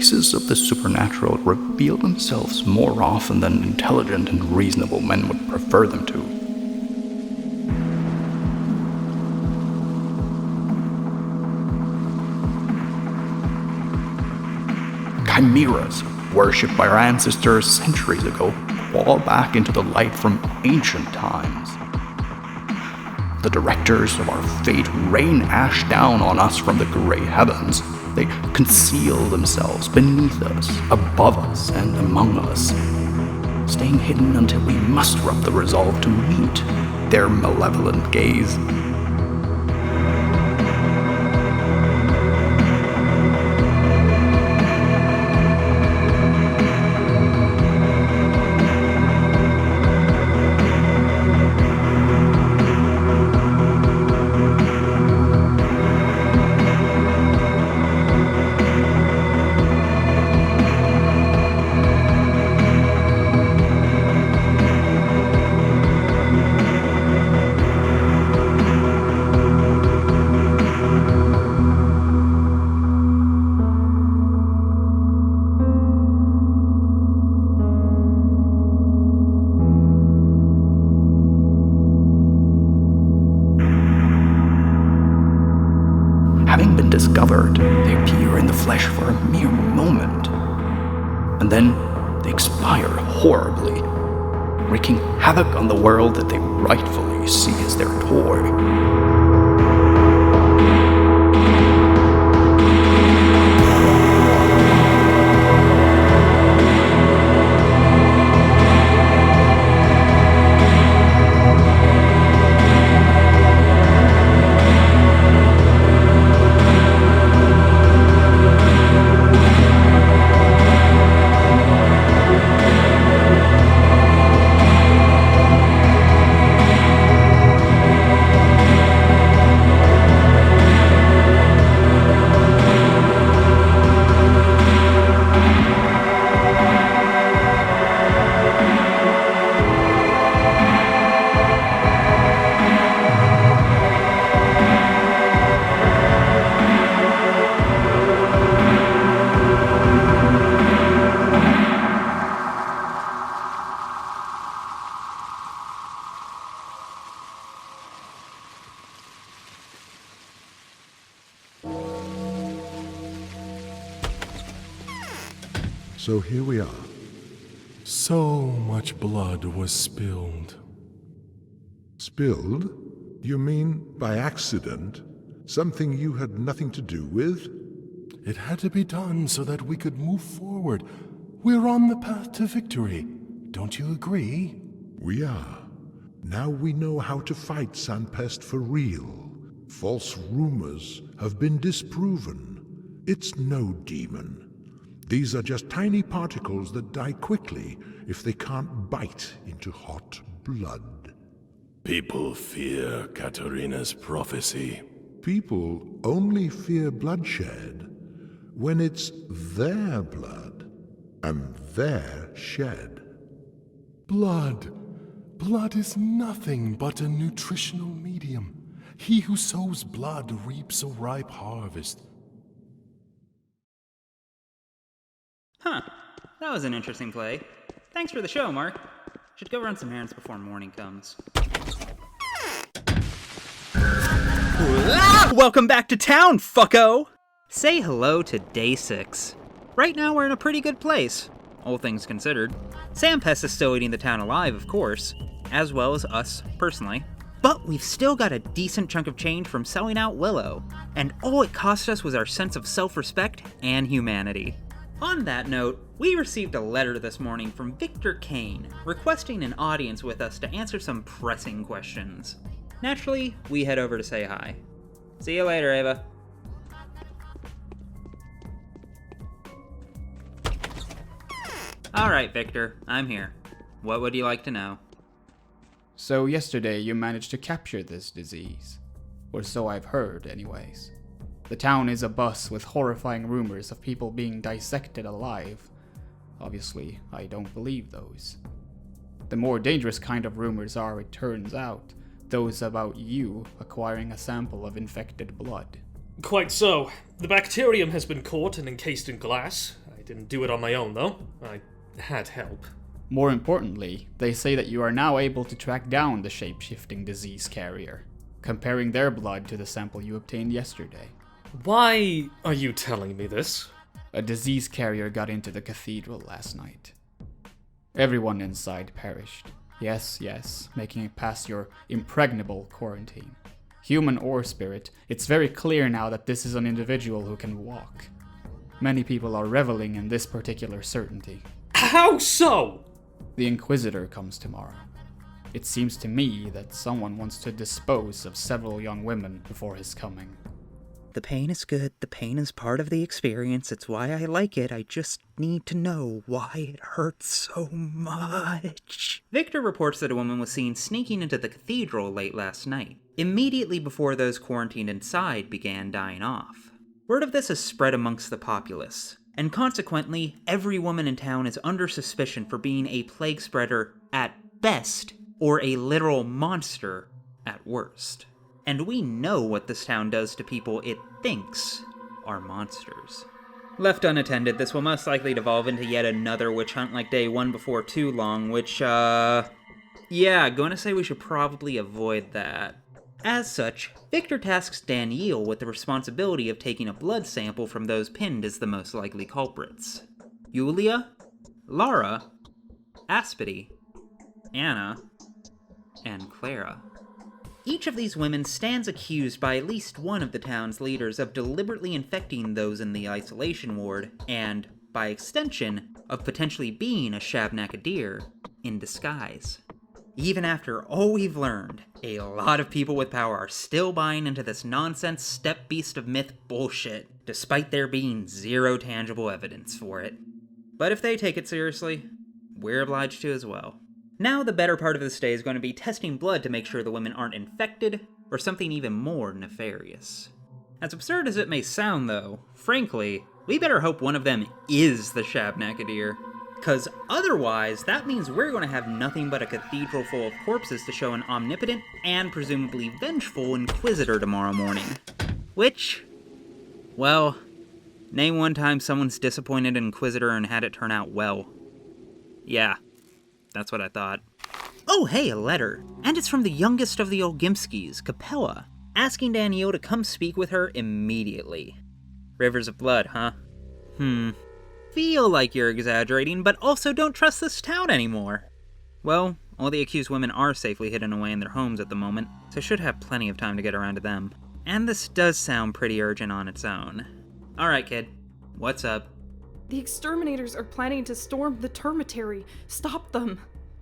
traces of the supernatural reveal themselves more often than intelligent and reasonable men would prefer them to. Chimeras, worshipped by our ancestors centuries ago, fall back into the light from ancient times. The directors of our fate rain ash down on us from the gray heavens. They conceal themselves beneath us, above us, and among us, staying hidden until we muster up the resolve to meet their malevolent gaze. Having been discovered, they appear in the flesh for a mere moment, and then they expire horribly, wreaking havoc on the world that they rightfully see as their toy. So here we are. So much blood was spilled. Spilled? You mean by accident? Something you had nothing to do with? It had to be done so that we could move forward. We're on the path to victory. Don't you agree? We are. Now we know how to fight Sanpest for real. False rumors have been disproven. It's no demon. These are just tiny particles that die quickly if they can't bite into hot blood. People fear Katarina's prophecy. People only fear bloodshed when it's their blood and their shed. Blood. Blood is nothing but a nutritional medium. He who sows blood reaps a ripe harvest. Huh. That was an interesting play. Thanks for the show, Mark. Should go run some errands before morning comes. Welcome back to town, fucko! Say hello to Day 6. Right now we're in a pretty good place, all things considered. Sanpest is still eating the town alive, of course, as well as us, personally. But we've still got a decent chunk of change from selling out Willow, and all it cost us was our sense of self-respect and humanity. On that note, we received a letter this morning from Victor Kane, requesting an audience with us to answer some pressing questions. Naturally, we head over to say hi. See you later, Ava. Alright, Victor, I'm here. What would you like to know? So yesterday you managed to capture this disease. Or so I've heard, anyways. The town is abuzz with horrifying rumors of people being dissected alive. Obviously, I don't believe those. The more dangerous kind of rumors are, it turns out, those about you acquiring a sample of infected blood. Quite so. The bacterium has been caught and encased in glass. I didn't do it on my own, though. I had help. More importantly, they say that you are now able to track down the shape-shifting disease carrier, comparing their blood to the sample you obtained yesterday. Why are you telling me this? A disease carrier got into the cathedral last night. Everyone inside perished. Yes, making it past your impregnable quarantine. Human or spirit, it's very clear now that this is an individual who can walk. Many people are reveling in this particular certainty. How so? The Inquisitor comes tomorrow. It seems to me that someone wants to dispose of several young women before his coming. The pain is good, the pain is part of the experience, it's why I like it, I just need to know why it hurts so much. Victor reports that a woman was seen sneaking into the cathedral late last night, immediately before those quarantined inside began dying off. Word of this has spread amongst the populace, and consequently, every woman in town is under suspicion for being a plague spreader at best, or a literal monster at worst. And we know what this town does to people it thinks are monsters. Left unattended, this will most likely devolve into yet another witch hunt like day one before too long, which, yeah, gonna say we should probably avoid that. As such, Victor tasks Danielle with the responsibility of taking a blood sample from those pinned as the most likely culprits. Yulia, Lara, Aspity, Anna, and Clara. Each of these women stands accused by at least one of the town's leaders of deliberately infecting those in the isolation ward, and, by extension, of potentially being a Shabnakadir in disguise. Even after all we've learned, a lot of people with power are still buying into this nonsense step beast of myth bullshit, despite there being zero tangible evidence for it. But if they take it seriously, we're obliged to as well. Now the better part of this day is going to be testing blood to make sure the women aren't infected, or something even more nefarious. As absurd as it may sound though, frankly, we better hope one of them is the Shabnakadir. Cause otherwise, that means we're going to have nothing but a cathedral full of corpses to show an omnipotent and presumably vengeful Inquisitor tomorrow morning. Which, well, name one time someone's disappointed an Inquisitor and had it turn out well. Yeah. That's what I thought. Oh, hey, a letter. And it's from the youngest of the Olgimskis, Capella, asking Danielle to come speak with her immediately. Rivers of blood, huh? Feel like you're exaggerating, but also don't trust this town anymore. Well, all the accused women are safely hidden away in their homes at the moment, so should have plenty of time to get around to them. And this does sound pretty urgent on its own. Alright, kid. What's up? The exterminators are planning to storm the termitary. Stop them.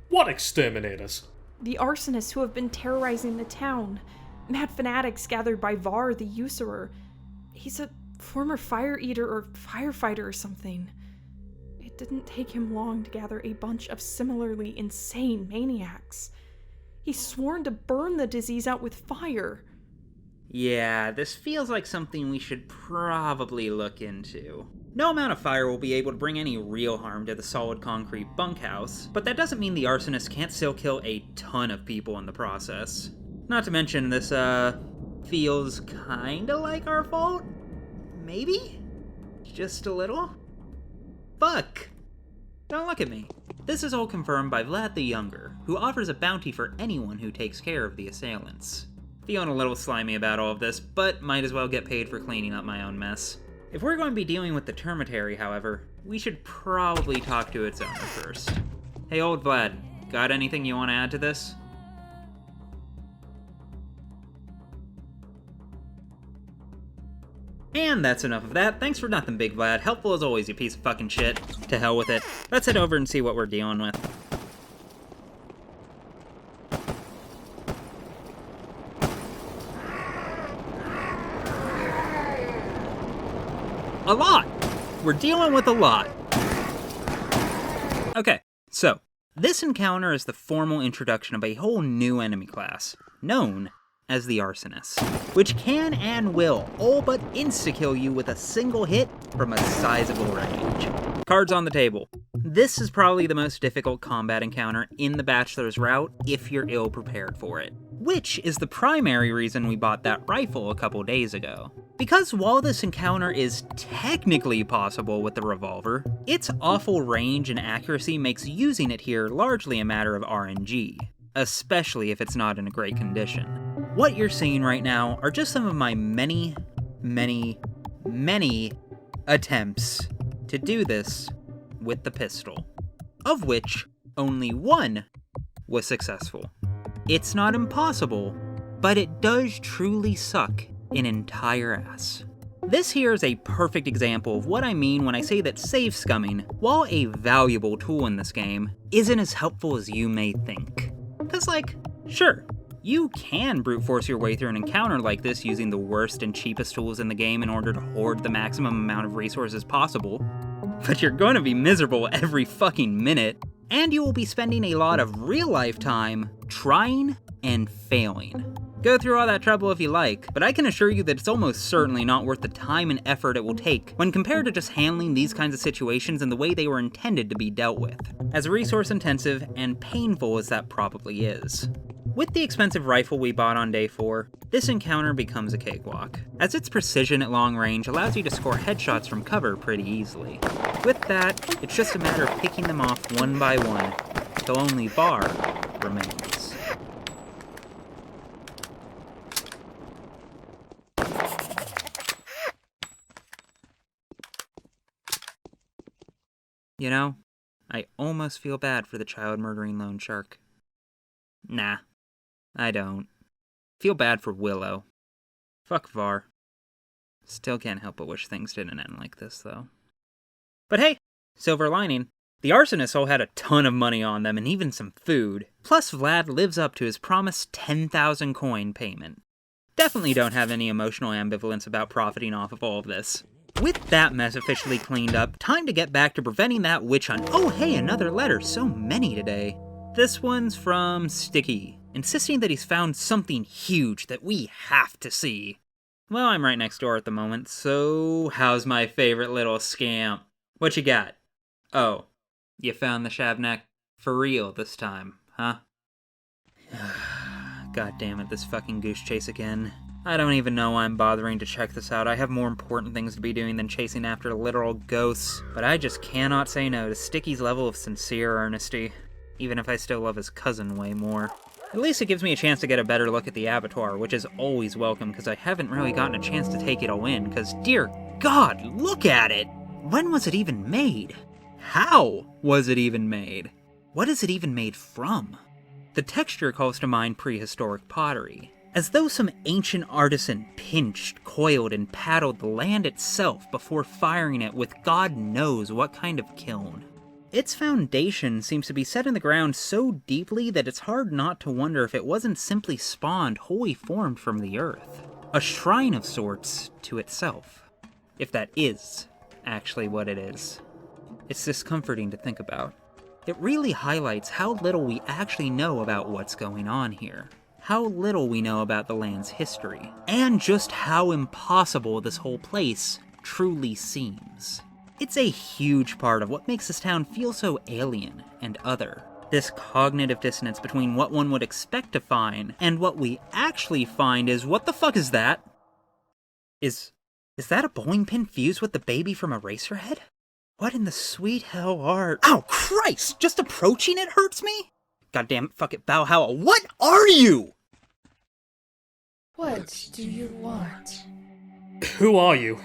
What exterminators? The arsonists who have been terrorizing the town. Mad fanatics gathered by Var the Usurer. He's a former fire eater or firefighter or something. It didn't take him long to gather a bunch of similarly insane maniacs. He's sworn to burn the disease out with fire. Yeah, this feels like something we should probably look into. No amount of fire will be able to bring any real harm to the solid concrete bunkhouse, but that doesn't mean the arsonists can't still kill a ton of people in the process. Not to mention, this, feels kinda like our fault? Maybe? Just a little? Fuck! Don't look at me. This is all confirmed by Vlad the Younger, who offers a bounty for anyone who takes care of the assailants. Feeling a little slimy about all of this, but might as well get paid for cleaning up my own mess. If we're going to be dealing with the termitary, however, we should probably talk to its owner first. Hey, old Vlad, got anything you want to add to this? And that's enough of that. Thanks for nothing, Big Vlad. Helpful as always, you piece of fucking shit. To hell with it. Let's head over and see what we're dealing with. A lot! We're dealing with a lot. Okay, so, this encounter is the formal introduction of a whole new enemy class, known as the Arsonists, which can and will all but insta-kill you with a single hit from a sizable range. Cards on the table. This is probably the most difficult combat encounter in the Bachelor's route if you're ill prepared for it. which is the primary reason we bought that rifle a couple days ago. Because while this encounter is technically possible with the revolver, its awful range and accuracy makes using it here largely a matter of RNG, especially if it's not in a great condition. What you're seeing right now are just some of my many attempts to do this with the pistol, of which only one was successful. It's not impossible, but it does truly suck an entire ass. This here is a perfect example of what I mean when I say that save scumming, while a valuable tool in this game, isn't as helpful as you may think. Cause sure, you can brute force your way through an encounter like this using the worst and cheapest tools in the game in order to hoard the maximum amount of resources possible, but you're gonna be miserable every fucking minute, and you will be spending a lot of real-life time trying and failing. Go through all that trouble if you like, but I can assure you that it's almost certainly not worth the time and effort it will take when compared to just handling these kinds of situations in the way they were intended to be dealt with, as resource-intensive and painful as that probably is. With the expensive rifle we bought on day 4, this encounter becomes a cakewalk, as its precision at long range allows you to score headshots from cover pretty easily. With that, it's just a matter of picking them off one by one, till only Var remains. You know, I almost feel bad for the child-murdering loan shark. Nah, I don't. Feel bad for Willow. Fuck Var. Still can't help but wish things didn't end like this, though. But hey, silver lining. The arsonists all had a ton of money on them and even some food. Plus Vlad lives up to his promised 10,000 coin payment. Definitely don't have any emotional ambivalence about profiting off of all of this. With that mess officially cleaned up, time to get back to preventing that witch hunt. Oh hey, another letter, so many today. This one's from Sticky, insisting that he's found something huge that we have to see. Well, I'm right next door at the moment, so how's my favorite little scamp? What you got? Oh, you found the Shavnak for real this time, huh? God damn it, this fucking goose chase again. I don't even know why I'm bothering to check this out. I have more important things to be doing than chasing after literal ghosts. But I just cannot say no to Sticky's level of sincere earnesty, even if I still love his cousin way more. At least it gives me a chance to get a better look at the abattoir, which is always welcome because I haven't really gotten a chance to take it all in, because dear God, look at it! When was it even made? How was it even made? What is it even made from? The texture calls to mind prehistoric pottery, as though some ancient artisan pinched, coiled, and paddled the land itself before firing it with God knows what kind of kiln. Its foundation seems to be set in the ground so deeply that it's hard not to wonder if it wasn't simply spawned wholly formed from the earth. A shrine of sorts to itself. If that is actually what it is. It's discomforting to think about. It really highlights how little we actually know about what's going on here. How little we know about the land's history, and just how impossible this whole place truly seems. It's a huge part of what makes this town feel so alien and other. This cognitive dissonance between what one would expect to find and what we actually find is, what the fuck is that? Is that a bowling pin fused with the baby from Eraserhead? What in the sweet hell are— Ow, Christ! Just approaching it hurts me? God damn it, fuck it, Valhalla, what are you? What do you want? Who are you?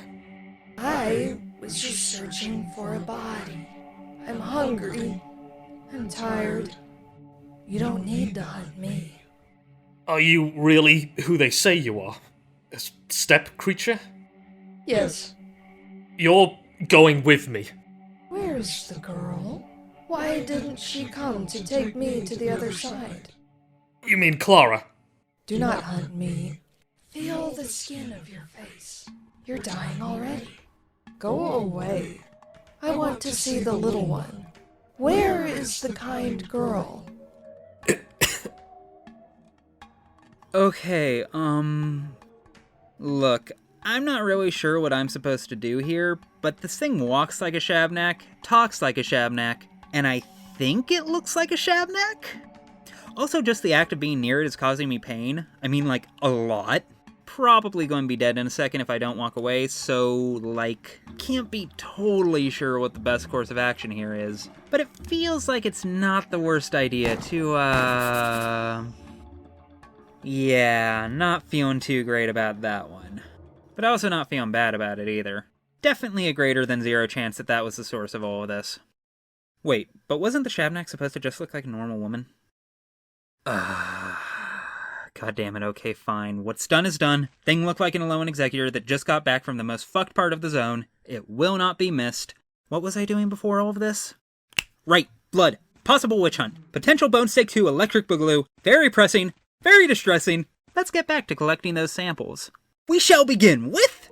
I was just searching for a body. I'm hungry. I'm tired. You don't need to hunt me. Are you really who they say you are? A steppe creature? Yes. You're going with me. Where's the girl? Why didn't she come to take me to the other side? You mean Clara? Do not hunt me. Feel the skin of your face. You're dying already. Go away. I want to see the little one. Where is the kind girl? Okay, look, I'm not really sure what I'm supposed to do here, but this thing walks like a Shavnak, talks like a Shavnak, and I think it looks like a Shavnak? Also, just the act of being near it is causing me pain. I mean, like, a lot. Probably going to be dead in a second if I don't walk away, so, like, can't be totally sure what the best course of action here is. But it feels like it's not the worst idea to, yeah, not feeling too great about that one. But also not feeling bad about it either. Definitely a greater than zero chance that that was the source of all of this. Wait, but wasn't the Shabnak supposed to just look like a normal woman? God damn it, okay, fine. What's done is done. Thing looked like an alone executor that just got back from the most fucked part of the zone. It will not be missed. What was I doing before all of this? Right, blood. Possible witch hunt. Potential bone steak 2 electric boogaloo. Very pressing. Very distressing. Let's get back to collecting those samples. We shall begin with...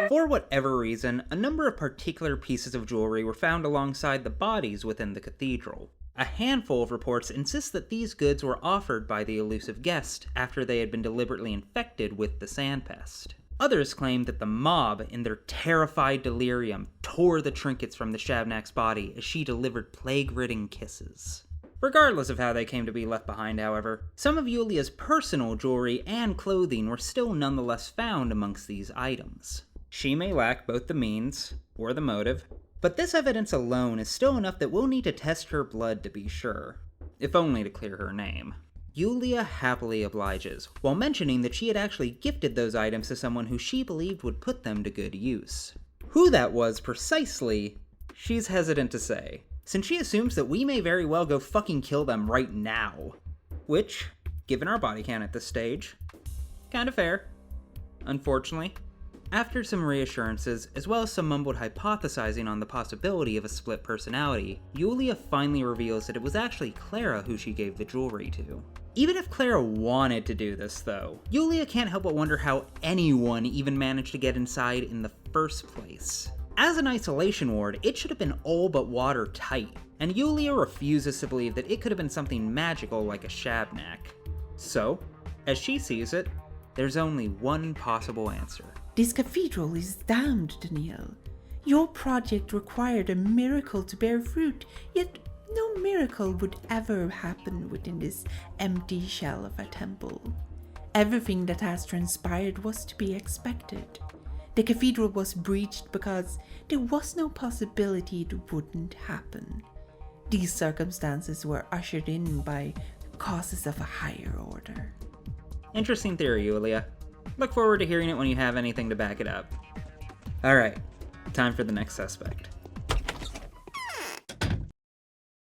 For whatever reason, a number of particular pieces of jewelry were found alongside the bodies within the cathedral. A handful of reports insist that these goods were offered by the elusive guest after they had been deliberately infected with the sandpest. Others claim that the mob, in their terrified delirium, tore the trinkets from the Shabnak's body as she delivered plague-ridden kisses. Regardless of how they came to be left behind, however, some of Yulia's personal jewelry and clothing were still nonetheless found amongst these items. She may lack both the means, or the motive, but this evidence alone is still enough that we'll need to test her blood to be sure, if only to clear her name. Yulia happily obliges, while mentioning that she had actually gifted those items to someone who she believed would put them to good use. Who that was precisely, she's hesitant to say, since she assumes that we may very well go fucking kill them right now. Which, given our body count at this stage, kinda fair. Unfortunately, after some reassurances, as well as some mumbled hypothesizing on the possibility of a split personality, Yulia finally reveals that it was actually Clara who she gave the jewelry to. Even if Clara wanted to do this, though, Yulia can't help but wonder how anyone even managed to get inside in the first place. As an isolation ward, it should have been all but watertight, and Yulia refuses to believe that it could have been something magical like a Shabnak. So, as she sees it, there's only one possible answer. This cathedral is damned, Danielle. Your project required a miracle to bear fruit, yet no miracle would ever happen within this empty shell of a temple. Everything that has transpired was to be expected. The cathedral was breached because there was no possibility it wouldn't happen. These circumstances were ushered in by causes of a higher order. Interesting theory, Yulia. Look forward to hearing it when you have anything to back it up. Alright, time for the next suspect.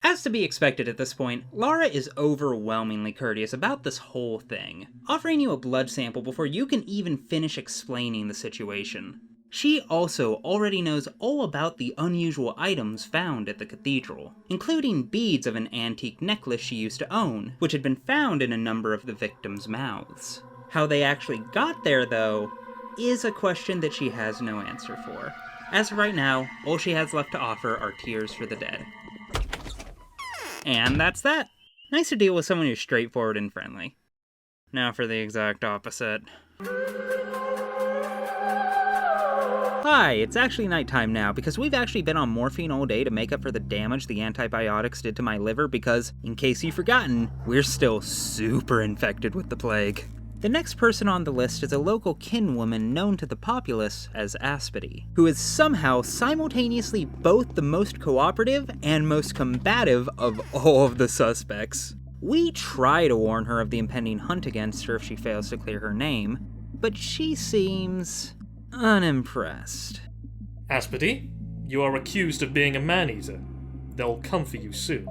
As to be expected at this point, Lara is overwhelmingly courteous about this whole thing, offering you a blood sample before you can even finish explaining the situation. She also already knows all about the unusual items found at the cathedral, including beads of an antique necklace she used to own, which had been found in a number of the victims' mouths. How they actually got there, though, is a question that she has no answer for. As of right now, all she has left to offer are tears for the dead. And that's that. Nice to deal with someone who's straightforward and friendly. Now for the exact opposite. Hi, it's actually nighttime now because we've actually been on morphine all day to make up for the damage the antibiotics did to my liver because, in case you've forgotten, we're still super infected with the plague. The next person on the list is a local kinwoman known to the populace as Aspity, who is somehow simultaneously both the most cooperative and most combative of all of the suspects. We try to warn her of the impending hunt against her if she fails to clear her name, but she seems unimpressed. Aspity, you are accused of being a man-eater. They'll come for you soon.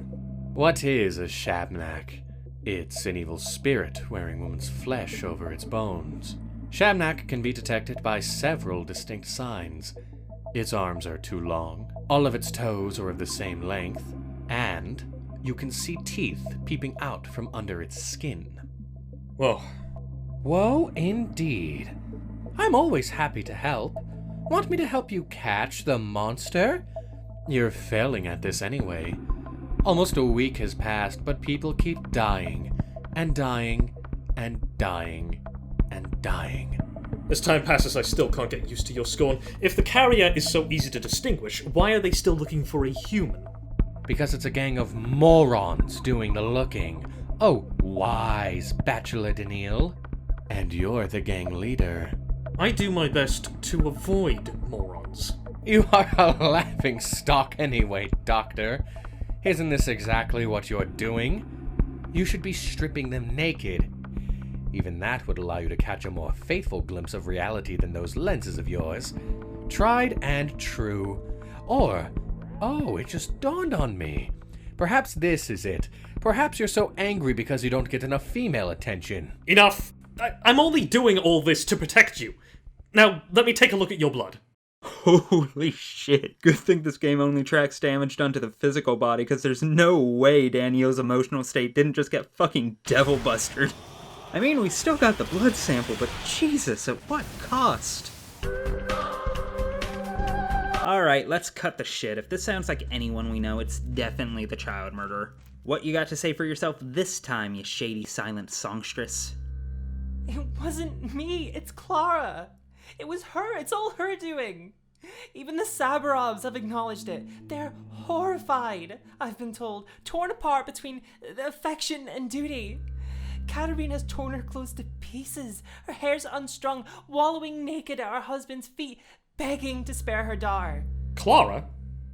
What is a Shabnak? It's an evil spirit wearing woman's flesh over its bones. Shabnak can be detected by several distinct signs. Its arms are too long, all of its toes are of the same length, and you can see teeth peeping out from under its skin. Whoa. Whoa, indeed. I'm always happy to help. Want me to help you catch the monster? You're failing at this anyway. Almost a week has passed, but people keep dying, and dying, and dying, and dying. As time passes, I still can't get used to your scorn. If the carrier is so easy to distinguish, why are they still looking for a human? Because it's a gang of morons doing the looking. Oh, wise Bachelor Daniil. And you're the gang leader. I do my best to avoid morons. You are a laughing stock anyway, Doctor. Isn't this exactly what you're doing? You should be stripping them naked. Even that would allow you to catch a more faithful glimpse of reality than those lenses of yours. Tried and true. Or, oh, it just dawned on me. Perhaps this is it. Perhaps you're so angry because you don't get enough female attention. Enough! I'm only doing all this to protect you. Now, let me take a look at your blood. Holy shit. Good thing this game only tracks damage done to the physical body, because there's no way Daniel's emotional state didn't just get fucking devil bustered. I mean, we still got the blood sample, but Jesus, at what cost? Alright, let's cut the shit. If this sounds like anyone we know, it's definitely the child murderer. What you got to say for yourself this time, you shady silent songstress? It wasn't me, it's Clara. It was her, it's all her doing. Even the Sabarovs have acknowledged it. They're horrified, I've been told, torn apart between affection and duty. Katerina's torn her clothes to pieces, her hair's unstrung, wallowing naked at her husband's feet, begging to spare her dar. Clara?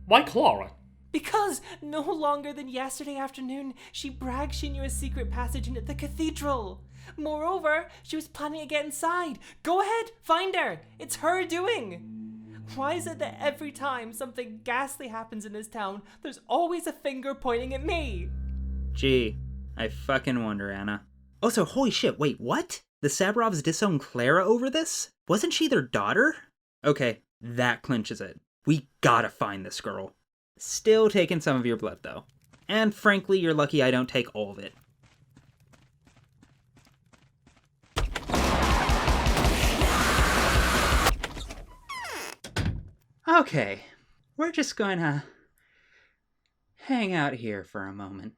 Why Clara? Because no longer than yesterday afternoon, she bragged she knew a secret passage into the cathedral. Moreover, she was planning to get inside. Go ahead, find her. It's her doing. Why is it that every time something ghastly happens in this town, there's always a finger pointing at me? Gee, I fucking wonder, Anna. Also, holy shit, wait, what? The Sabarovs disowned Clara over this? Wasn't she their daughter? Okay, that clinches it. We gotta find this girl. Still taking some of your blood, though. And frankly, you're lucky I don't take all of it. Okay, we're just going to hang out here for a moment.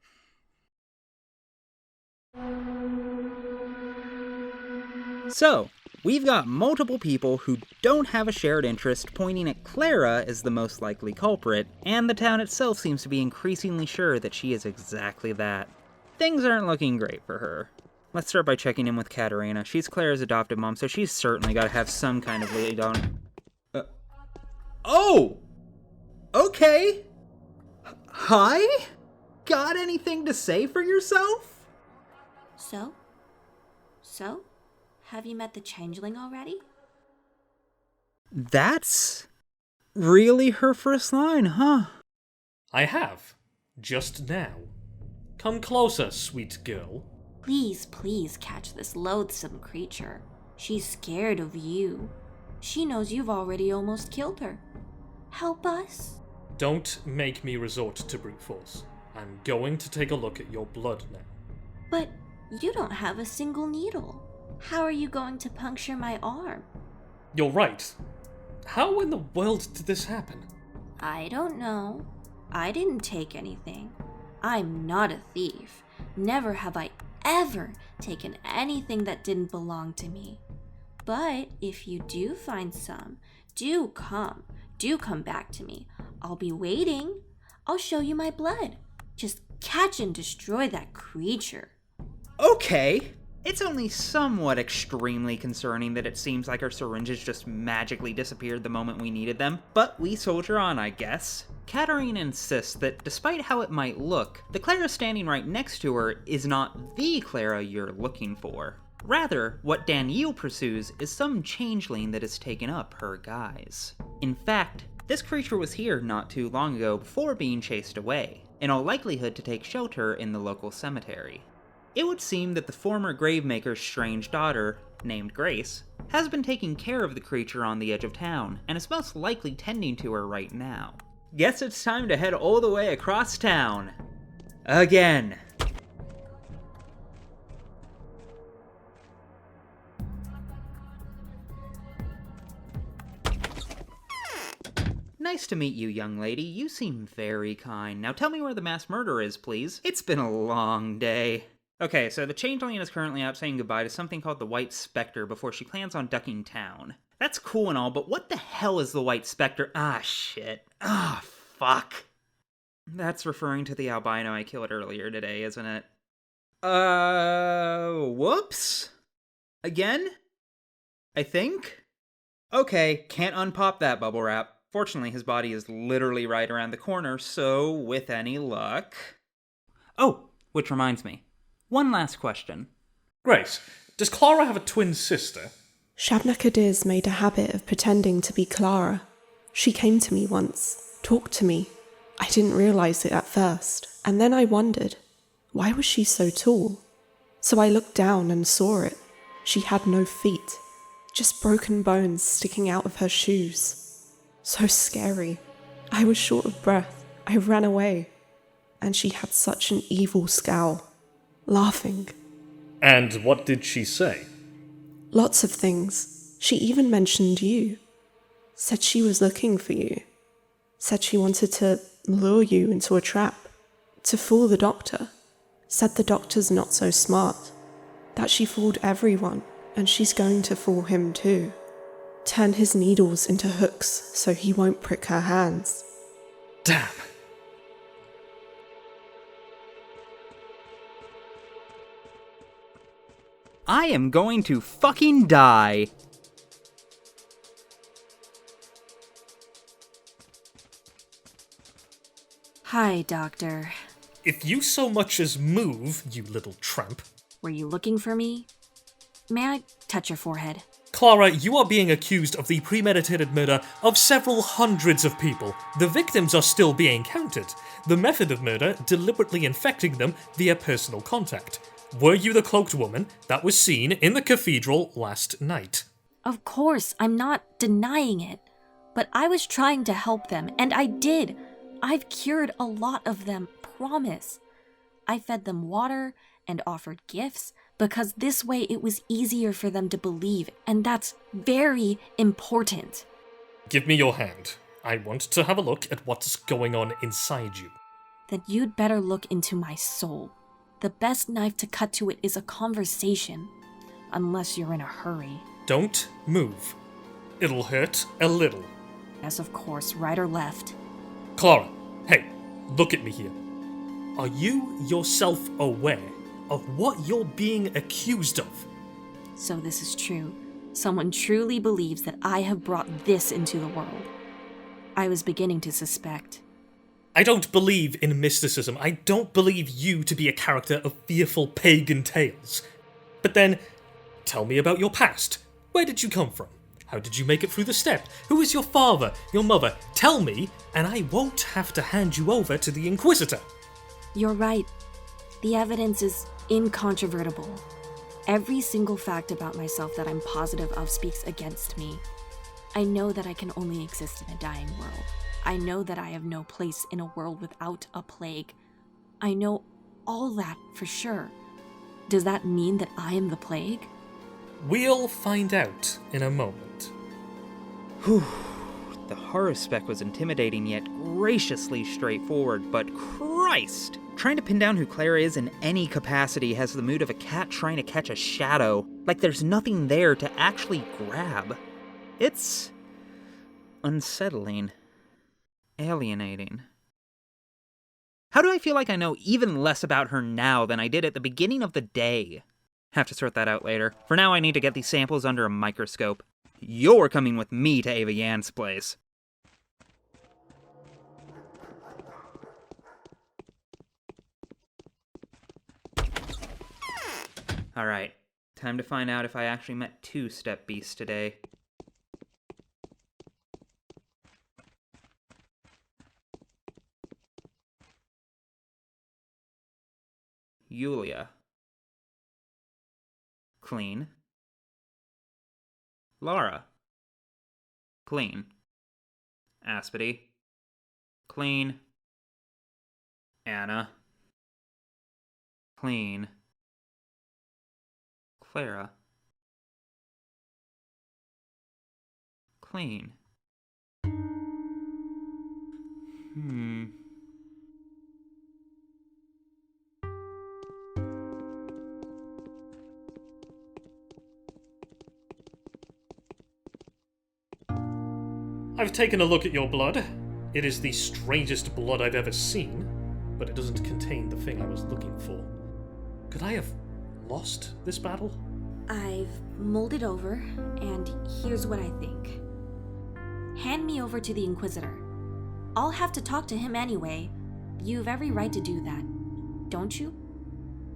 So, we've got multiple people who don't have a shared interest pointing at Clara as the most likely culprit, and the town itself seems to be increasingly sure that she is exactly that. Things aren't looking great for her. Let's start by checking in with Katerina. She's Clara's adopted mom, so she's certainly got to have some kind of lead on. Oh! Okay! Hi? Got anything to say for yourself? So? Have you met the changeling already? That's really her first line, huh? I have. Just now. Come closer, sweet girl. Please catch this loathsome creature. She's scared of you. She knows you've already almost killed her. Help us? Don't make me resort to brute force. I'm going to take a look at your blood now. But you don't have a single needle. How are you going to puncture my arm? You're right. How in the world did this happen? I don't know. I didn't take anything. I'm not a thief. Never have I ever taken anything that didn't belong to me. But if you do find some, do come back to me. I'll be waiting. I'll show you my blood. Just catch and destroy that creature. Okay. It's only somewhat extremely concerning that it seems like our syringes just magically disappeared the moment we needed them, but we soldier on, I guess. Katerina insists that despite how it might look, the Clara standing right next to her is not the Clara you're looking for. Rather, what Daniil pursues is some changeling that has taken up her guise. In fact, this creature was here not too long ago before being chased away, in all likelihood to take shelter in the local cemetery. It would seem that the former gravemaker's strange daughter, named Grace, has been taking care of the creature on the edge of town, and is most likely tending to her right now. Guess it's time to head all the way across town. Again. Nice to meet you, young lady. You seem very kind. Now tell me where the mass murderer is, please. It's been a long day. Okay, so the changeling is currently out saying goodbye to something called the White Spectre before she plans on ducking town. That's cool and all, but what the hell is the White Spectre? Ah, shit. Ah, fuck. That's referring to the albino I killed earlier today, isn't it? Whoops? Again? I think? Okay, can't unpop that bubble wrap. Fortunately, his body is literally right around the corner, so with any luck... Oh, which reminds me. One last question. Grace, does Clara have a twin sister? Shabna Kadir's made a habit of pretending to be Clara. She came to me once, talked to me. I didn't realise it at first, and then I wondered, why was she so tall? So I looked down and saw it. She had no feet, just broken bones sticking out of her shoes. So scary. I was short of breath. I ran away. And she had such an evil scowl, laughing. And what did she say? Lots of things. She even mentioned you. Said she was looking for you. Said she wanted to lure you into a trap. To fool the doctor. Said the doctor's not so smart. That she fooled everyone, and she's going to fool him too. Turn his needles into hooks so he won't prick her hands. Damn. I am going to fucking die. Hi, Doctor. If you so much as move, you little tramp. Were you looking for me? May I touch your forehead? Clara, you are being accused of the premeditated murder of several hundreds of people. The victims are still being counted. The method of murder, deliberately infecting them via personal contact. Were you the cloaked woman that was seen in the cathedral last night? Of course, I'm not denying it. But I was trying to help them, and I did. I've cured a lot of them, promise. I fed them water and offered gifts because this way it was easier for them to believe, and that's very important. Give me your hand. I want to have a look at what's going on inside you. Then you'd better look into my soul. The best knife to cut to it is a conversation, unless you're in a hurry. Don't move. It'll hurt a little. Yes, of course, right or left. Clara, hey, look at me here. Are you yourself aware of what you're being accused of? So this is true. Someone truly believes that I have brought this into the world. I was beginning to suspect. I don't believe in mysticism. I don't believe you to be a character of fearful pagan tales. But then, tell me about your past. Where did you come from? How did you make it through the steppe? Who is your father, your mother? Tell me, and I won't have to hand you over to the Inquisitor. You're right. The evidence is incontrovertible. Every single fact about myself that I'm positive of speaks against me. I know that I can only exist in a dying world. I know that I have no place in a world without a plague. I know all that for sure. Does that mean that I am the plague? We'll find out in a moment. Whew. The horror spec was intimidating yet graciously straightforward, but Christ! Trying to pin down who Clara is in any capacity has the mood of a cat trying to catch a shadow, like there's nothing there to actually grab. It's unsettling. Alienating. How do I feel like I know even less about her now than I did at the beginning of the day? Have to sort that out later. For now, I need to get these samples under a microscope. You're coming with me to Ava Yan's place. Alright, time to find out if I actually met two step beasts today. Yulia. Clean. Laura. Clean. Aspity. Clean. Anna. Clean. Clara. Clean. I've taken a look at your blood. It is the strangest blood I've ever seen, but it doesn't contain the thing I was looking for. Could I have lost this battle? I've mulled it over, and here's what I think. Hand me over to the Inquisitor. I'll have to talk to him anyway. You've every right to do that, don't you?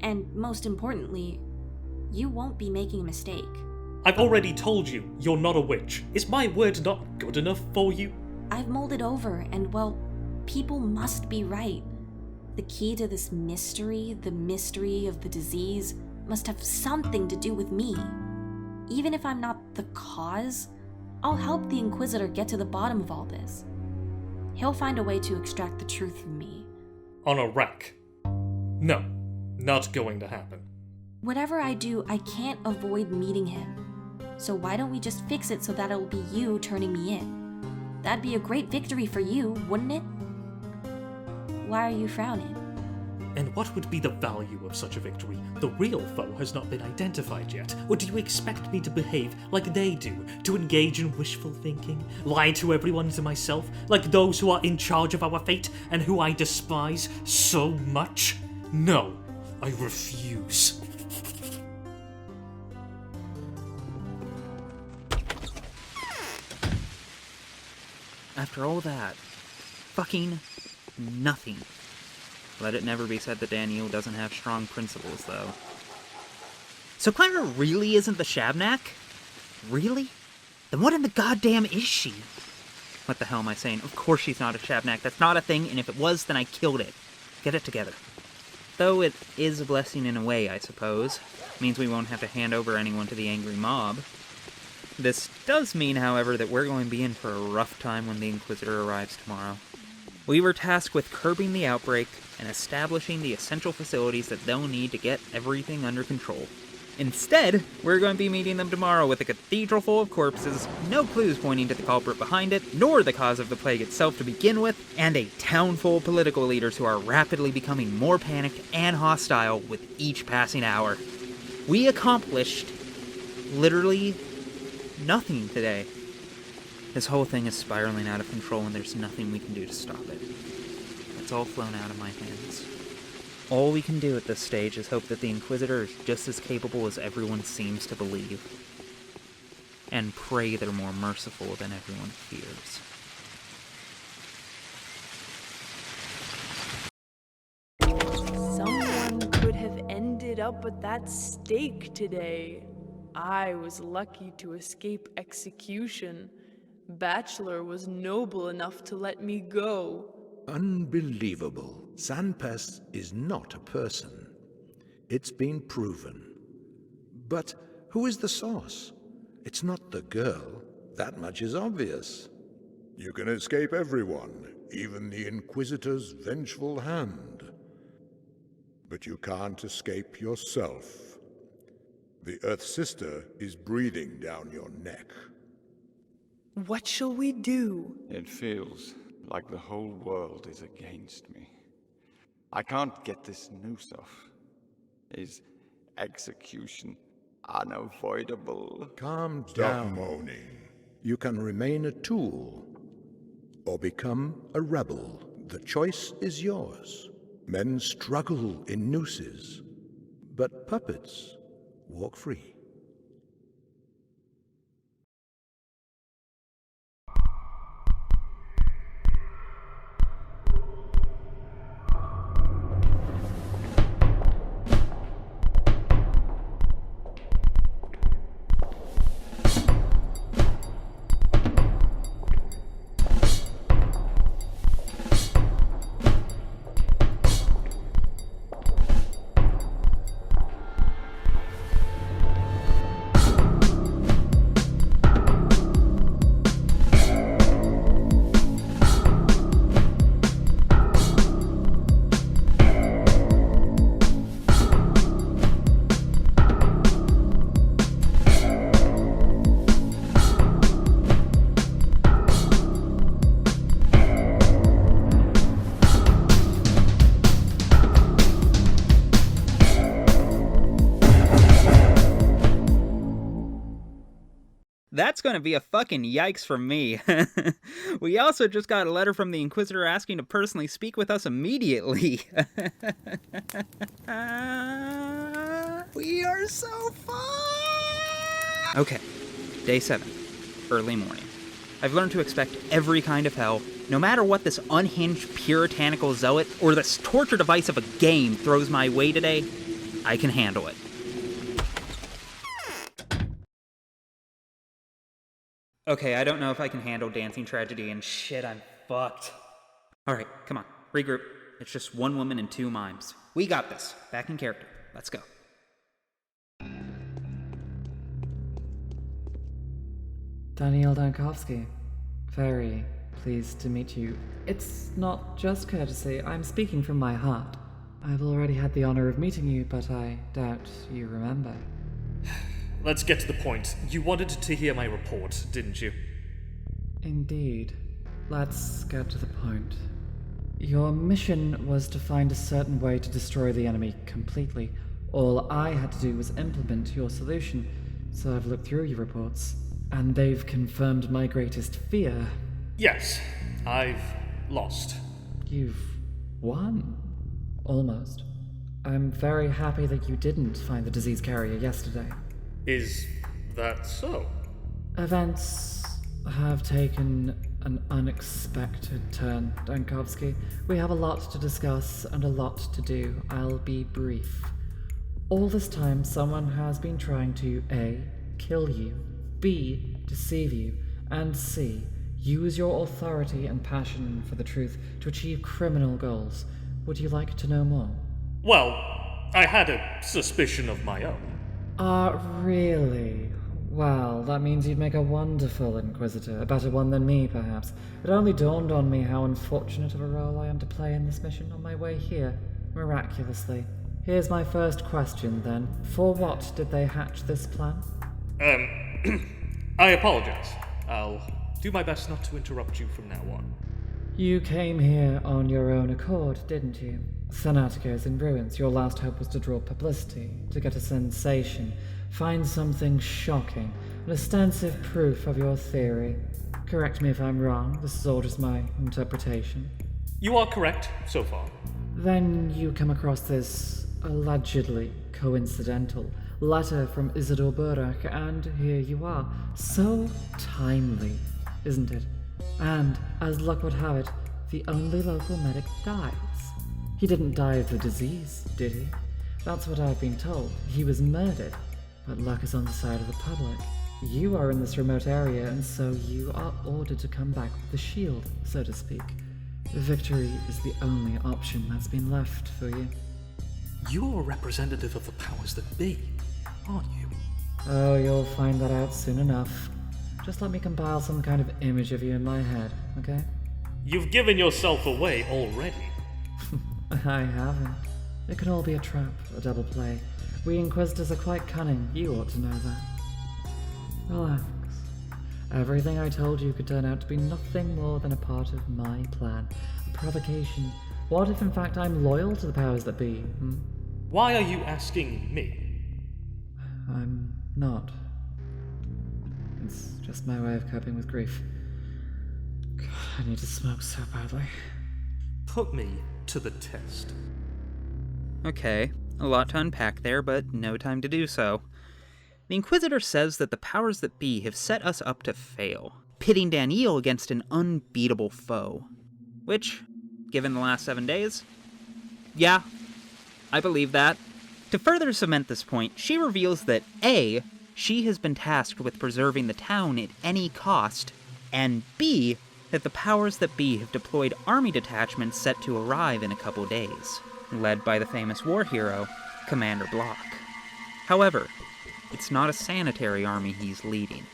And most importantly, you won't be making a mistake. I've already told you, you're not a witch. Is my word not good enough for you? I've mulled it over, and well, people must be right. The key to this mystery, the mystery of the disease, must have something to do with me. Even if I'm not the cause, I'll help the Inquisitor get to the bottom of all this. He'll find a way to extract the truth from me. On a rack? No, not going to happen. Whatever I do, I can't avoid meeting him. So why don't we just fix it so that it'll be you turning me in? That'd be a great victory for you, wouldn't it? Why are you frowning? And what would be the value of such a victory? The real foe has not been identified yet. Or do you expect me to behave like they do? To engage in wishful thinking? Lie to everyone and to myself? Like those who are in charge of our fate and who I despise so much? No, I refuse. After all that, fucking nothing. Let it never be said that Daniel doesn't have strong principles, though. So Clara really isn't the Shabnak? Really? Then what in the goddamn is she? What the hell am I saying? Of course she's not a Shabnak. That's not a thing, and if it was, then I killed it. Get it together. Though it is a blessing in a way, I suppose. Means we won't have to hand over anyone to the angry mob. This does mean, however, that we're going to be in for a rough time when the Inquisitor arrives tomorrow. We were tasked with curbing the outbreak and establishing the essential facilities that they'll need to get everything under control. Instead, we're going to be meeting them tomorrow with a cathedral full of corpses, no clues pointing to the culprit behind it, nor the cause of the plague itself to begin with, and a town full of political leaders who are rapidly becoming more panicked and hostile with each passing hour. We accomplished literally nothing today. This whole thing is spiraling out of control and there's nothing we can do to stop it. It's all flown out of my hands. All we can do at this stage is hope that the Inquisitor is just as capable as everyone seems to believe. And pray they're more merciful than everyone fears. Someone could have ended up at that stake today. I was lucky to escape execution. Bachelor was noble enough to let me go. Unbelievable. Sanpest is not a person. It's been proven. But who is the source? It's not the girl. That much is obvious. You can escape everyone, even the Inquisitor's vengeful hand. But you can't escape yourself. The Earth Sister is breathing down your neck. What shall we do? It feels like the whole world is against me. I can't get this noose off. Is execution unavoidable? Calm Stop down. moaning. You can remain a tool or become a rebel. The choice is yours. Men struggle in nooses, but puppets walk free. That's gonna be a fucking yikes from me. We also just got a letter from the Inquisitor asking to personally speak with us immediately. We are so fucked! Okay, day 7, early morning. I've learned to expect every kind of hell, no matter what this unhinged puritanical zealot or this torture device of a game throws my way today, I can handle it. Okay, I don't know if I can handle dancing tragedy, and shit, I'm fucked. Alright, come on, regroup. It's just one woman and 2 mimes. We got this. Back in character. Let's go. Daniel Dankovsky. Very pleased to meet you. It's not just courtesy, I'm speaking from my heart. I've already had the honor of meeting you, but I doubt you remember. Let's get to the point. You wanted to hear my report, didn't you? Indeed. Let's get to the point. Your mission was to find a certain way to destroy the enemy completely. All I had to do was implement your solution, so I've looked through your reports, and they've confirmed my greatest fear. Yes, I've lost. You've won. Almost. I'm very happy that you didn't find the disease carrier yesterday. Is that so? Events have taken an unexpected turn, Dankovsky. We have a lot to discuss and a lot to do. I'll be brief. All this time, someone has been trying to A. kill you, B. deceive you, and C. use your authority and passion for the truth to achieve criminal goals. Would you like to know more? Well, I had a suspicion of my own. Really? Well, that means you'd make a wonderful Inquisitor, a better one than me, perhaps. It only dawned on me how unfortunate of a role I am to play in this mission on my way here, miraculously. Here's my first question, then. For what did they hatch this plan? I apologize. I'll do my best not to interrupt you from now on. You came here on your own accord, didn't you? Thanatica in ruins. Your last hope was to draw publicity, to get a sensation, find something shocking, an ostensive proof of your theory. Correct me if I'm wrong, this is all just my interpretation. You are correct, so far. Then you come across this allegedly coincidental letter from Isidore Burak, and here you are. So timely, isn't it? And, as luck would have it, the only local medic dies. He didn't die of the disease, did he? That's what I've been told. He was murdered. But luck is on the side of the public. You are in this remote area, and so you are ordered to come back with the shield, so to speak. Victory is the only option that's been left for you. You're a representative of the powers that be, aren't you? Oh, you'll find that out soon enough. Just let me compile some kind of image of you in my head, okay? You've given yourself away already. I haven't. It can all be a trap, a double play. We Inquisitors are quite cunning. You ought to know that. Relax. Everything I told you could turn out to be nothing more than a part of my plan. A provocation. What if in fact I'm loyal to the powers that be? Why are you asking me? I'm not. It's just my way of coping with grief. God, I need to smoke so badly. Put me to the test. Okay, a lot to unpack there, but no time to do so. The Inquisitor says that the powers that be have set us up to fail, pitting Daniel against an unbeatable foe. Which, given the last 7 days, yeah, I believe that. To further cement this point, she reveals that A, she has been tasked with preserving the town at any cost, and B, that the powers that be have deployed army detachments set to arrive in a couple days, led by the famous war hero, Commander Block. However, it's not a sanitary army he's leading,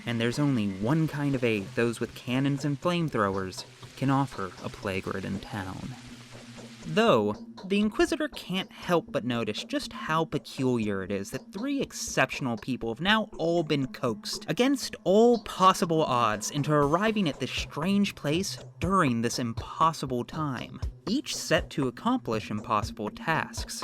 and there's only one kind of aid those with cannons and flamethrowers can offer a plague-ridden town. Though, the Inquisitor can't help but notice just how peculiar it is that 3 exceptional people have now all been coaxed, against all possible odds, into arriving at this strange place during this impossible time, each set to accomplish impossible tasks.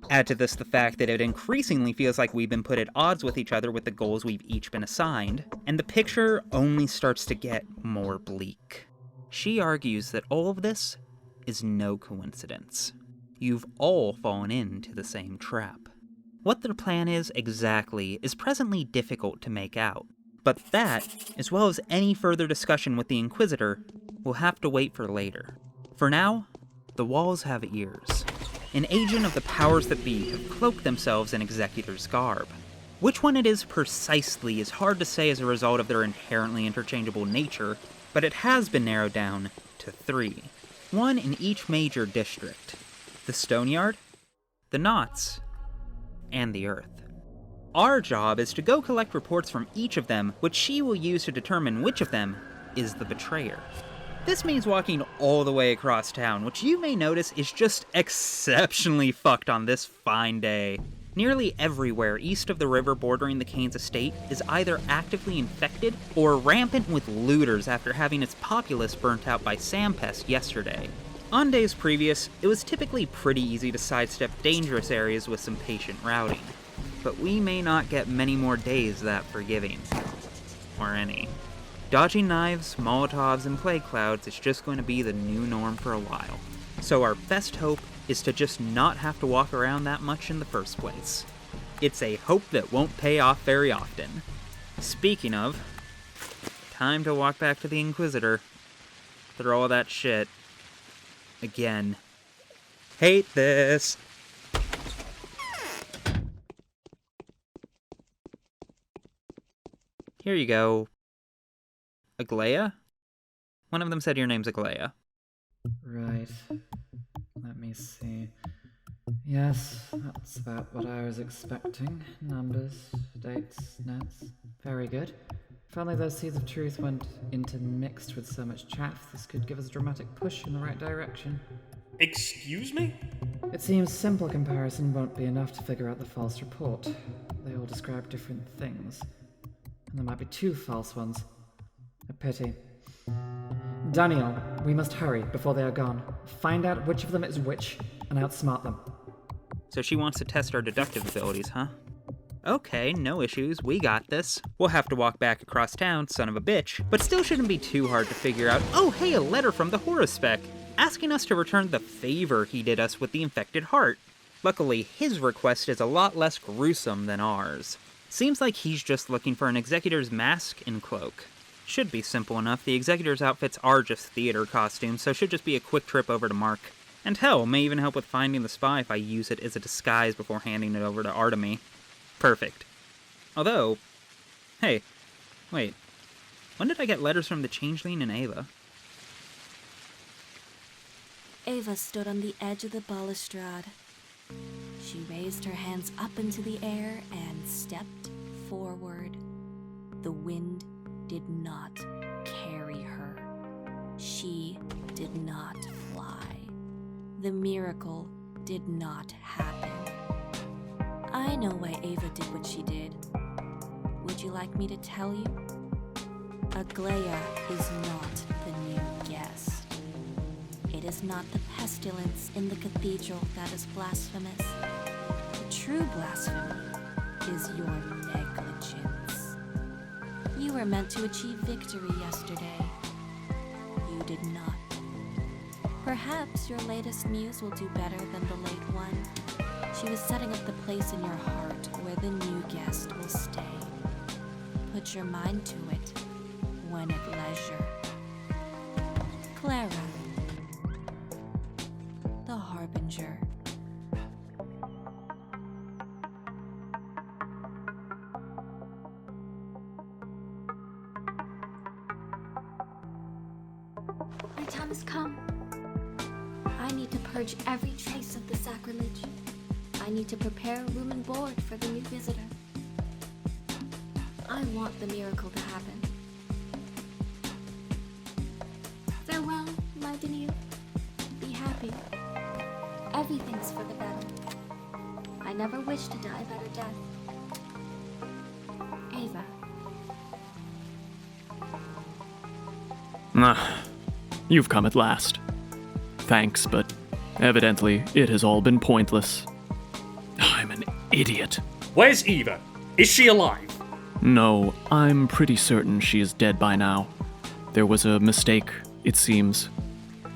Add to this the fact that it increasingly feels like we've been put at odds with each other with the goals we've each been assigned, and the picture only starts to get more bleak. She argues that all of this is no coincidence. You've all fallen into the same trap. What their plan is exactly is presently difficult to make out, but that, as well as any further discussion with the Inquisitor, will have to wait for later. For now, the walls have ears. An agent of the powers that be have cloaked themselves in Executor's garb. Which one it is precisely is hard to say as a result of their inherently interchangeable nature, but it has been narrowed down to 3. 1 in each major district. The Stoneyard, the Knots, and the Earth. Our job is to go collect reports from each of them, which she will use to determine which of them is the betrayer. This means walking all the way across town, which you may notice is just exceptionally fucked on this fine day. Nearly everywhere east of the river bordering the Kane's estate is either actively infected or rampant with looters after having its populace burnt out by Sampest yesterday. On days previous, it was typically pretty easy to sidestep dangerous areas with some patient routing. But we may not get many more days that forgiving. Or any. Dodging knives, Molotovs, and plague clouds is just going to be the new norm for a while. So our best hope is to just not have to walk around that much in the first place. It's a hope that won't pay off very often. Speaking of, time to walk back to the Inquisitor. Through all that shit. Again. Hate this! Here you go. Aglaya? One of them said your name's Aglaya. Right. Let me see. Yes, that's about what I was expecting. Numbers, dates, notes. Very good. If only those seeds of truth weren't intermixed with so much chaff, this could give us a dramatic push in the right direction. Excuse me? It seems simple comparison won't be enough to figure out the false report. They all describe different things. And there might be 2 false ones. A pity. Daniel, we must hurry before they are gone. Find out which of them is which, and outsmart them. So she wants to test our deductive abilities, huh? Okay, no issues, we got this. We'll have to walk back across town, son of a bitch, but still shouldn't be too hard to figure out. Oh hey, a letter from the Horospec, asking us to return the favor he did us with the infected heart. Luckily, his request is a lot less gruesome than ours. Seems like he's just looking for an Executor's mask and cloak. Should be simple enough, the Executor's outfits are just theater costumes, so should just be a quick trip over to Mark. And hell, may even help with finding the spy if I use it as a disguise before handing it over to Artemy. Perfect. Although, hey, wait, when did I get letters from the Changeling and Ava? Ava stood on the edge of the balustrade. She raised her hands up into the air and stepped forward. The wind did not carry her. She did not fly. The miracle did not happen. I know why Ava did what she did. Would you like me to tell you? Aglaya is not the new guest. It is not the pestilence in the cathedral that is blasphemous. The true blasphemy is your negligence. You were meant to achieve victory yesterday. You did not. Perhaps your latest muse will do better than the late one. She was setting up the place in your heart where the new guest will stay. Put your mind to it when at leisure. Clara, the Harbinger. My time has come. I need to purge every trace of the sacrilege. I need to prepare room and board for the new visitor. I want the miracle to happen. Farewell, my Daniel. Be happy. Everything's for the better. I never wish to die a better death. Ava. You've come at last. Thanks, but evidently it has all been pointless. idiot. Where's Eva? Is she alive? No, I'm pretty certain she is dead by now. There was a mistake, it seems.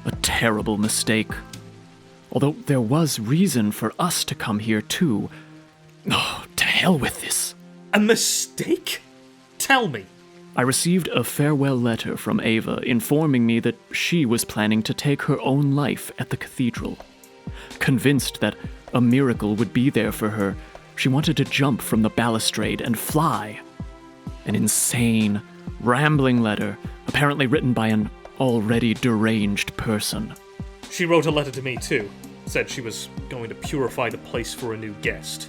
A terrible mistake. Although there was reason for us to come here too. Oh, to hell with this. A mistake? Tell me. I received a farewell letter from Ava informing me that she was planning to take her own life at the cathedral. Convinced that a miracle would be there for her, she wanted to jump from the balustrade and fly. An insane, rambling letter, apparently written by an already deranged person. She wrote a letter to me too. Said she was going to purify the place for a new guest.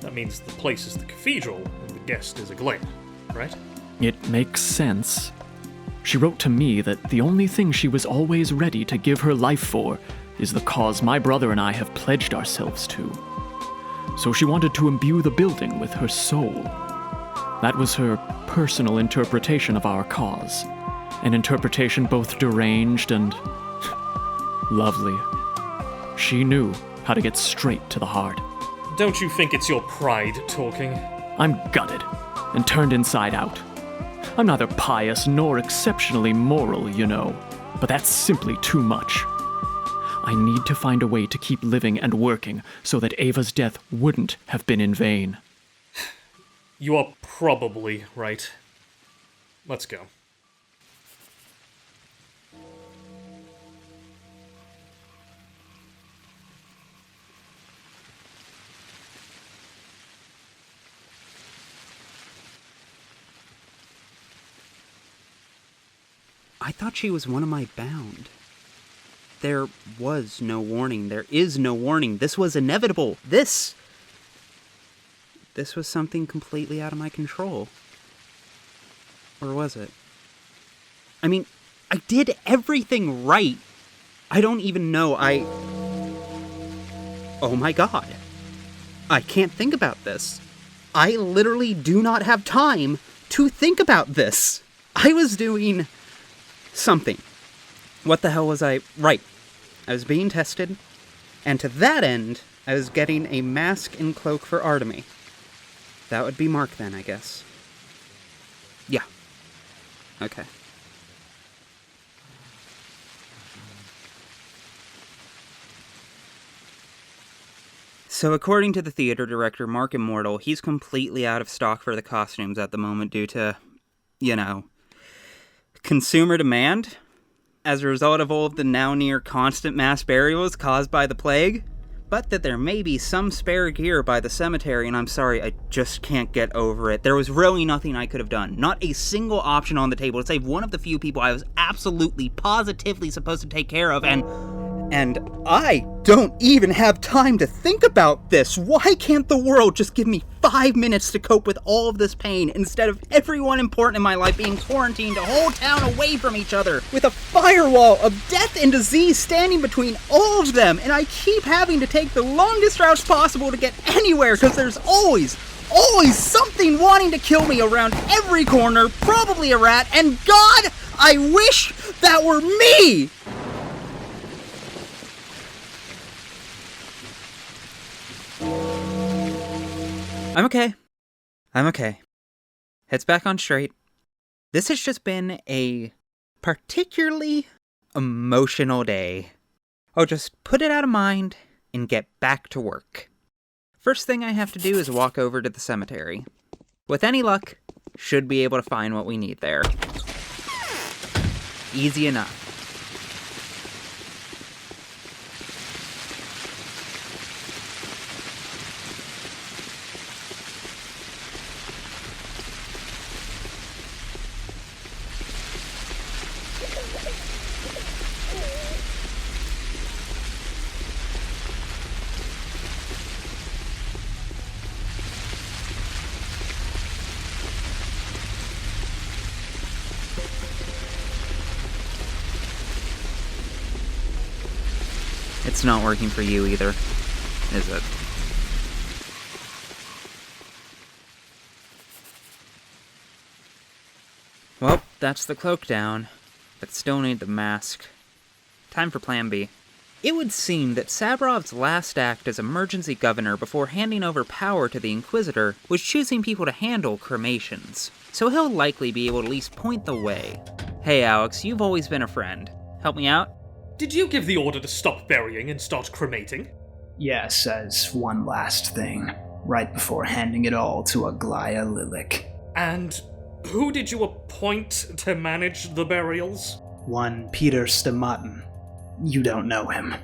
That means the place is the cathedral and the guest is a glade, right? It makes sense. She wrote to me that the only thing she was always ready to give her life for is the cause my brother and I have pledged ourselves to. So she wanted to imbue the building with her soul. That was her personal interpretation of our cause. An interpretation both deranged and lovely. She knew how to get straight to the heart. Don't you think it's your pride talking? I'm gutted and turned inside out. I'm neither pious nor exceptionally moral, you know, but that's simply too much. I need to find a way to keep living and working so that Ava's death wouldn't have been in vain. You are probably right. Let's go. I thought she was one of my bound. There was no warning. There is no warning. This was inevitable. This was something completely out of my control. Or was it? I mean, I did everything right. I don't even know. Oh my god. I can't think about this. I literally do not have time to think about this. I was doing something. What the hell was I? Right. I was being tested, and to that end, I was getting a mask and cloak for Artemy. That would be Mark then, I guess. Yeah. Okay. So according to the theater director, Mark Immortal, he's completely out of stock for the costumes at the moment due to, consumer demand as a result of all of the now near constant mass burials caused by the plague, but that there may be some spare gear by the cemetery, and I'm sorry, I just can't get over it. There was really nothing I could have done. Not a single option on the table to save one of the few people I was absolutely, positively supposed to take care of, and I don't even have time to think about this. Why can't the world just give me 5 minutes to cope with all of this pain instead of everyone important in my life being quarantined a whole town away from each other with a firewall of death and disease standing between all of them, and I keep having to take the longest routes possible to get anywhere because there's always something wanting to kill me around every corner, probably a rat, and God, I wish that were me! I'm okay. Head's back on straight. This has just been a particularly emotional day. I'll just put it out of mind and get back to work. First thing I have to do is walk over to the cemetery. With any luck, should be able to find what we need there. Easy enough. It's not working for you either, is it? Well, that's the cloak down, but still need the mask. Time for plan B. It would seem that Sabrov's last act as emergency governor before handing over power to the Inquisitor was choosing people to handle cremations, so he'll likely be able to at least point the way. Hey Alex, you've always been a friend. Help me out? Did you give the order to stop burying and start cremating? Yes, as one last thing, right before handing it all to Aglaya Lilik. And who did you appoint to manage the burials? One Peter Stamatin. You don't know him.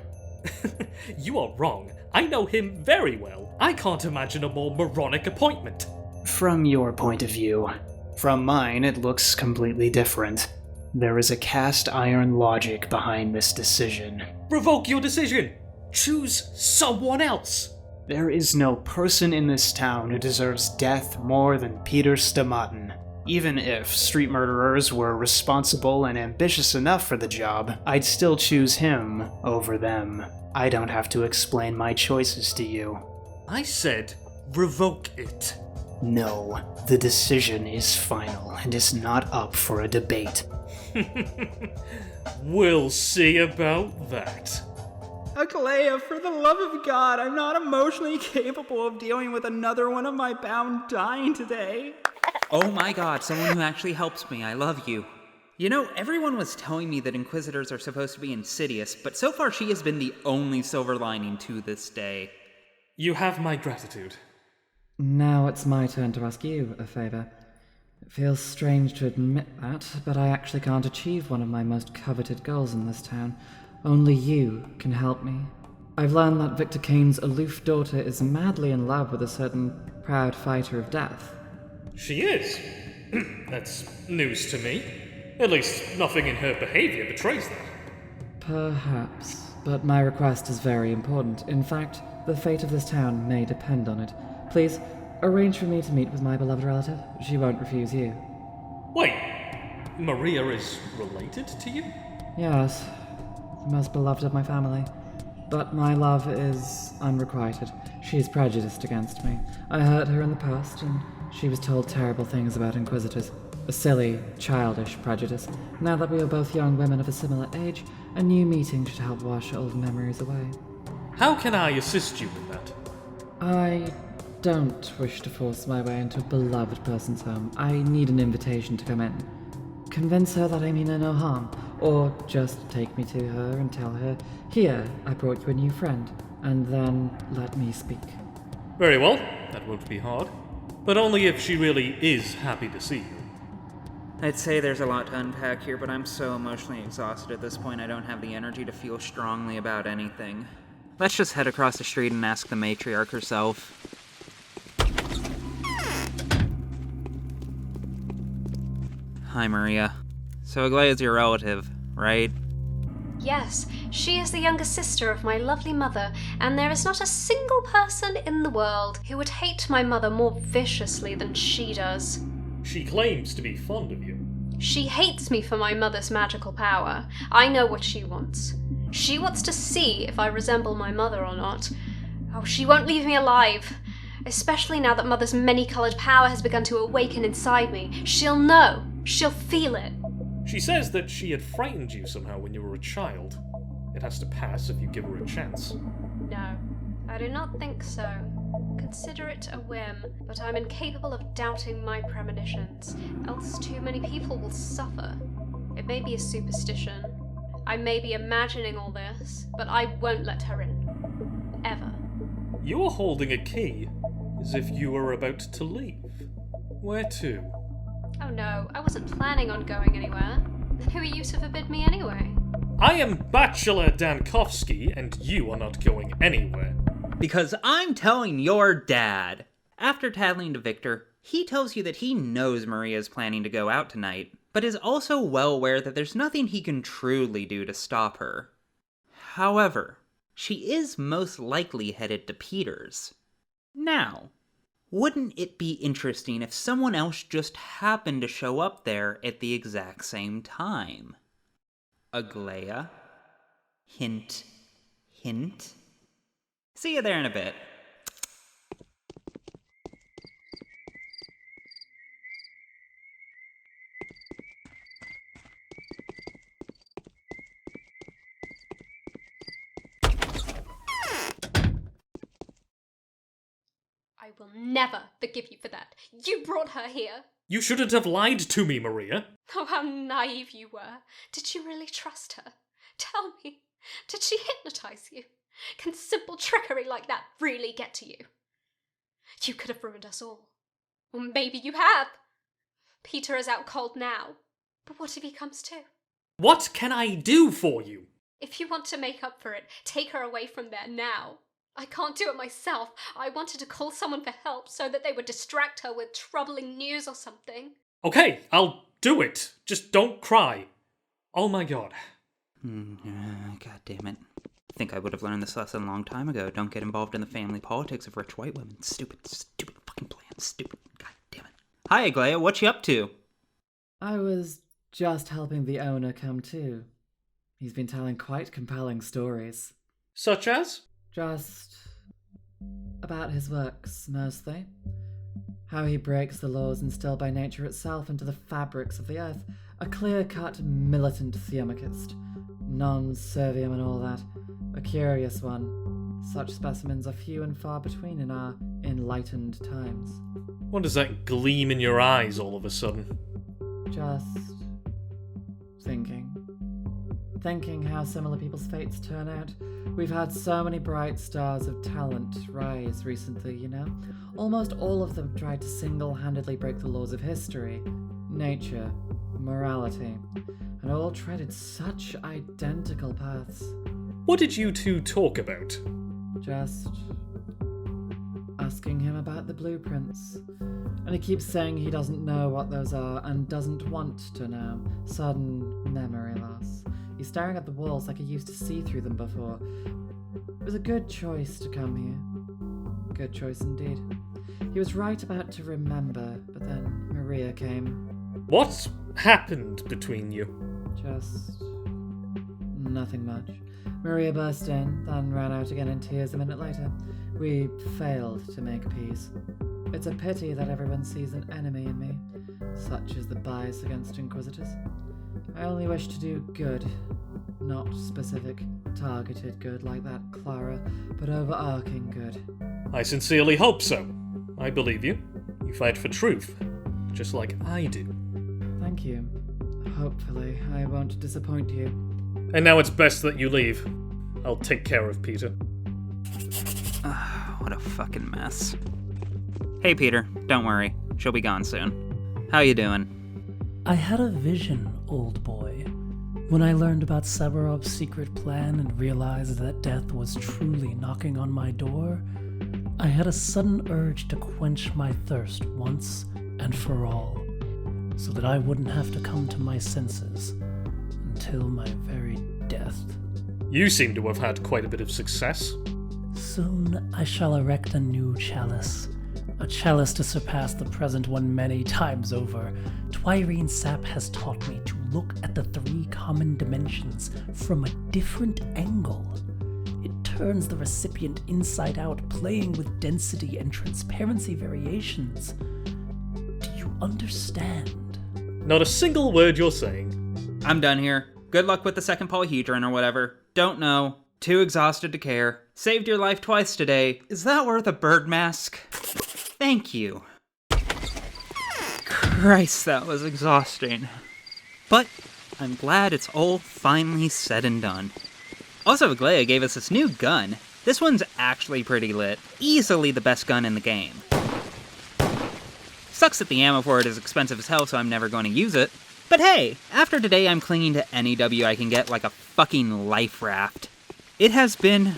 You are wrong. I know him very well. I can't imagine a more moronic appointment. From your point of view. From mine, it looks completely different. There is a cast iron logic behind this decision. Revoke your decision! Choose someone else! There is no person in this town who deserves death more than Peter Stamatin. Even if street murderers were responsible and ambitious enough for the job, I'd still choose him over them. I don't have to explain my choices to you. I said, revoke it. No, the decision is final and is not up for a debate. We'll see about that. Aglaya, for the love of God, I'm not emotionally capable of dealing with another one of my bound dying today. Oh my god, someone who actually helps me. I love you. You know, everyone was telling me that Inquisitors are supposed to be insidious, but so far she has been the only silver lining to this day. You have my gratitude. Now it's my turn to ask you a favor. It feels strange to admit that, but I actually can't achieve one of my most coveted goals in this town. Only you can help me. I've learned that Victor Kane's aloof daughter is madly in love with a certain proud fighter of death. She is. That's news to me. At least, nothing in her behavior betrays that. Perhaps, but my request is very important. In fact, the fate of this town may depend on it. Please, arrange for me to meet with my beloved relative. She won't refuse you. Wait, Maria is related to you? Yes, the most beloved of my family. But my love is unrequited. She is prejudiced against me. I hurt her in the past, and she was told terrible things about Inquisitors. A silly, childish prejudice. Now that we are both young women of a similar age, a new meeting should help wash old memories away. How can I assist you with that? I don't wish to force my way into a beloved person's home. I need an invitation to come in. Convince her that I mean her no harm, or just take me to her and tell her, "Here, I brought you a new friend," and then let me speak. Very well, that won't be hard. But only if she really is happy to see you. I'd say there's a lot to unpack here, but I'm so emotionally exhausted at this point I don't have the energy to feel strongly about anything. Let's just head across the street and ask the matriarch herself. Hi, Maria. So Aglaya's your relative, right? Yes, she is the younger sister of my lovely mother, and there is not a single person in the world who would hate my mother more viciously than she does. She claims to be fond of you. She hates me for my mother's magical power. I know what she wants. She wants to see if I resemble my mother or not. Oh, she won't leave me alive. Especially now that Mother's many-coloured power has begun to awaken inside me. She'll know. She'll feel it. She says that she had frightened you somehow when you were a child. It has to pass if you give her a chance. No, I do not think so. Consider it a whim, but I'm incapable of doubting my premonitions, else too many people will suffer. It may be a superstition. I may be imagining all this, but I won't let her in. Ever. You are holding a key, as if you were about to leave. Where to? Oh no, I wasn't planning on going anywhere. Who are you to forbid me anyway? I am Bachelor Dankovsky, and you are not going anywhere. Because I'm telling your dad. After tattling to Victor, he tells you that he knows Maria is planning to go out tonight, but is also well aware that there's nothing he can truly do to stop her. However, she is most likely headed to Peter's. Now, wouldn't it be interesting if someone else just happened to show up there at the exact same time? Aglaya? Hint, hint. See you there in a bit. I will never forgive you for that. You brought her here. You shouldn't have lied to me, Maria. Oh, how naive you were. Did you really trust her? Tell me, did she hypnotize you? Can simple trickery like that really get to you? You could have ruined us all. Or maybe you have. Peter is out cold now. But what if he comes too? What can I do for you? If you want to make up for it, take her away from there now. I can't do it myself. I wanted to call someone for help so that they would distract her with troubling news or something. Okay, I'll do it. Just don't cry. Oh my god. God damn it. I think I would have learned this lesson a long time ago. Don't get involved in the family politics of rich white women. Stupid fucking plan. Stupid. God damn it. Hi, Aglaia. What you up to? I was just helping the owner come to. He's been telling quite compelling stories. Such as? Just about his works, mostly. How he breaks the laws instilled by nature itself into the fabrics of the earth. A clear-cut militant theomachist. Non-servium and all that. A curious one. Such specimens are few and far between in our enlightened times. What does that gleam in your eyes all of a sudden? Just thinking. Thinking how similar people's fates turn out. We've had so many bright stars of talent rise recently, you know? Almost all of them tried to single-handedly break the laws of history, nature, morality, and all treaded such identical paths. What did you two talk about? Just asking him about the blueprints. And he keeps saying he doesn't know what those are and doesn't want to know. Sudden memory loss. He's staring at the walls like he used to see through them before. It was a good choice to come here. Good choice indeed. He was right about to remember, but then Maria came. What happened between you? Just nothing much. Maria burst in, then ran out again in tears a minute later. We failed to make peace. It's a pity that everyone sees an enemy in me. Such is the bias against Inquisitors. I only wish to do good. Not specific, targeted good like that, Clara, but overarching good. I sincerely hope so. I believe you. You fight for truth, just like I do. Thank you. Hopefully, I won't disappoint you. And now it's best that you leave. I'll take care of Peter. What a fucking mess. Hey, Peter. Don't worry. She'll be gone soon. How you doing? I had a vision, old boy, when I learned about Severov's secret plan and realized that death was truly knocking on my door. I had a sudden urge to quench my thirst once and for all, so that I wouldn't have to come to my senses until my very death. You seem to have had quite a bit of success. Soon I shall erect a new chalice. A chalice to surpass the present one many times over. Twyrene sap has taught me to look at the three common dimensions from a different angle. It turns the recipient inside out, playing with density and transparency variations. Do you understand? Not a single word you're saying. I'm done here. Good luck with the second polyhedron or whatever. Don't know. Too exhausted to care. Saved your life twice today. Is that worth a bird mask? Thank you. Christ, that was exhausting. But I'm glad it's all finally said and done. Also, Aglaia gave us this new gun. This one's actually pretty lit. Easily the best gun in the game. Sucks that the ammo for it is expensive as hell, so I'm never going to use it. But hey, after today I'm clinging to any W I can get like a fucking life raft. It has been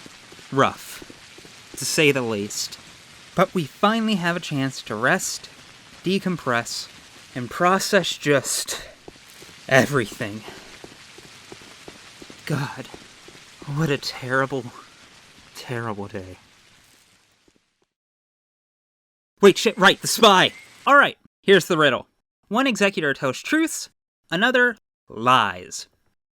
rough, to say the least. But we finally have a chance to rest, decompress, and process just everything. God, what a terrible, terrible day. Wait, shit, right, the spy! Alright, here's the riddle. One executor tells truths, another lies.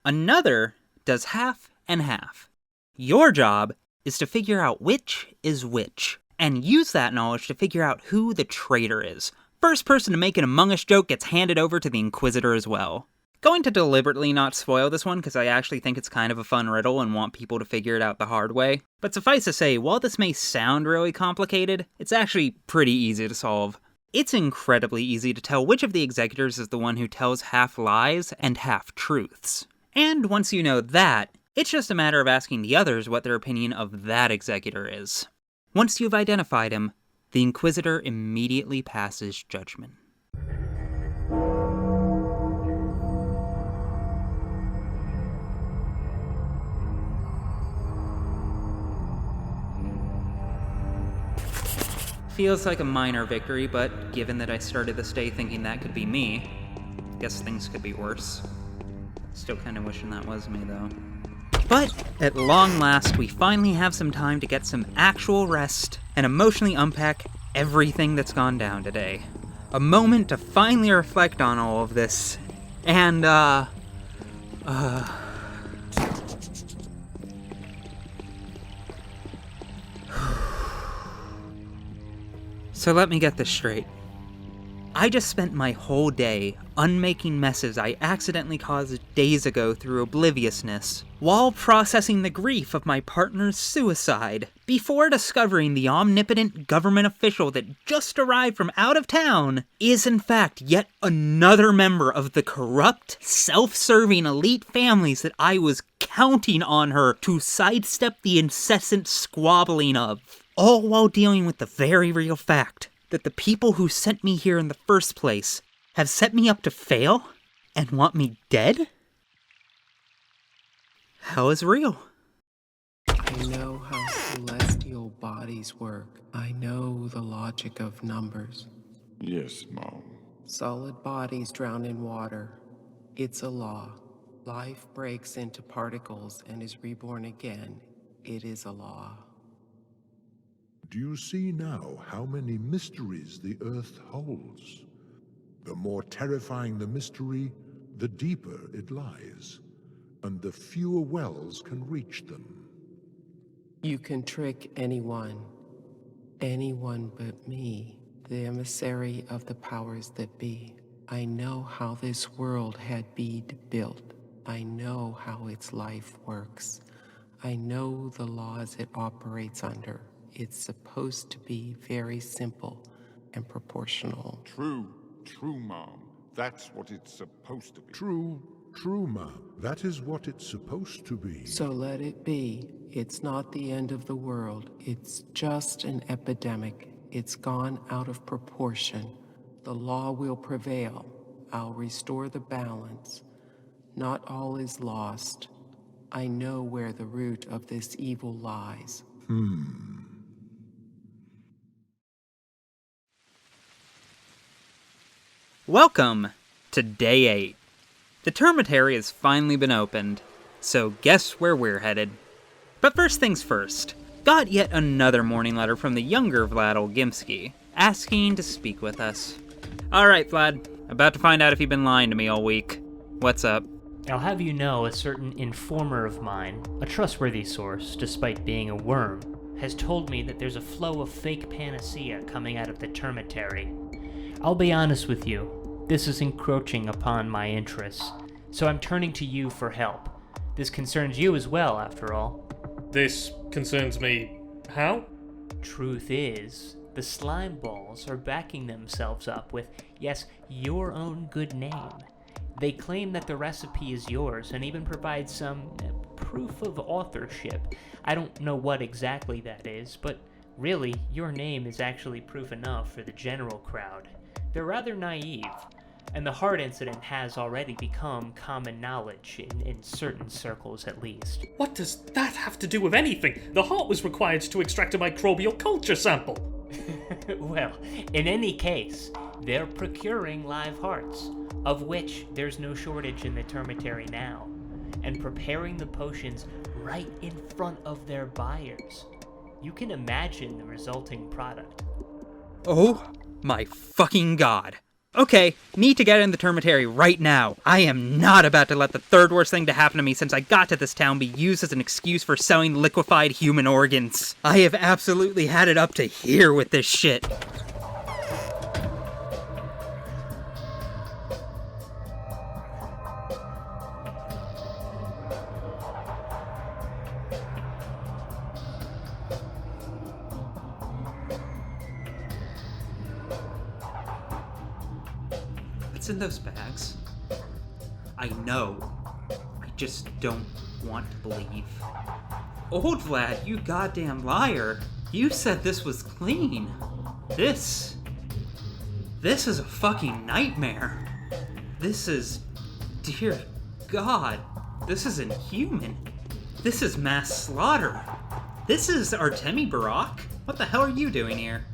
Another does half and half. Your job is to figure out which is which, and use that knowledge to figure out who the traitor is. First person to make an Among Us joke gets handed over to the Inquisitor as well. Going to deliberately not spoil this one because I actually think it's kind of a fun riddle and want people to figure it out the hard way. But suffice to say, while this may sound really complicated, it's actually pretty easy to solve. It's incredibly easy to tell which of the executors is the one who tells half lies and half truths. And once you know that, it's just a matter of asking the others what their opinion of that executor is. Once you've identified him, the Inquisitor immediately passes judgment. Feels like a minor victory, but given that I started this day thinking that could be me, guess things could be worse. Still kinda wishing that was me, though. But, at long last, we finally have some time to get some actual rest and emotionally unpack everything that's gone down today. A moment to finally reflect on all of this, and, So let me get this straight. I just spent my whole day unmaking messes I accidentally caused days ago through obliviousness, while processing the grief of my partner's suicide, before discovering the omnipotent government official that just arrived from out of town is in fact yet another member of the corrupt, self-serving elite families that I was counting on her to sidestep the incessant squabbling of. All while dealing with the very real fact that the people who sent me here in the first place have set me up to fail and want me dead? Hell is real. I know how celestial bodies work. I know the logic of numbers. Yes, Mom. Solid bodies drown in water. It's a law. Life breaks into particles and is reborn again. It is a law. Do you see now how many mysteries the Earth holds? The more terrifying the mystery, the deeper it lies, and the fewer wells can reach them. You can trick anyone but me, the emissary of the powers that be. I know how this world had been built. I know how its life works. I know the laws it operates under. It's supposed to be very simple and proportional. True, Mom. That's what it's supposed to be. True, Mom. That is what it's supposed to be. So let it be. It's not the end of the world. It's just an epidemic. It's gone out of proportion. The law will prevail. I'll restore the balance. Not all is lost. I know where the root of this evil lies. Welcome to Day 8. The termitary has finally been opened, so guess where we're headed. But first things first, got yet another morning letter from the younger Vlad Olgimsky, asking to speak with us. Alright Vlad, about to find out if you've been lying to me all week. What's up? I'll have you know a certain informer of mine, a trustworthy source despite being a worm, has told me that there's a flow of fake panacea coming out of the termitary. I'll be honest with you, this is encroaching upon my interests, so I'm turning to you for help. This concerns you as well, after all. This concerns me how? Truth is, the slime balls are backing themselves up with, yes, your own good name. They claim that the recipe is yours and even provide some proof of authorship. I don't know what exactly that is, but really, your name is actually proof enough for the general crowd. They're rather naive, and the heart incident has already become common knowledge, in certain circles at least. What does that have to do with anything? The heart was required to extract a microbial culture sample. Well, in any case, they're procuring live hearts, of which there's no shortage in the termitary now, and preparing the potions right in front of their buyers. You can imagine the resulting product. Oh my fucking god. Okay, need to get in the termitary right now. I am not about to let the third worst thing to happen to me since I got to this town be used as an excuse for selling liquefied human organs. I have absolutely had it up to here with this shit. What's in those bags? I know. I just don't want to believe. Old Vlad, you goddamn liar. You said this was clean. This is a fucking nightmare. This is... Dear God. This is inhuman. This is mass slaughter. This is Artemi Barak? What the hell are you doing here?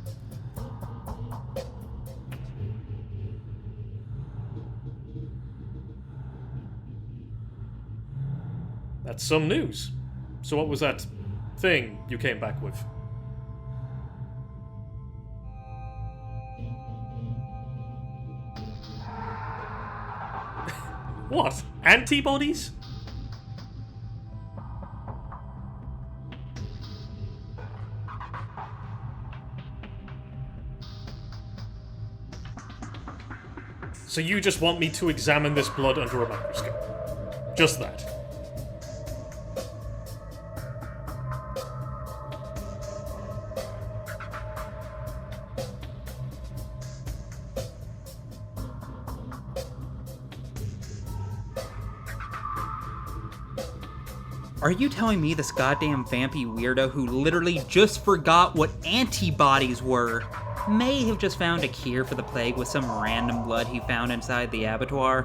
That's some news. So what was that thing you came back with? What? Antibodies? So you just want me to examine this blood under a microscope? Just that? Are you telling me this goddamn vampy weirdo who literally just forgot what antibodies were may have just found a cure for the plague with some random blood he found inside the abattoir?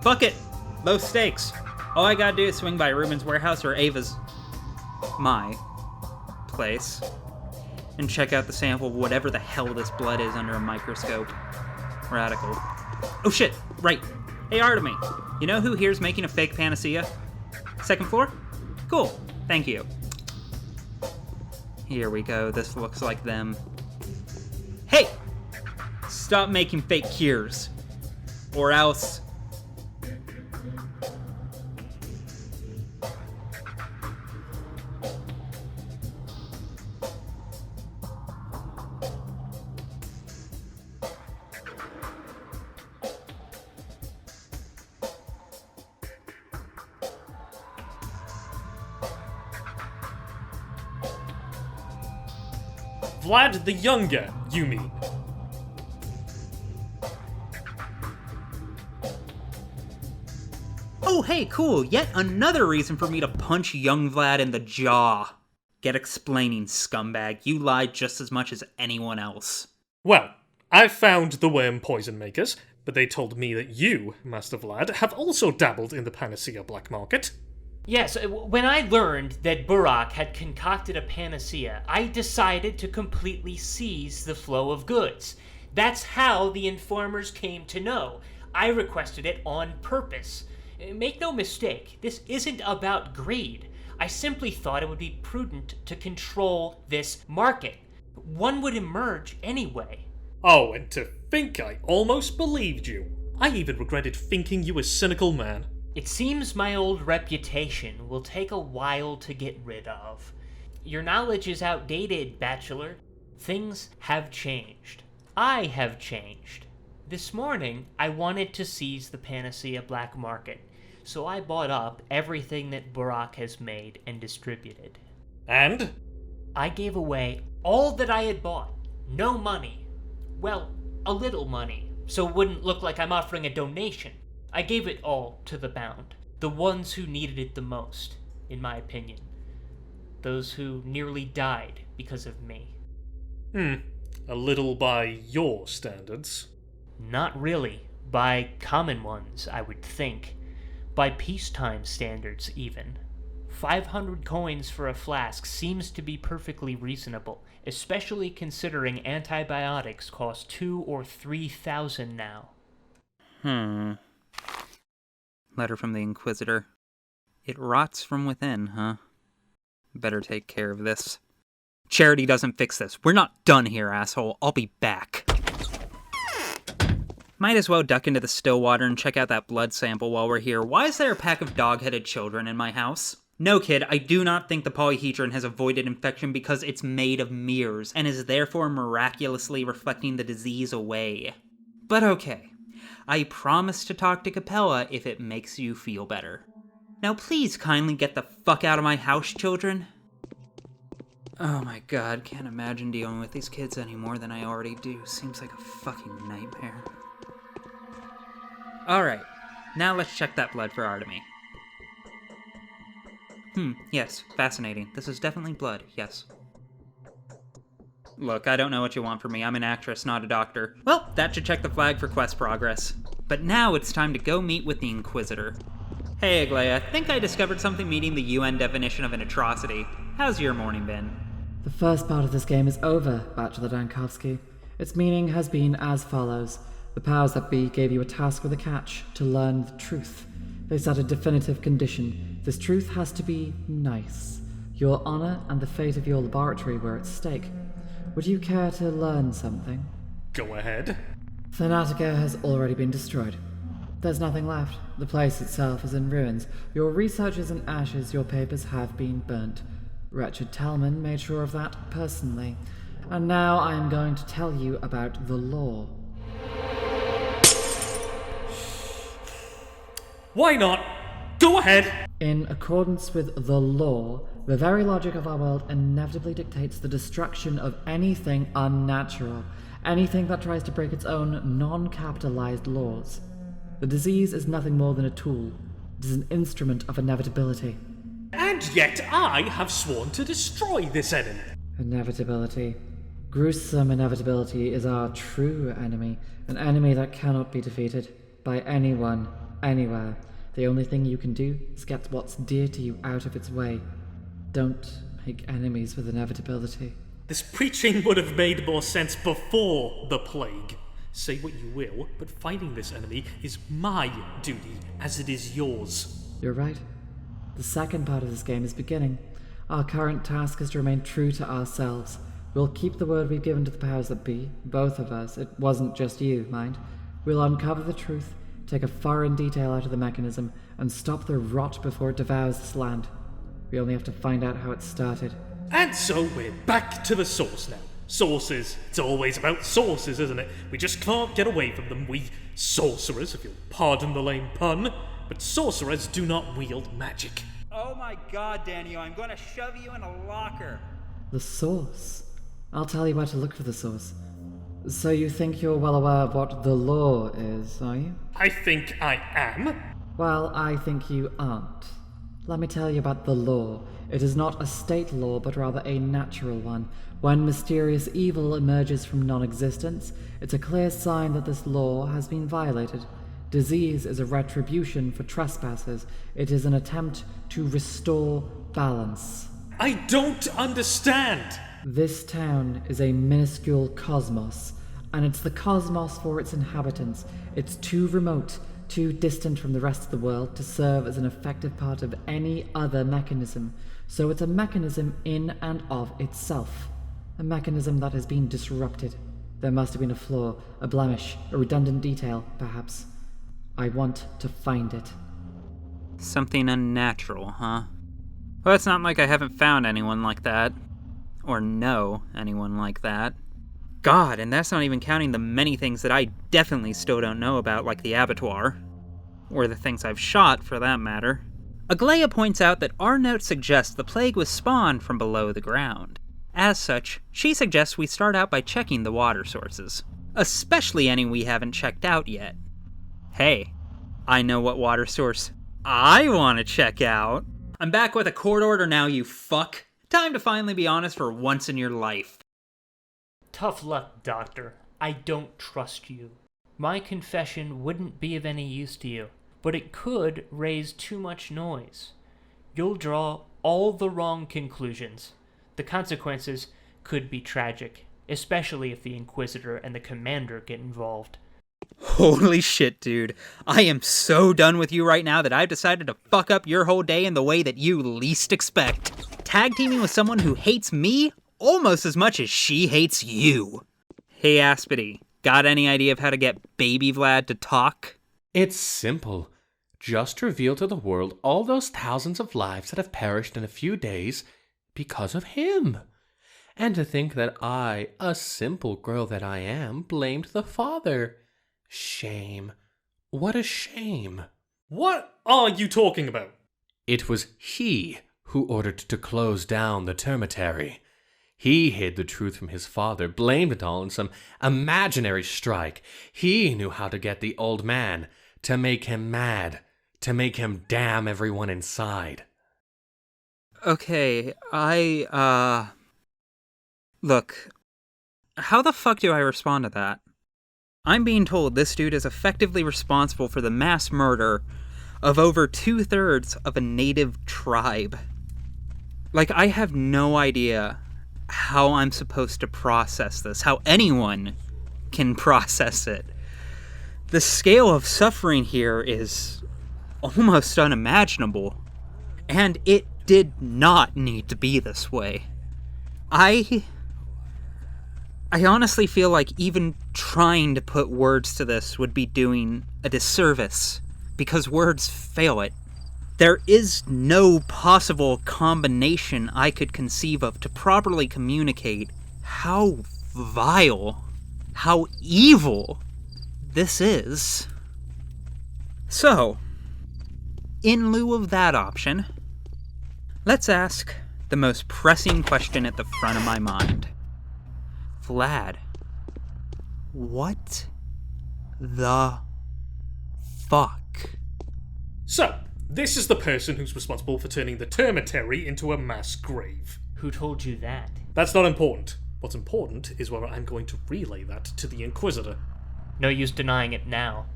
Fuck it! Low stakes. All I gotta do is swing by Ruben's warehouse or Ava's... my... place. And check out the sample of whatever the hell this blood is under a microscope. Radical. Oh shit, right. Hey Artemi, you know who here's making a fake panacea? Second floor? Cool, thank you. Here we go, this looks like them. Hey! Stop making fake cures. Or else... Vlad the Younger, you mean? Oh, hey, cool. Yet another reason for me to punch young Vlad in the jaw. Get explaining, scumbag. You lied just as much as anyone else. Well, I've found the worm poison makers, but they told me that you, Master Vlad, have also dabbled in the panacea black market. Yes, when I learned that Burak had concocted a panacea, I decided to completely seize the flow of goods. That's how the informers came to know. I requested it on purpose. Make no mistake, this isn't about greed. I simply thought it would be prudent to control this market. One would emerge anyway. Oh, and to think I almost believed you. I even regretted thinking you a cynical man. It seems my old reputation will take a while to get rid of. Your knowledge is outdated, Bachelor. Things have changed. I have changed. This morning, I wanted to seize the Panacea black market, so I bought up everything that Burak has made and distributed. And? I gave away all that I had bought. No money. Well, a little money, so it wouldn't look like I'm offering a donation. I gave it all to the bound, the ones who needed it the most, in my opinion. Those who nearly died because of me. A little by your standards. Not really. By common ones, I would think. By peacetime standards, even. 500 coins for a flask seems to be perfectly reasonable, especially considering antibiotics cost 2,000 or 3,000 now. Letter from the Inquisitor. It rots from within, huh? Better take care of this. Charity doesn't fix this. We're not done here, asshole. I'll be back. Might as well duck into the still water and check out that blood sample while we're here. Why is there a pack of dog-headed children in my house? No, kid, I do not think the polyhedron has avoided infection because it's made of mirrors, and is therefore miraculously reflecting the disease away. But okay. I promise to talk to Capella if it makes you feel better. Now please kindly get the fuck out of my house, children. Oh my god, can't imagine dealing with these kids any more than I already do. Seems like a fucking nightmare. Alright, now let's check that blood for Artemy. Yes, fascinating. This is definitely blood, yes. Look, I don't know what you want from me. I'm an actress, not a doctor. Well, that should check the flag for quest progress. But now it's time to go meet with the Inquisitor. Hey, Aglaia, I think I discovered something meeting the UN definition of an atrocity. How's your morning been? The first part of this game is over, Bachelor Dankovsky. Its meaning has been as follows. The powers that be gave you a task with a catch, to learn the truth. They set a definitive condition. This truth has to be nice. Your honor and the fate of your laboratory were at stake. Would you care to learn something? Go ahead. Thanatica has already been destroyed. There's nothing left. The place itself is in ruins. Your research is in ashes, your papers have been burnt. Wretched Talman made sure of that personally. And now I am going to tell you about the law. Why not? Go ahead! In accordance with the law, the very logic of our world inevitably dictates the destruction of anything unnatural, anything that tries to break its own non-capitalized laws. The disease is nothing more than a tool. It is an instrument of inevitability. And yet I have sworn to destroy this enemy. Inevitability. Gruesome inevitability is our true enemy, an enemy that cannot be defeated by anyone, anywhere. The only thing you can do is get what's dear to you out of its way. Don't make enemies with inevitability. This preaching would have made more sense before the plague. Say what you will, but fighting this enemy is my duty, as it is yours. You're right. The second part of this game is beginning. Our current task is to remain true to ourselves. We'll keep the word we've given to the powers that be, both of us. It wasn't just you, mind. We'll uncover the truth, take a foreign detail out of the mechanism, and stop the rot before it devours this land. We only have to find out how it started. And so we're back to the source now. Sources. It's always about sources, isn't it? We just can't get away from them. We sorcerers, if you'll pardon the lame pun, but sorcerers do not wield magic. Oh my god, Daniel, I'm going to shove you in a locker. The source? I'll tell you where to look for the source. So you think you're well aware of what the law is, are you? I think I am. Well, I think you aren't. Let me tell you about the law. It is not a state law, but rather a natural one. When mysterious evil emerges from non-existence, it's a clear sign that this law has been violated. Disease is a retribution for trespassers. It is an attempt to restore balance. I don't understand! This town is a minuscule cosmos, and it's the cosmos for its inhabitants. It's too remote, too distant from the rest of the world to serve as an effective part of any other mechanism. So it's a mechanism in and of itself. A mechanism that has been disrupted. There must have been a flaw, a blemish, a redundant detail, perhaps. I want to find it. Something unnatural, huh? Well, it's not like I haven't found anyone like that. Or know anyone like that. God, and that's not even counting the many things that I definitely still don't know about, like the abattoir. Or the things I've shot, for that matter. Aglaia points out that our note suggests the plague was spawned from below the ground. As such, she suggests we start out by checking the water sources. Especially any we haven't checked out yet. Hey, I know what water source I want to check out. I'm back with a court order now, you fuck. Time to finally be honest for once in your life. Tough luck, Doctor. I don't trust you. My confession wouldn't be of any use to you, but it could raise too much noise. You'll draw all the wrong conclusions. The consequences could be tragic, especially if the Inquisitor and the Commander get involved. Holy shit, dude. I am so done with you right now that I've decided to fuck up your whole day in the way that you least expect. Tag teaming with someone who hates me almost as much as she hates you. Hey, Aspity, got any idea of how to get Baby Vlad to talk? It's simple. Just reveal to the world all those thousands of lives that have perished in a few days because of him. And to think that I, a simple girl that I am, blamed the father. Shame. What a shame. What are you talking about? It was he who ordered to close down the termitary. He hid the truth from his father, blamed it all on some imaginary strike. He knew how to get the old man to make him mad, to make him damn everyone inside. Okay, Look, how the fuck do I respond to that? I'm being told this dude is effectively responsible for the mass murder of over 2/3 of a native tribe. Like, I have no idea how I'm supposed to process this, how anyone can process it. The scale of suffering here is almost unimaginable, and it did not need to be this way. I honestly feel like even trying to put words to this would be doing a disservice, because words fail it. There is no possible combination I could conceive of to properly communicate how vile, how evil this is. So, in lieu of that option, let's ask the most pressing question at the front of my mind. Vlad, what the fuck? So, this is the person who's responsible for turning the termitary into a mass grave. Who told you that? That's not important. What's important is whether I'm going to relay that to the Inquisitor. No use denying it now.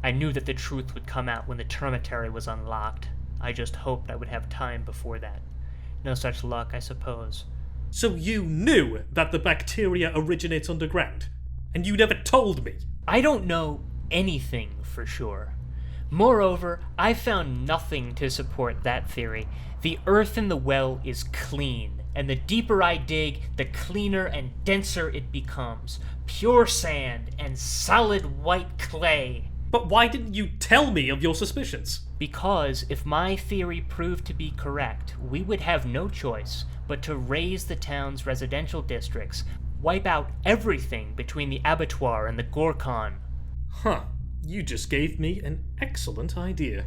I knew that the truth would come out when the termitary was unlocked. I just hoped I would have time before that. No such luck, I suppose. So you knew that the bacteria originates underground, and you never told me? I don't know anything for sure. Moreover, I found nothing to support that theory. The earth in the well is clean, and the deeper I dig, the cleaner and denser it becomes. Pure sand and solid white clay. But why didn't you tell me of your suspicions? Because if my theory proved to be correct, we would have no choice but to raise the town's residential districts, wipe out everything between the abattoir and the Gorkon. Huh. You just gave me an excellent idea.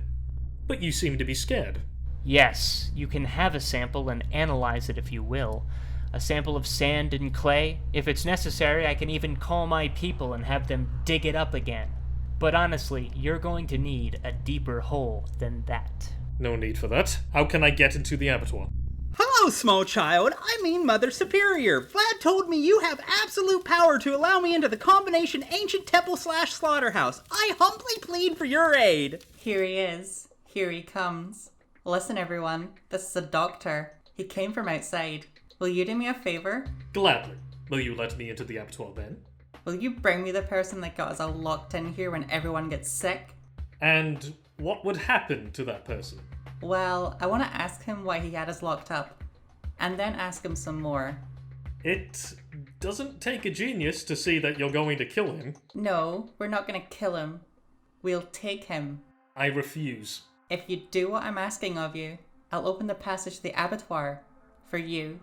But you seem to be scared. Yes, you can have a sample and analyze it if you will. A sample of sand and clay. If it's necessary, I can even call my people and have them dig it up again. But honestly, you're going to need a deeper hole than that. No need for that. How can I get into the abattoir? Hello, small child. I mean Mother Superior. Vlad told me you have absolute power to allow me into the combination ancient temple/slaughterhouse. I humbly plead for your aid. Here he is. Here he comes. Listen, everyone. This is a doctor. He came from outside. Will you do me a favor? Gladly. Will you let me into the abattoir then? Will you bring me the person that got us all locked in here when everyone gets sick? And what would happen to that person? Well, I want to ask him why he had us locked up, and then ask him some more. It doesn't take a genius to see that you're going to kill him. No, we're not going to kill him. We'll take him. I refuse. If you do what I'm asking of you, I'll open the passage to the abattoir for you.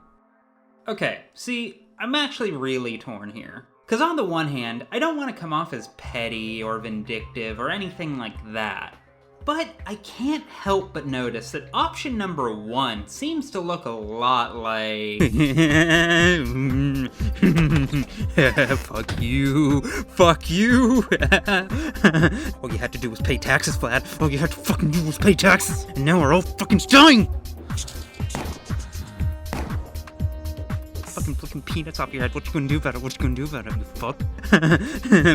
Okay, see, I'm actually really torn here. Because on the one hand, I don't want to come off as petty or vindictive or anything like that. But I can't help but notice that option number 1 seems to look a lot like... Fuck you. Fuck you. All you had to do was pay taxes, Vlad. All you had to fucking do was pay taxes. And now we're all fucking dying. Fucking flicking peanuts off your head. What you gonna do about it? What you gonna do about it, you fuck?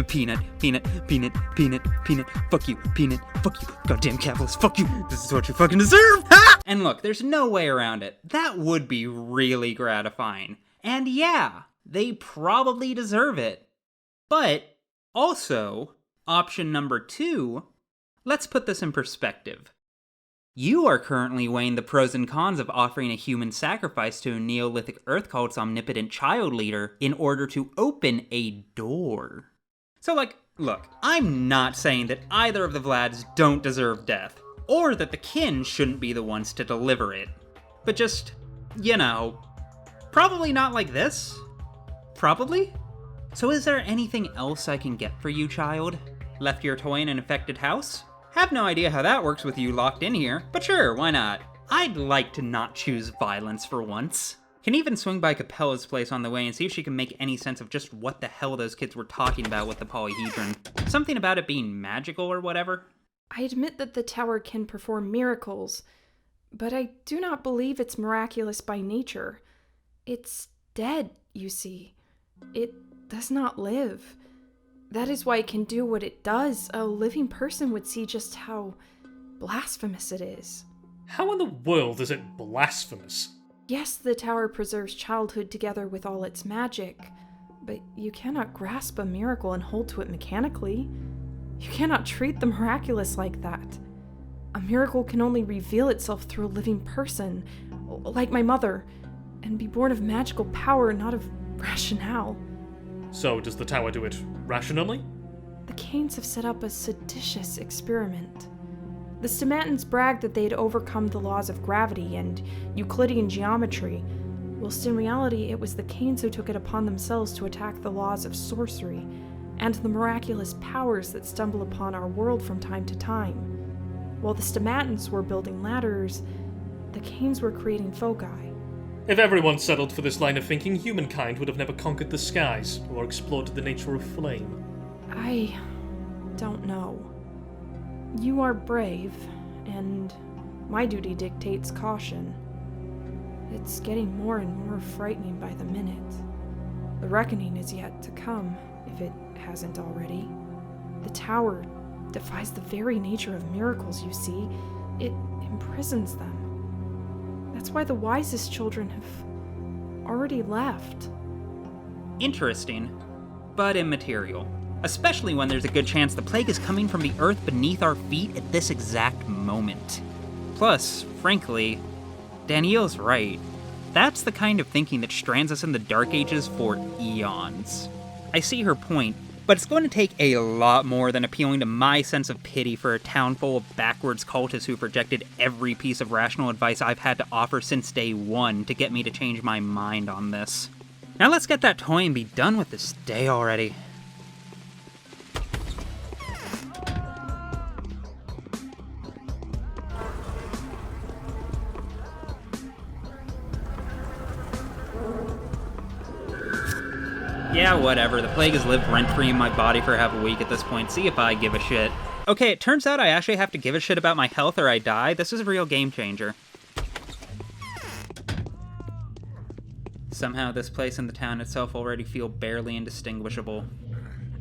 Peanut, peanut, peanut, peanut, peanut. Fuck you, peanut. Fuck you, goddamn capitalist. Fuck you. This is what you fucking deserve. Ha! And look, there's no way around it. That would be really gratifying. And yeah, they probably deserve it. But also, option number 2, let's put this in perspective. You are currently weighing the pros and cons of offering a human sacrifice to a Neolithic Earth cult's omnipotent child leader in order to open a door. So look, I'm not saying that either of the Vlads don't deserve death, or that the kin shouldn't be the ones to deliver it. But just, probably not like this. Probably? So is there anything else I can get for you, child? Left your toy in an infected house? Have no idea how that works with you locked in here, but sure, why not? I'd like to not choose violence for once. Can even swing by Capella's place on the way and see if she can make any sense of just what the hell those kids were talking about with the polyhedron. Something about it being magical or whatever. I admit that the tower can perform miracles, but I do not believe it's miraculous by nature. It's dead, you see. It does not live. That is why it can do what it does. A living person would see just how blasphemous it is. How in the world is it blasphemous? Yes, the tower preserves childhood together with all its magic, but you cannot grasp a miracle and hold to it mechanically. You cannot treat the miraculous like that. A miracle can only reveal itself through a living person, like my mother, and be born of magical power, not of rationale. So, does the tower do it rationally? The Canes have set up a seditious experiment. The Stomatans bragged that they had overcome the laws of gravity and Euclidean geometry, whilst in reality it was the Canes who took it upon themselves to attack the laws of sorcery and the miraculous powers that stumble upon our world from time to time. While the Stomatans were building ladders, the Canes were creating foci. If everyone settled for this line of thinking, humankind would have never conquered the skies or explored the nature of flame. I don't know. You are brave, and my duty dictates caution. It's getting more and more frightening by the minute. The reckoning is yet to come, if it hasn't already. The tower defies the very nature of miracles, you see. It imprisons them. That's why the wisest children have already left. Interesting, but immaterial. Especially when there's a good chance the plague is coming from the earth beneath our feet at this exact moment. Plus, frankly, Danielle's right. That's the kind of thinking that strands us in the Dark Ages for eons. I see her point, but it's going to take a lot more than appealing to my sense of pity for a town full of backwards cultists who've rejected every piece of rational advice I've had to offer since day one to get me to change my mind on this. Now let's get that toy and be done with this day already. Yeah, whatever. The plague has lived rent-free in my body for half a week at this point. See if I give a shit. Okay, it turns out I actually have to give a shit about my health or I die. This is a real game changer. Somehow this place and the town itself already feel barely indistinguishable.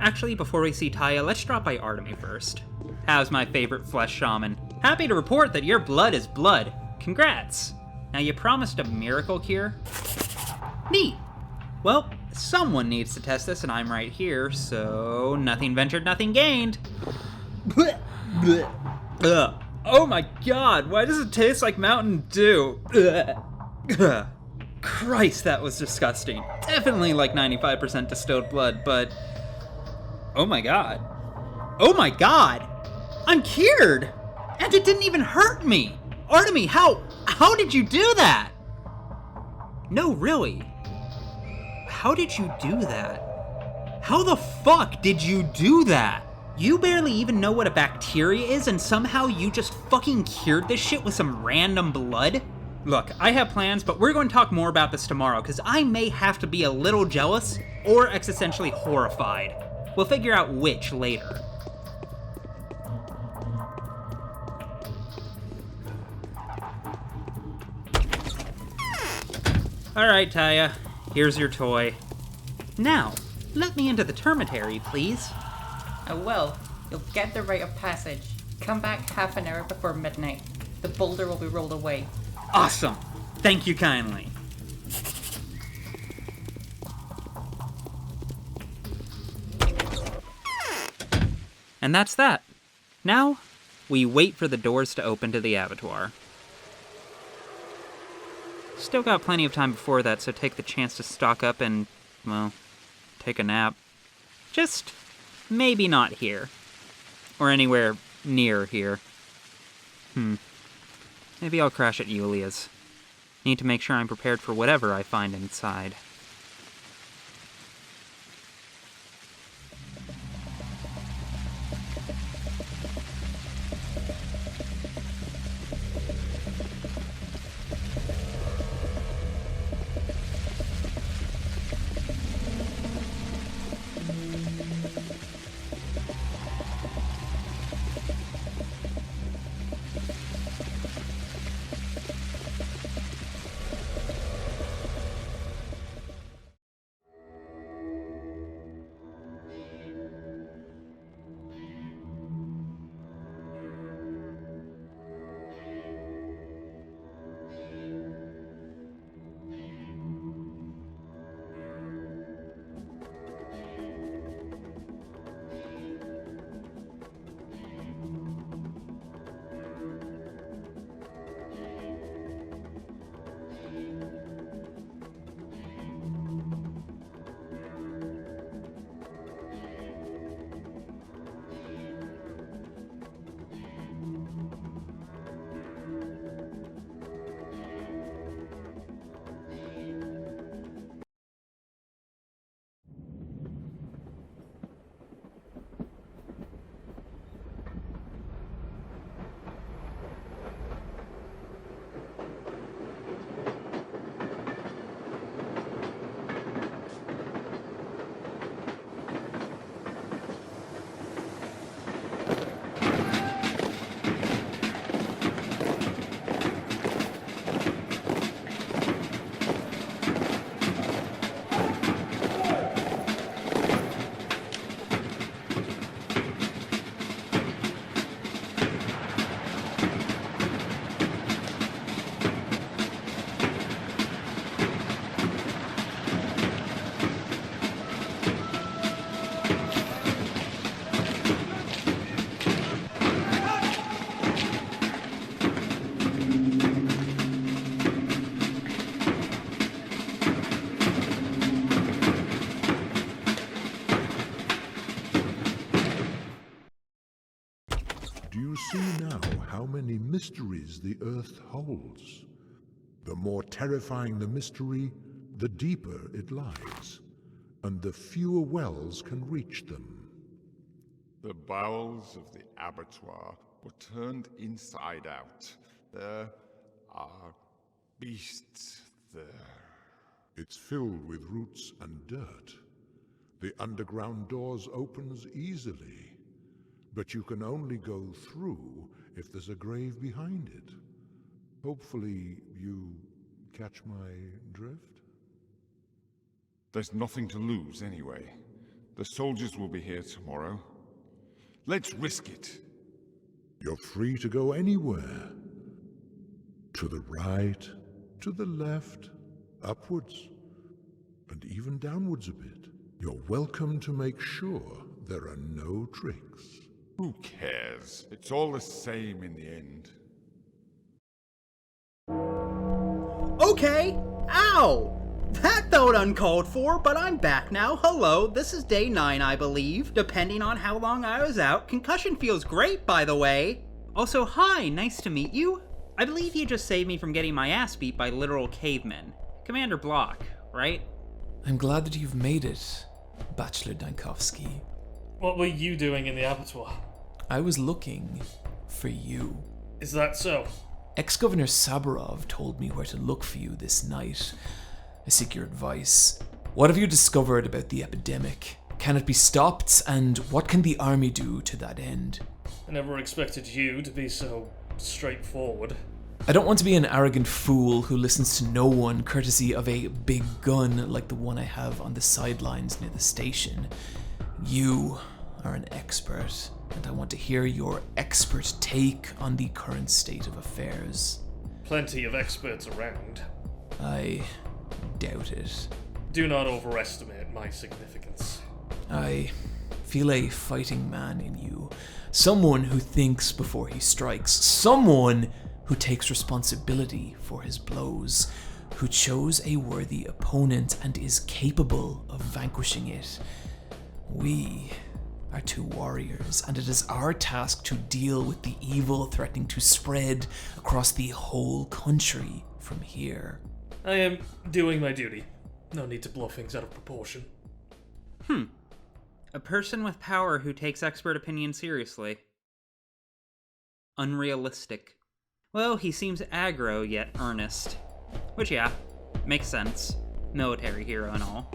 Actually, before we see Taya, let's drop by Artemy first. How's my favorite flesh shaman? Happy to report that your blood is blood. Congrats. Now you promised a miracle cure? Neat. Well, someone needs to test this, and I'm right here, so nothing ventured, nothing gained. Oh my god, why does it taste like Mountain Dew? Christ, that was disgusting. Definitely like 95% distilled blood, but... Oh my god. Oh my god! I'm cured! And it didn't even hurt me! Artemy, how did you do that? No, really. How did you do that? How the fuck did you do that? You barely even know what a bacteria is and somehow you just fucking cured this shit with some random blood? Look, I have plans, but we're going to talk more about this tomorrow because I may have to be a little jealous or existentially horrified. We'll figure out which later. Alright, Taya. Here's your toy. Now, let me into the termitary, please. I will. You'll get the rite of passage. Come back half an hour before midnight. The boulder will be rolled away. Awesome. Thank you kindly. And that's that. Now, we wait for the doors to open to the abattoir. Still got plenty of time before that, so take the chance to stock up and, well, take a nap. Just maybe not here. Or anywhere near here. Maybe I'll crash at Yulia's. Need to make sure I'm prepared for whatever I find inside. Do you see now how many mysteries the Earth holds? The more terrifying the mystery, the deeper it lies, and the fewer wells can reach them. The bowels of the abattoir were turned inside out. There are beasts there. It's filled with roots and dirt. The underground doors opens easily, but you can only go through if there's a grave behind it. Hopefully you catch my drift? There's nothing to lose anyway. The soldiers will be here tomorrow. Let's risk it. You're free to go anywhere. To the right, to the left, upwards, and even downwards a bit. You're welcome to make sure there are no tricks. Who cares? It's all the same in the end. Okay! Ow! That felt uncalled for, but I'm back now. Hello, this is day 9, I believe. Depending on how long I was out. Concussion feels great, by the way. Also, hi, nice to meet you. I believe you just saved me from getting my ass beat by literal cavemen. Commander Block, right? I'm glad that you've made it, Bachelor Dankovsky. What were you doing in the abattoir? I was looking for you. Is that so? Ex-Governor Saburov told me where to look for you this night. I seek your advice. What have you discovered about the epidemic? Can it be stopped, and what can the army do to that end? I never expected you to be so straightforward. I don't want to be an arrogant fool who listens to no one courtesy of a big gun like the one I have on the sidelines near the station. You are an expert, and I want to hear your expert take on the current state of affairs. Plenty of experts around. I doubt it. Do not overestimate my significance. I feel a fighting man in you. Someone who thinks before he strikes. Someone who takes responsibility for his blows. Who chose a worthy opponent and is capable of vanquishing it. We are two warriors, and it is our task to deal with the evil threatening to spread across the whole country from here. I am doing my duty. No need to blow things out of proportion. A person with power who takes expert opinion seriously. Unrealistic. Well, he seems aggro yet earnest. Which, yeah, makes sense. Military hero and all.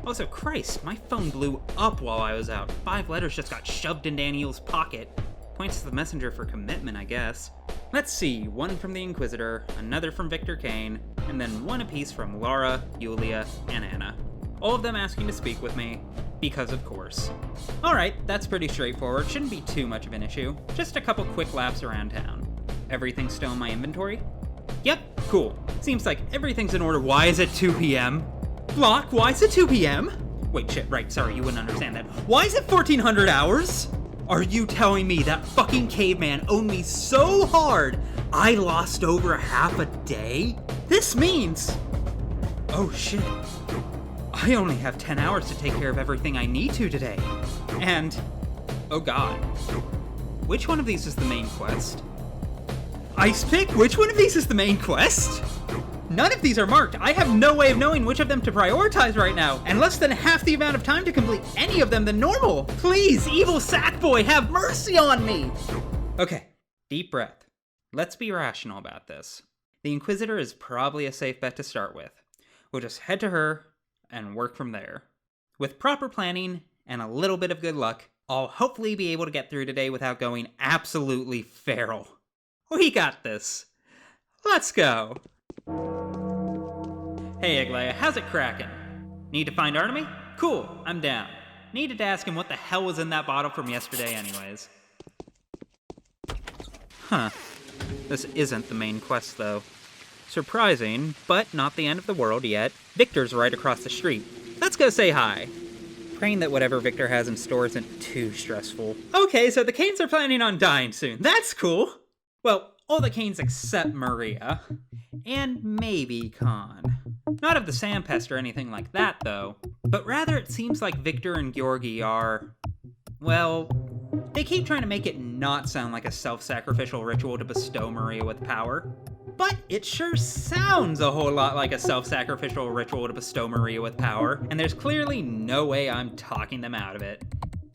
Also, Christ, my phone blew up while I was out. 5 letters just got shoved in Daniel's pocket. Points to the messenger for commitment, I guess. Let's see, 1 from the Inquisitor, another from Victor Kane, and then 1 apiece from Laura, Yulia, and Anna. All of them asking to speak with me, because of course. Alright, that's pretty straightforward, shouldn't be too much of an issue. Just a couple quick laps around town. Everything still in my inventory? Yep, cool. Seems like everything's in order. Why is it 2 p.m.? Block, why is it 2 p.m.? Wait, shit, right, sorry, you wouldn't understand that. Why is it 1400 hours? Are you telling me that fucking caveman owned me so hard I lost over half a day? This means... Oh shit. I only have 10 hours to take care of everything I need to today. And... oh god. Which one of these is the main quest? Ice Pick, which one of these is the main quest? None of these are marked. I have no way of knowing which of them to prioritize right now, and less than half the amount of time to complete any of them than normal. Please, evil Sackboy, have mercy on me! Okay, deep breath. Let's be rational about this. The Inquisitor is probably a safe bet to start with. We'll just head to her and work from there. With proper planning and a little bit of good luck, I'll hopefully be able to get through today without going absolutely feral. We got this. Let's go. Hey Eglaya, how's it cracking? Need to find Artemy? Cool, I'm down. Needed to ask him what the hell was in that bottle from yesterday anyways. Huh. This isn't the main quest though. Surprising, but not the end of the world yet. Victor's right across the street. Let's go say hi. Praying that whatever Victor has in store isn't too stressful. Okay, so the Canes are planning on dying soon. That's cool. Well, all the Canes except Maria. And maybe Khan. Not of the Sandpest or anything like that, though. But rather it seems like Victor and Georgi are... well, They keep trying to make it not sound like a self-sacrificial ritual to bestow Maria with power. But it sure sounds a whole lot like a self-sacrificial ritual to bestow Maria with power, and there's clearly no way I'm talking them out of it.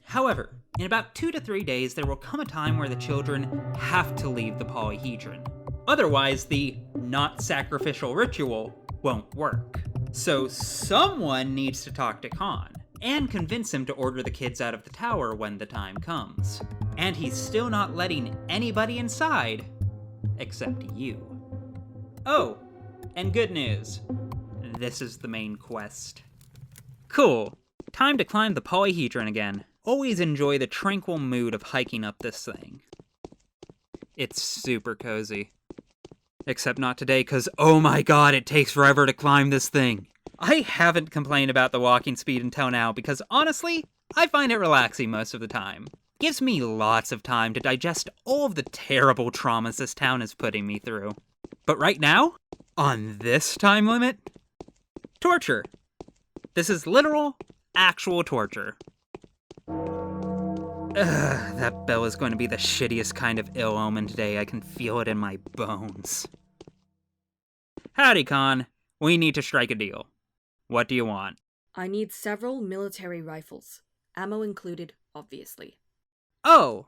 However, in about 2 to 3 days, there will come a time where the children have to leave the polyhedron. Otherwise, the not sacrificial ritual won't work. So someone needs to talk to Khan, and convince him to order the kids out of the tower when the time comes. And he's still not letting anybody inside, except you. Oh, and good news. This is the main quest. Cool. Time to climb the polyhedron again. Always enjoy the tranquil mood of hiking up this thing. It's super cozy. Except not today, cause oh my god, it takes forever to climb this thing. I haven't complained about the walking speed until now because honestly, I find it relaxing most of the time. Gives me lots of time to digest all of the terrible traumas this town is putting me through. But right now, on this time limit, torture. This is literal, actual torture. That bell is going to be the shittiest kind of ill omen today. I can feel it in my bones. Howdy, Khan. We need to strike a deal. What do you want? I need several military rifles. Ammo included, obviously. Oh,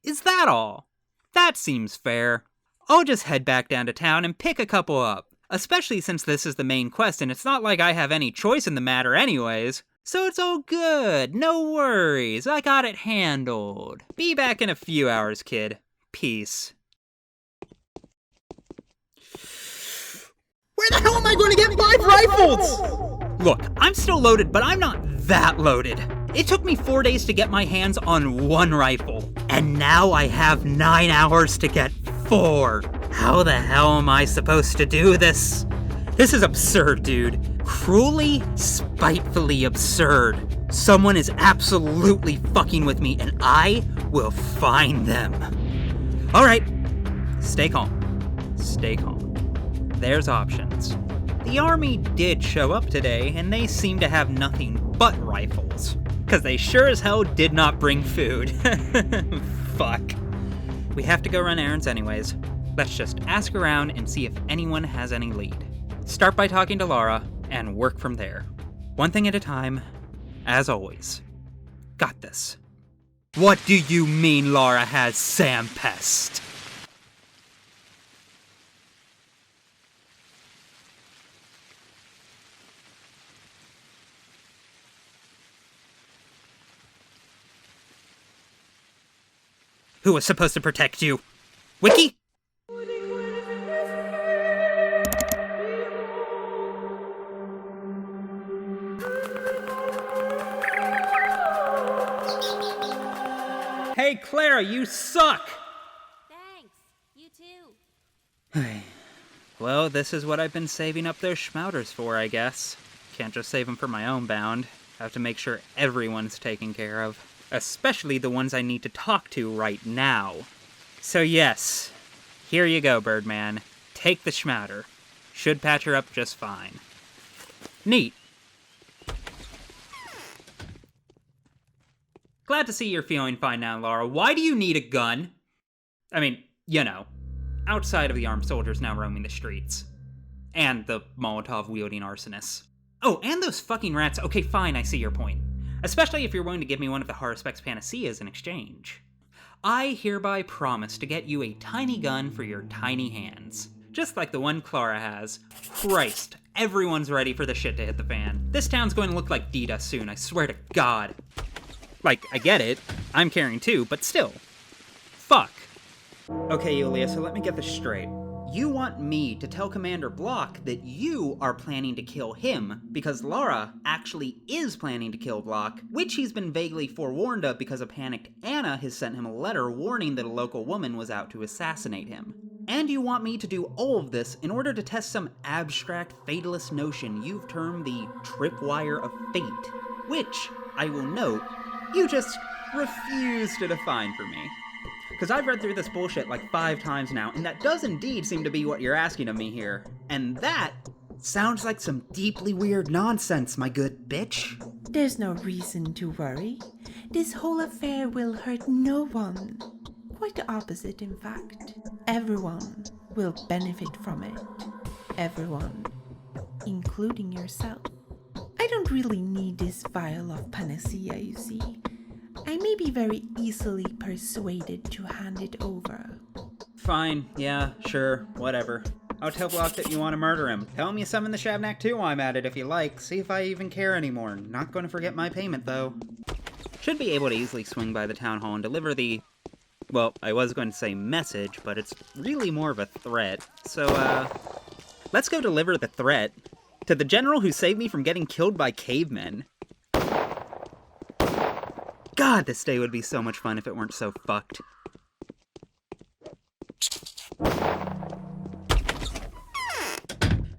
is that all? That seems fair. I'll just head back down to town and pick a couple up. Especially since this is the main quest and it's not like I have any choice in the matter anyways. So it's all good, no worries, I got it handled. Be back in a few hours, kid. Peace. Where the hell am I going to get 5 rifles? Look, I'm still loaded, but I'm not that loaded. It took me 4 days to get my hands on 1 rifle, and now I have 9 hours to get 4. How the hell am I supposed to do this? This is absurd, dude. Cruelly, spitefully absurd. Someone is absolutely fucking with me, and I will find them. Alright, stay calm. Stay calm. There's options. The army did show up today, and they seem to have nothing but rifles. Because they sure as hell did not bring food. Fuck. We have to go run errands anyways. Let's just ask around and see if anyone has any lead. Start by talking to Laura, and work from there. One thing at a time, as always. Got this. What do you mean Laura has Sam Pest? Who was supposed to protect you? Wiki? Hey, Clara, you suck! Thanks. You too. Well, this is what I've been saving up those schmouters for, I guess. Can't just save them for my own bound. Have to make sure everyone's taken care of. Especially the ones I need to talk to right now. So yes, here you go, Birdman. Take the schmouter. Should patch her up just fine. Neat. Glad to see you're feeling fine now, Laura. Why do you need a gun? I mean, you know, outside of the armed soldiers now roaming the streets. And the Molotov-wielding arsonists. Oh, and those fucking rats. Okay, fine, I see your point. Especially if you're willing to give me one of the Haruspex Panaceas in exchange. I hereby promise to get you a tiny gun for your tiny hands. Just like the one Clara has. Christ, everyone's ready for the shit to hit the fan. This town's going to look like Dita soon, I swear to God. Like, I get it. I'm carrying 2, but still. Fuck. Okay, Yulia, so let me get this straight. You want me to tell Commander Block that you are planning to kill him because Laura actually is planning to kill Block, which he's been vaguely forewarned of because a panicked Anna has sent him a letter warning that a local woman was out to assassinate him. And you want me to do all of this in order to test some abstract fatalist notion you've termed the tripwire of fate, which, I will note, you just refuse to define for me. Because I've read through this bullshit like 5 times now, and that does indeed seem to be what you're asking of me here. And that Sounds like some deeply weird nonsense, my good bitch. There's no reason to worry. This whole affair will hurt no one. Quite the opposite, in fact. Everyone will benefit from it. Everyone, including yourself. I don't really need this vial of panacea, you see. I may be very easily persuaded to hand it over. Fine, yeah, sure, whatever. I'll tell Block that you want to murder him. Tell him you summon the Shabnak too while I'm at it if you like. See if I even care anymore. Not going to forget my payment, though. Should be able to easily swing by the town hall and deliver the... Well, I was going to say message, but it's really more of a threat. So, let's go deliver the threat to the general who saved me from getting killed by cavemen. God, this day would be so much fun if it weren't so fucked.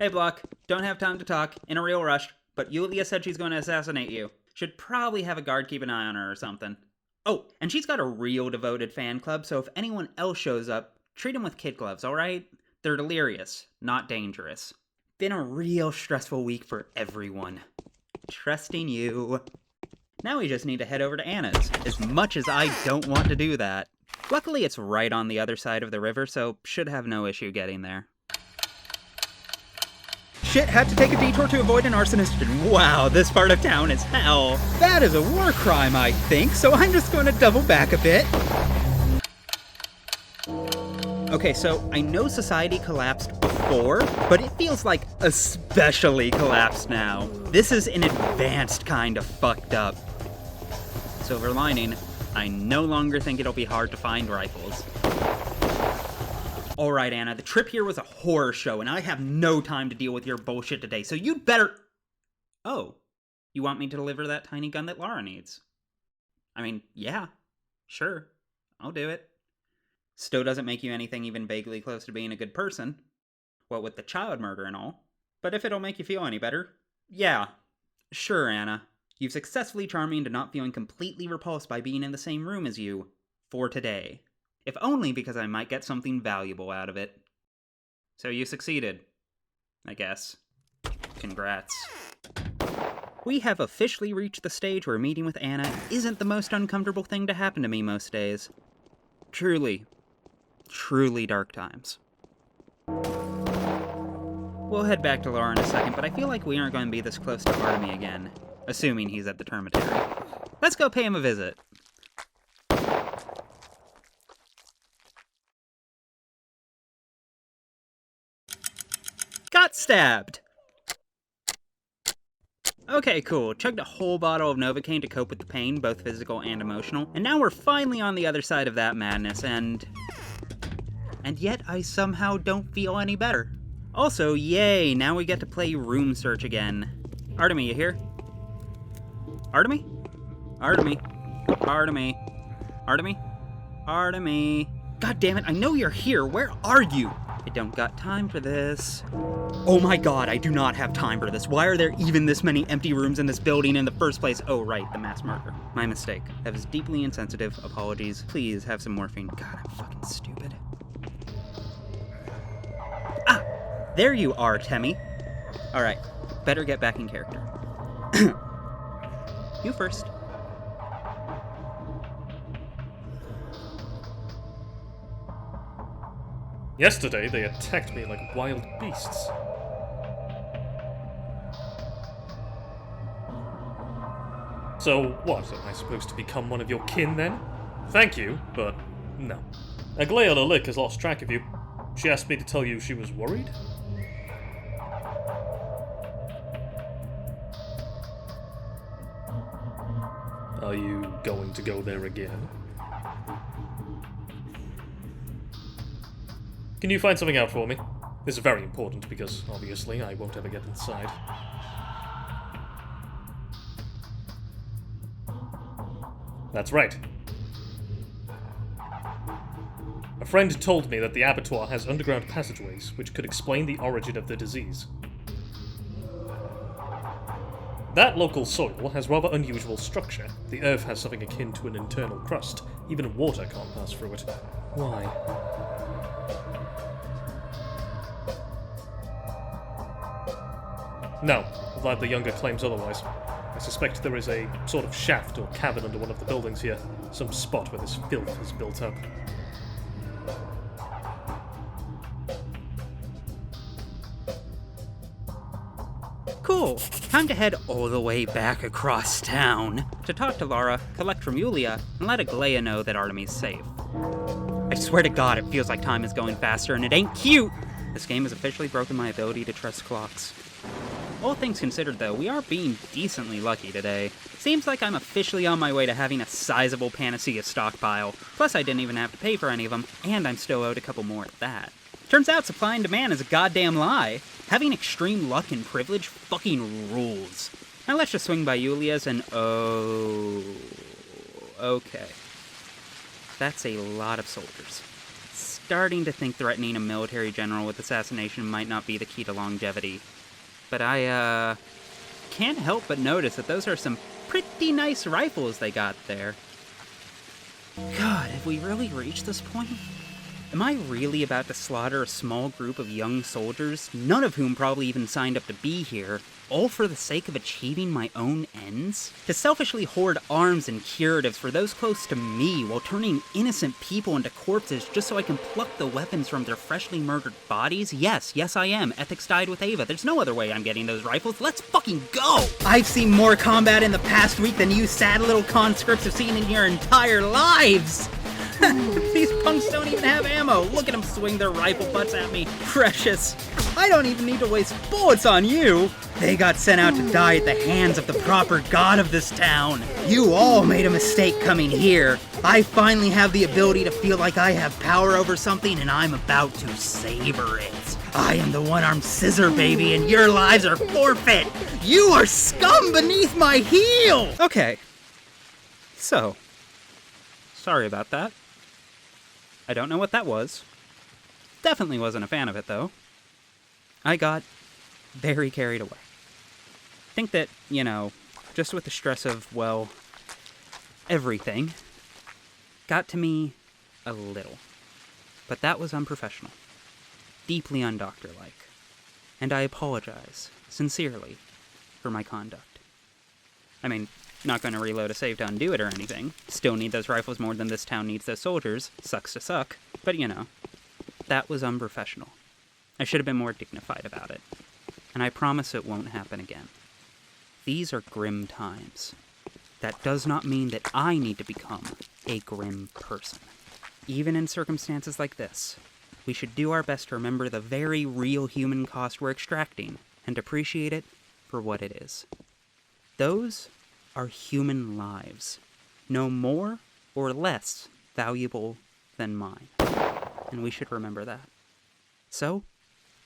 Hey, Block. Don't have time to talk. In a real rush. But Yulia said she's going to assassinate you. Should probably have a guard keep an eye on her or something. Oh, and she's got a real devoted fan club, so if anyone else shows up, treat them with kid gloves, alright? They're delirious, not dangerous. Been a real stressful week for everyone. Trusting you. Now we just need to head over to Anna's, as much as I don't want to do that. Luckily it's right on the other side of the river, so should have no issue getting there. Shit, had to take a detour to avoid an arsonist. Wow, this part of town is hell. That is a war crime, I think, so I'm just going to double back a bit. Okay, so I know society collapsed before, but it feels like especially collapsed now. This is an advanced kind of fucked up. Silver lining, I no longer think it'll be hard to find rifles. Alright, Anna, the trip here was a horror show, and I have no time to deal with your bullshit today, so you'd better... Oh, you want me to deliver that tiny gun that Lara needs? I mean, yeah, sure, I'll do it. Still doesn't make you anything even vaguely close to being a good person. What with the child murder and all. But if it'll make you feel any better, yeah, sure, Anna. You've successfully charmed me into not feeling completely repulsed by being in the same room as you. For today. If only because I might get something valuable out of it. So you succeeded, I guess. Congrats. We have officially reached the stage where meeting with Anna isn't the most uncomfortable thing to happen to me most days. Truly, truly dark times. We'll head back to Laura in a second, but I feel like we aren't going to be this close to Artemy again. Assuming he's at the termitary. Let's go pay him a visit. Got stabbed! Okay, cool. Chugged a whole bottle of Novocaine to cope with the pain, both physical and emotional. And now we're finally on the other side of that madness, and yet I somehow don't feel any better. Also, yay, now we get to play room search again. Artemy, you here? Artemy? Artemy? Artemy? Artemy? Artemy? God damn it, I know you're here. Where are you? I don't got time for this. Oh my god, I do not have time for this. Why are there even this many empty rooms in this building in the first place? Oh, right, the mass murder. My mistake. That was deeply insensitive. Apologies. Please have some morphine. God, I'm fucking stupid. Ah! There you are, Temmie. Alright, better get back in character. You first. Yesterday, they attacked me like wild beasts. So what, am I supposed to become one of your kin then? Thank you, but no. Aglaya Lalik has lost track of you. She asked me to tell you she was worried? Are you going to go there again? Can you find something out for me? This is very important because, obviously, I won't ever get inside. That's right. A friend told me that the abattoir has underground passageways which could explain the origin of the disease. That local soil has rather unusual structure. The earth has something akin to an internal crust. Even water can't pass through it. Why? No, Vlad the Younger claims otherwise. I suspect there is a sort of shaft or cavern under one of the buildings here, some spot where this filth is built up. Cool. Time to head all the way back across town to talk to Lara, collect from Yulia, and let Aglaia know that Artemy's safe. I swear to God, it feels like time is going faster, and it ain't cute! This game has officially broken my ability to trust clocks. All things considered, though, we are being decently lucky today. Seems like I'm officially on my way to having a sizable Panacea stockpile. Plus, I didn't even have to pay for any of them, and I'm still owed a couple more at that. Turns out supply and demand is a goddamn lie. Having extreme luck and privilege fucking rules. Now let's just swing by Yulia's and okay. That's a lot of soldiers. Starting to think threatening a military general with assassination might not be the key to longevity. But I, can't help but notice that those are some pretty nice rifles they got there. God, have we really reached this point? Am I really about to slaughter a small group of young soldiers, none of whom probably even signed up to be here, all for the sake of achieving my own ends? To selfishly hoard arms and curatives for those close to me while turning innocent people into corpses just so I can pluck the weapons from their freshly murdered bodies? Yes I am. Ethics died with Ava. There's no other way I'm getting those rifles. Let's fucking go! I've seen more combat in the past week than you sad little conscripts have seen in your entire lives! These punks don't even have ammo. Look at them swing their rifle butts at me. Precious. I don't even need to waste bullets on you. They got sent out to die at the hands of the proper god of this town. You all made a mistake coming here. I finally have the ability to feel like I have power over something, and I'm about to savor it. I am the one-armed scissor baby, and your lives are forfeit. You are scum beneath my heel. Okay. So, sorry about that. I don't know what that was. Definitely wasn't a fan of it, though. I got very carried away. Think that, just with the stress of, well, everything, got to me a little. But that was unprofessional. Deeply undoctor-like. And I apologize, sincerely, for my conduct. I mean, not going to reload a save to undo it or anything. Still need those rifles more than this town needs those soldiers. Sucks to suck. But that was unprofessional. I should have been more dignified about it. And I promise it won't happen again. These are grim times. That does not mean that I need to become a grim person. Even in circumstances like this, we should do our best to remember the very real human cost we're extracting and appreciate it for what it is. Those are human lives, no more or less valuable than mine. And we should remember that. So,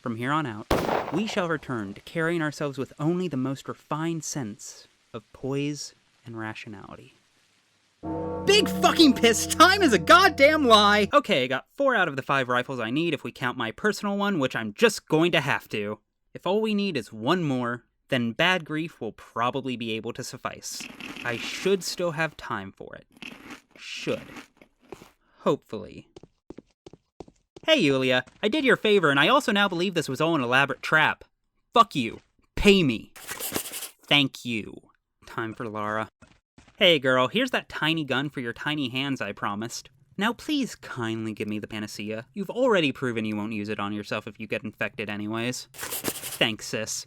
from here on out, we shall return to carrying ourselves with only the most refined sense of poise and rationality. Big fucking piss, time is a goddamn lie! Okay, I got 4 out of the 5 rifles I need if we count my personal one, which I'm just going to have to. If all we need is one more, then Bad Grief will probably be able to suffice. I should still have time for it. Should. Hopefully. Hey, Yulia, I did your favor, and I also now believe this was all an elaborate trap. Fuck you. Pay me. Thank you. Time for Lara. Hey, girl, here's that tiny gun for your tiny hands I promised. Now please kindly give me the Panacea. You've already proven you won't use it on yourself if you get infected anyways. Thanks, sis.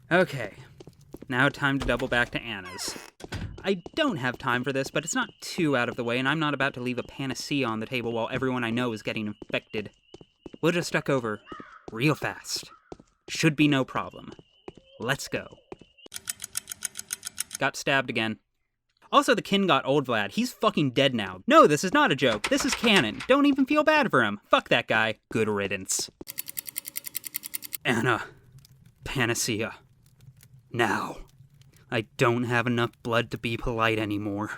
Okay, now time to double back to Anna's. I don't have time for this, but it's not too out of the way, and I'm not about to leave a Panacea on the table while everyone I know is getting infected. We'll just duck over real fast. Should be no problem. Let's go. Got stabbed again. Also, the kin got old Vlad. He's fucking dead now. No, this is not a joke. This is canon. Don't even feel bad for him. Fuck that guy. Good riddance. Anna. Panacea. Now. I don't have enough blood to be polite anymore.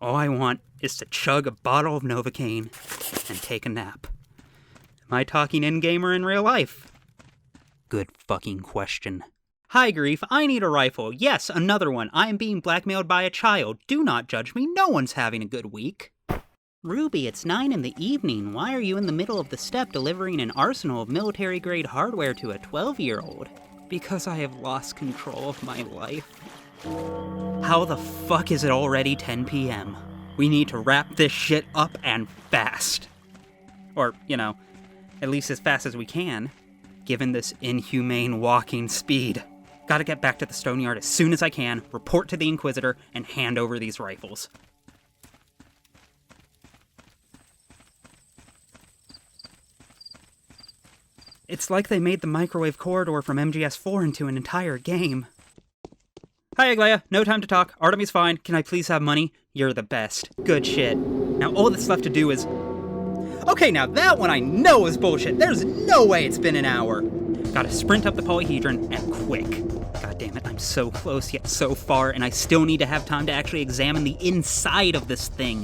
All I want is to chug a bottle of Novocaine and take a nap. Am I talking in-game or in real life? Good fucking question. Hi, Grief. I need a rifle. Yes, another one. I am being blackmailed by a child. Do not judge me. No one's having a good week. Ruby, it's 9 in the evening. Why are you in the middle of the step delivering an arsenal of military-grade hardware to a 12-year-old? Because I have lost control of my life. How the fuck is it already 10 p.m.? We need to wrap this shit up and fast. Or, at least as fast as we can, given this inhumane walking speed. Gotta get back to the stone yard as soon as I can, report to the Inquisitor, and hand over these rifles. It's like they made the microwave corridor from MGS4 into an entire game. Hi, Aglaia. No time to talk. Artemy's fine. Can I please have money? You're the best. Good shit. Now all that's left to do is... Okay, now that one I know is bullshit. There's no way it's been an hour. Gotta sprint up the polyhedron, and quick. God damn it, I'm so close yet so far, and I still need to have time to actually examine the inside of this thing.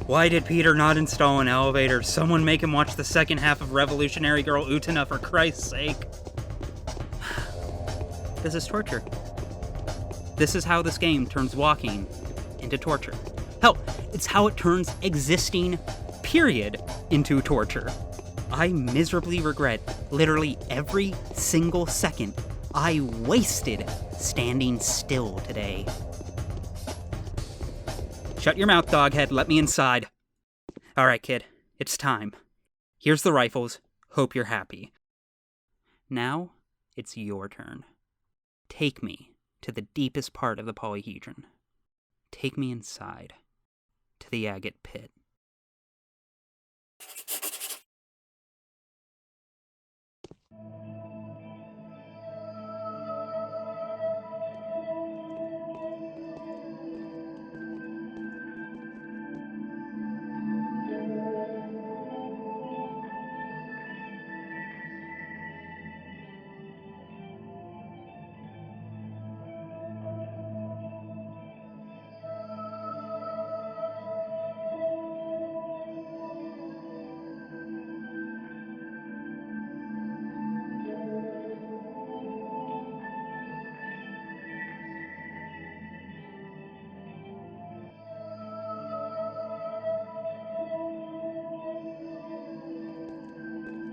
Why did Peter not install an elevator? Someone make him watch the second half of Revolutionary Girl Utena, for Christ's sake. This is torture. This is how this game turns walking into torture. Hell, it's how it turns existing, period, into torture. I miserably regret literally every single second I wasted standing still today. Shut your mouth, doghead. Let me inside. Alright, kid. It's time. Here's the rifles. Hope you're happy. Now, it's your turn. Take me to the deepest part of the polyhedron. Take me inside. To the agate pit.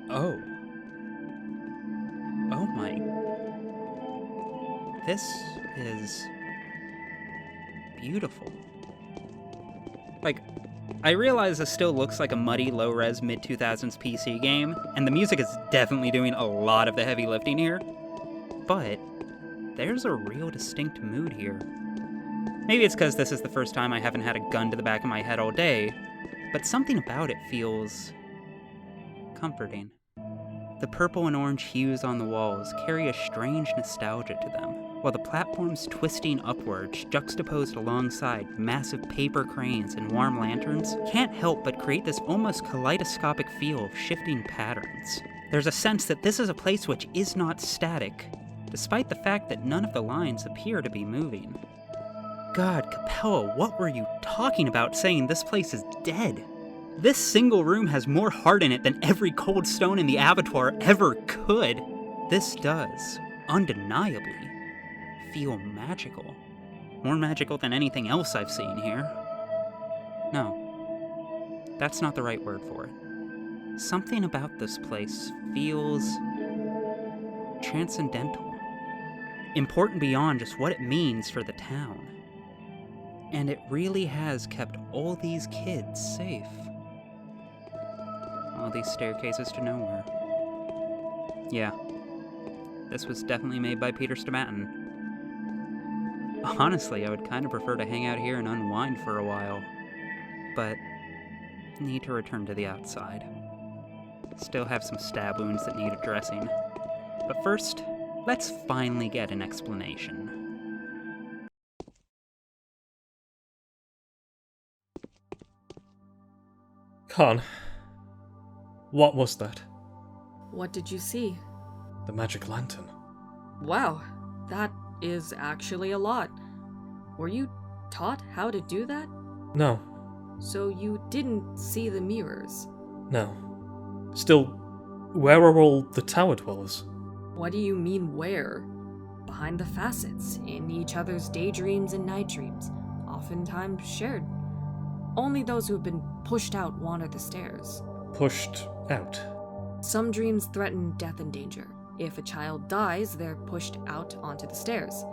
Oh. Oh my. This is beautiful. Like, I realize this still looks like a muddy, low-res, mid-2000s PC game, and the music is definitely doing a lot of the heavy lifting here, but there's a real distinct mood here. Maybe it's because this is the first time I haven't had a gun to the back of my head all day, but something about it feels comforting. The purple and orange hues on the walls carry a strange nostalgia to them, while the platforms twisting upwards, juxtaposed alongside massive paper cranes and warm lanterns, can't help but create this almost kaleidoscopic feel of shifting patterns. There's a sense that this is a place which is not static, despite the fact that none of the lines appear to be moving. God, Capella, what were you talking about saying this place is dead? This single room has more heart in it than every cold stone in the abattoir ever could. This does, undeniably, feel magical. More magical than anything else I've seen here. No, that's not the right word for it. Something about this place feels transcendental. Important beyond just what it means for the town. And it really has kept all these kids safe. All these staircases to nowhere. Yeah, this was definitely made by Peter Stamatin. Honestly, I would kind of prefer to hang out here and unwind for a while, but need to return to the outside. Still have some stab wounds that need addressing. But first, let's finally get an explanation. Khan, what was that? What did you see? The magic lantern. Wow, that is actually a lot. Were you taught how to do that? No. So you didn't see the mirrors? No. Still, where are all the tower dwellers? What do you mean where? Behind the facets, in each other's daydreams and night dreams, oftentimes shared. Only those who have been pushed out wander the stairs. Pushed out? Some dreams threaten death and danger. If a child dies, they're pushed out onto the stairs.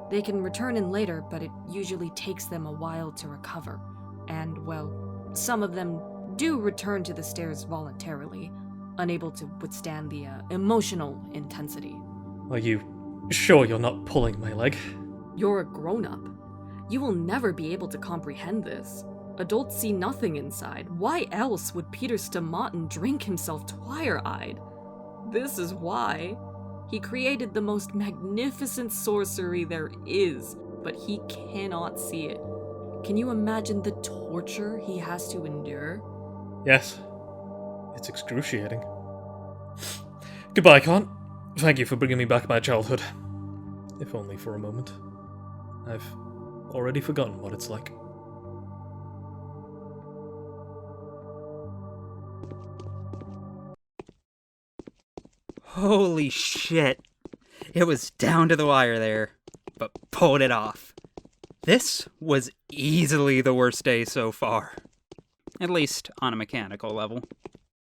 They can return in later, but it usually takes them a while to recover. And, well, some of them do return to the stairs voluntarily, unable to withstand the emotional intensity. Are you sure you're not pulling my leg? You're a grown-up. You will never be able to comprehend this. Adults see nothing inside. Why else would Peter Stomatin drink himself twire-eyed? This is why. He created the most magnificent sorcery there is, but he cannot see it. Can you imagine the torture he has to endure? Yes. It's excruciating. Goodbye, Kant. Thank you for bringing me back my childhood. If only for a moment. I've already forgotten what it's like. Holy shit. It was down to the wire there, but pulled it off. This was easily the worst day so far. At least on a mechanical level.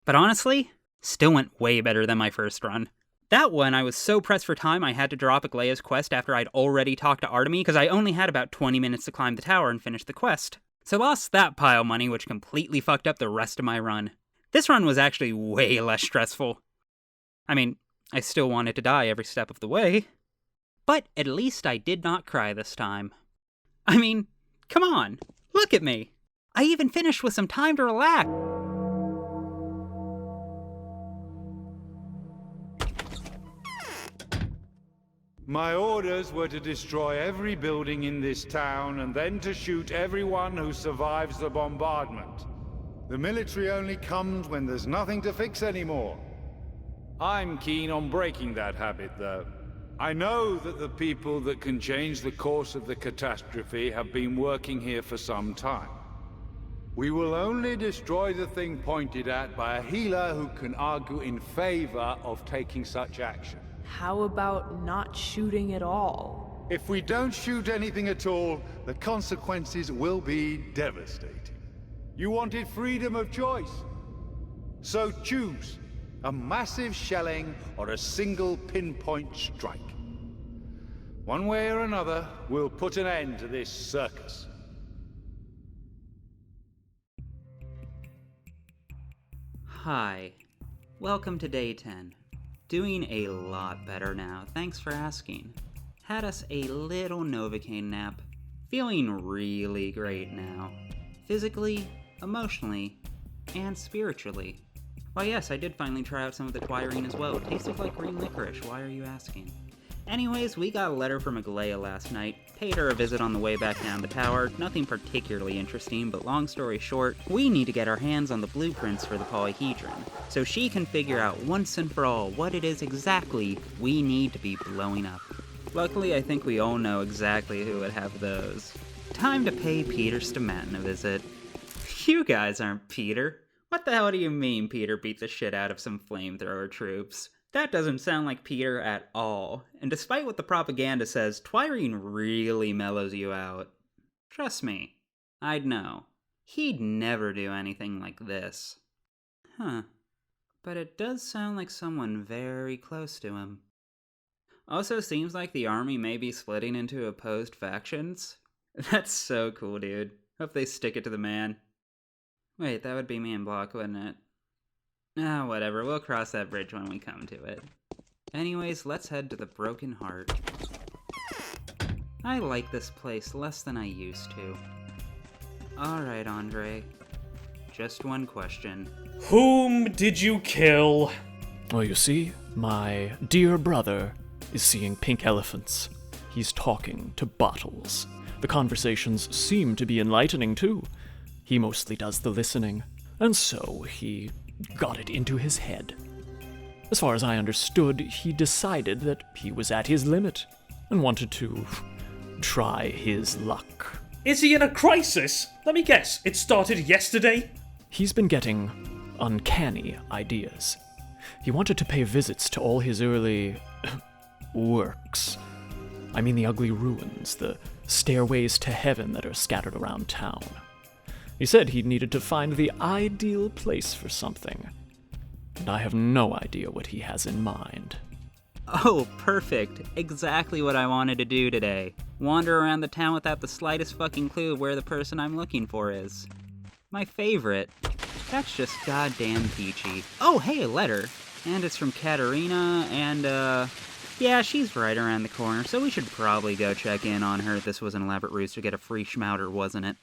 But honestly, still went way better than my first run. That one, I was so pressed for time I had to drop Aglaea's quest after I'd already talked to Artemy because I only had about 20 minutes to climb the tower and finish the quest. So lost that pile of money, which completely fucked up the rest of my run. This run was actually way less stressful. I mean, I still wanted to die every step of the way. But at least I did not cry this time. I mean, come on, look at me. I even finished with some time to relax. My orders were to destroy every building in this town and then to shoot everyone who survives the bombardment. The military only comes when there's nothing to fix anymore. I'm keen on breaking that habit, though. I know that the people that can change the course of the catastrophe have been working here for some time. We will only destroy the thing pointed at by a healer who can argue in favor of taking such action. How about not shooting at all? If we don't shoot anything at all, the consequences will be devastating. You wanted freedom of choice. So choose a massive shelling or a single pinpoint strike. One way or another, we'll put an end to this circus. Hi. Welcome to day 10. Doing a lot better now, thanks for asking. Had us a little Novocaine nap. Feeling really great now. Physically, emotionally, and spiritually. Why yes, I did finally try out some of the Twirine as well. It tasted like green licorice, why are you asking? Anyways, we got a letter from Aglaea last night. Paid her a visit on the way back down the tower. Nothing particularly interesting, but long story short, we need to get our hands on the blueprints for the polyhedron, so she can figure out once and for all what it is exactly we need to be blowing up. Luckily, I think we all know exactly who would have those. Time to pay Peter Stomatin a visit. You guys aren't Peter. What the hell do you mean Peter beat the shit out of some flamethrower troops? That doesn't sound like Peter at all, and despite what the propaganda says, Twirine really mellows you out. Trust me, I'd know. He'd never do anything like this. Huh. But it does sound like someone very close to him. Also seems like the army may be splitting into opposed factions. That's so cool, dude. Hope they stick it to the man. Wait, that would be me and Block, wouldn't it? Ah, whatever, we'll cross that bridge when we come to it. Anyways, let's head to the Broken Heart. I like this place less than I used to. Alright, Andre. Just one question. Whom did you kill? Well, you see, my dear brother is seeing pink elephants. He's talking to bottles. The conversations seem to be enlightening, too. He mostly does the listening, and so he got it into his head. As far as I understood, he decided that he was at his limit and wanted to try his luck. Is he in a crisis? Let me guess, it started yesterday? He's been getting uncanny ideas. He wanted to pay visits to all his early works. I mean the ugly ruins, the stairways to heaven that are scattered around town. He said he needed to find the ideal place for something, and I have no idea what he has in mind. Oh, perfect. Exactly what I wanted to do today. Wander around the town without the slightest fucking clue of where the person I'm looking for is. My favorite. That's just goddamn peachy. Oh, hey, a letter. And it's from Katerina, and, yeah, she's right around the corner, so we should probably go check in on her. This was an elaborate ruse to get a free schmouter, wasn't it?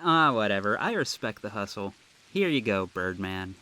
Ah, whatever. I respect the hustle. Here you go, Birdman.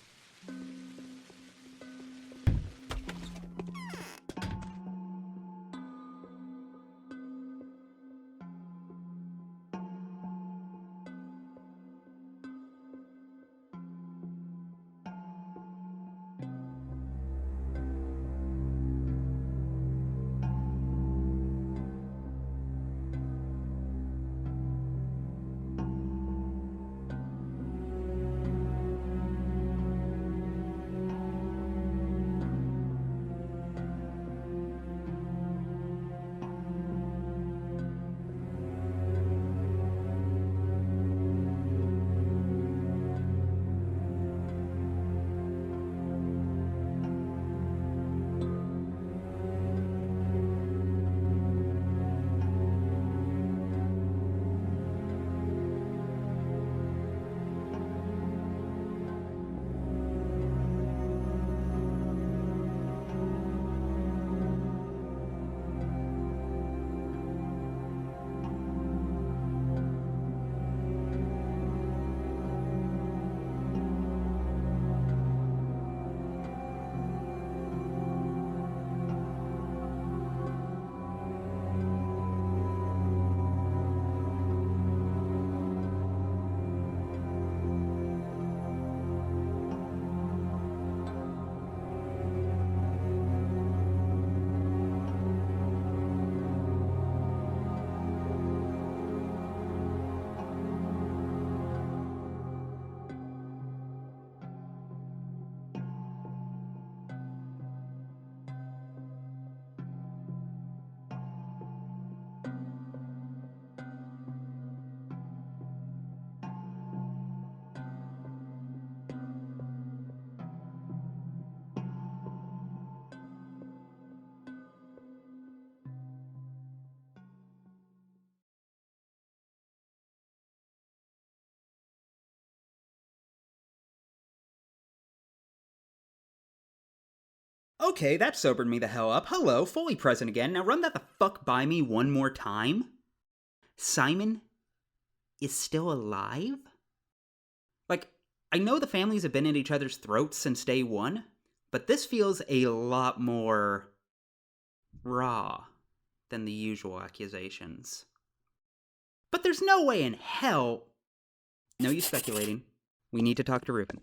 Okay, that sobered me the hell up. Hello, fully present again. Now run that the fuck by me one more time. Simon is still alive? Like, I know the families have been at each other's throats since day one, but this feels a lot more raw than the usual accusations. But there's no way in hell... No use speculating. We need to talk to Reuben.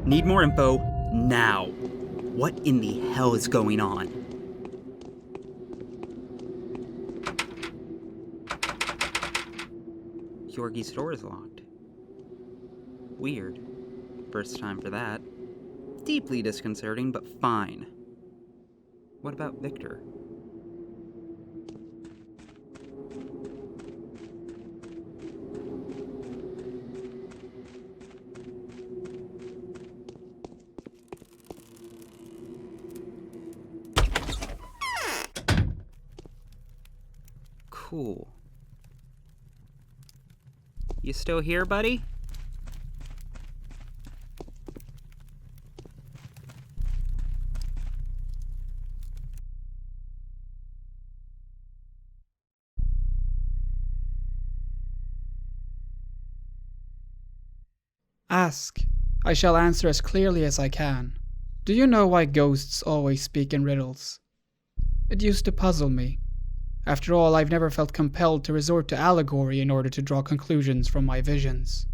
Need more info now. What in the hell is going on? Georgie's door is locked. Weird. First time for that. Deeply disconcerting, but fine. What about Victor? Cool. You still here, buddy? Ask. I shall answer as clearly as I can. Do you know why ghosts always speak in riddles? It used to puzzle me. After all, I've never felt compelled to resort to allegory in order to draw conclusions from my visions.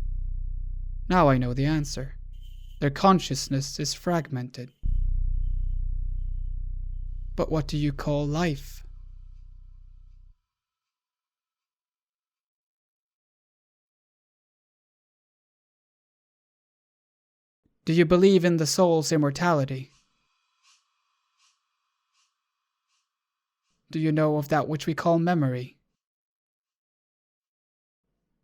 Now I know the answer. Their consciousness is fragmented. But what do you call life? Do you believe in the soul's immortality? Do you know of that which we call memory?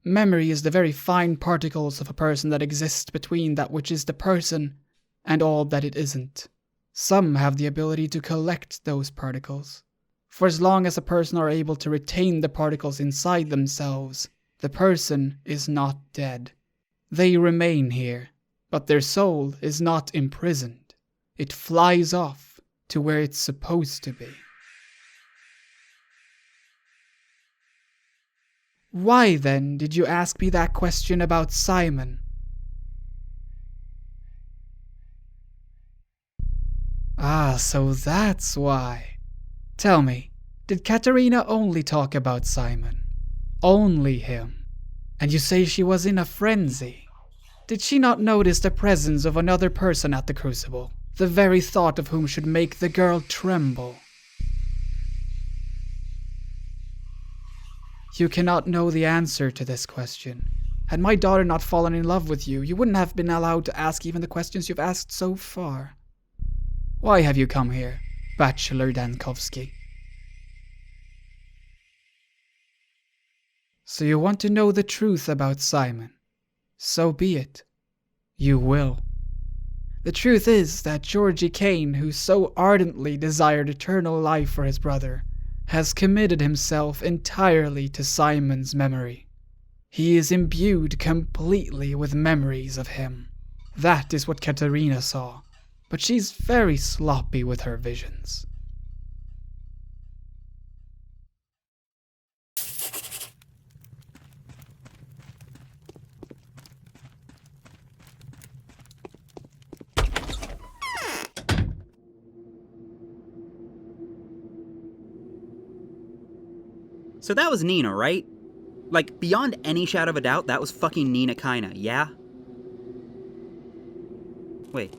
Memory is the very fine particles of a person that exist between that which is the person and all that it isn't. Some have the ability to collect those particles. For as long as a person are able to retain the particles inside themselves, the person is not dead. They remain here, but their soul is not imprisoned. It flies off to where it's supposed to be. Why, then, did you ask me that question about Simon? Ah, so that's why. Tell me, did Katerina only talk about Simon? Only him? And you say she was in a frenzy? Did she not notice the presence of another person at the crucible, the very thought of whom should make the girl tremble? You cannot know the answer to this question. Had my daughter not fallen in love with you, you wouldn't have been allowed to ask even the questions you've asked so far. Why have you come here, Bachelor Dankovsky? So you want to know the truth about Simon? So be it. You will. The truth is that Georgie Kane, who so ardently desired eternal life for his brother, has committed himself entirely to Simon's memory. He is imbued completely with memories of him. That is what Katerina saw, but she's very sloppy with her visions. So that was Nina, right? Like, beyond any shadow of a doubt, that was fucking Nina Kaina, yeah? Wait,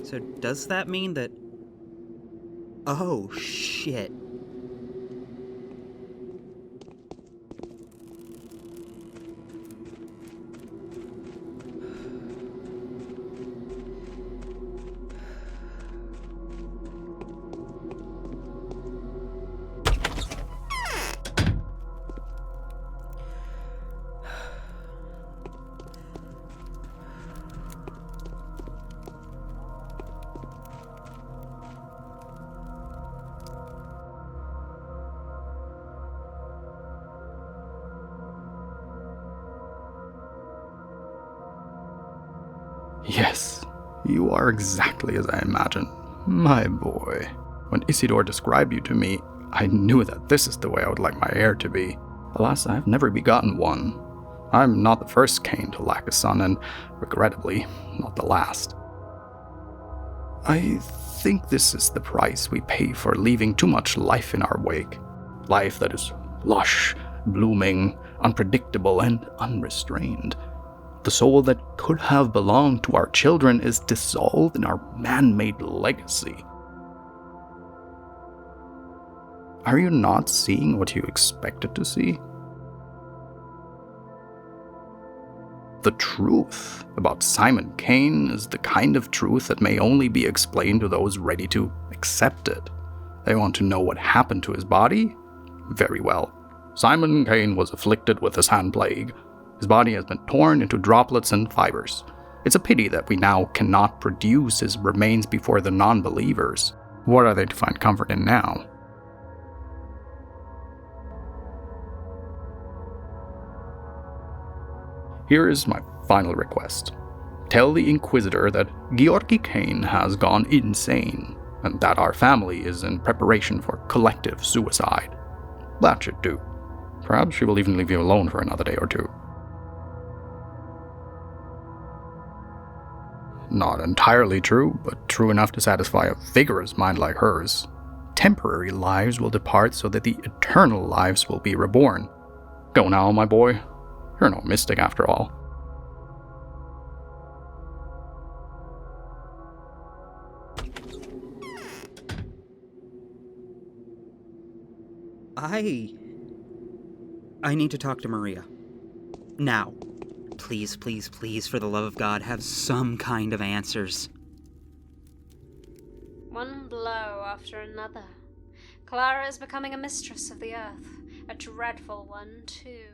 so does that mean that... Oh, shit. Yes, you are exactly as I imagined, my boy. When Isidore described you to me, I knew that this is the way I would like my heir to be. Alas, I have never begotten one. I'm not the first Kane to lack a son, and, regrettably, not the last. I think this is the price we pay for leaving too much life in our wake. Life that is lush, blooming, unpredictable, and unrestrained. The soul that could have belonged to our children is dissolved in our man-made legacy. Are you not seeing what you expected to see? The truth about Simon Kane is the kind of truth that may only be explained to those ready to accept it. They want to know what happened to his body? Very well. Simon Kane was afflicted with the sand plague. His body has been torn into droplets and fibers. It's a pity that we now cannot produce his remains before the non-believers. What are they to find comfort in now? Here is my final request. Tell the Inquisitor that Georgi Kane has gone insane, and that our family is in preparation for collective suicide. That should do. Perhaps she will even leave you alone for another day or two. Not entirely true, but true enough to satisfy a vigorous mind like hers. Temporary lives will depart so that the eternal lives will be reborn. Go now, my boy. You're no mystic after all. I need to talk to Maria. Now. Please, please, please, for the love of God, have some kind of answers. One blow after another. Clara is becoming a mistress of the earth. A dreadful one, too.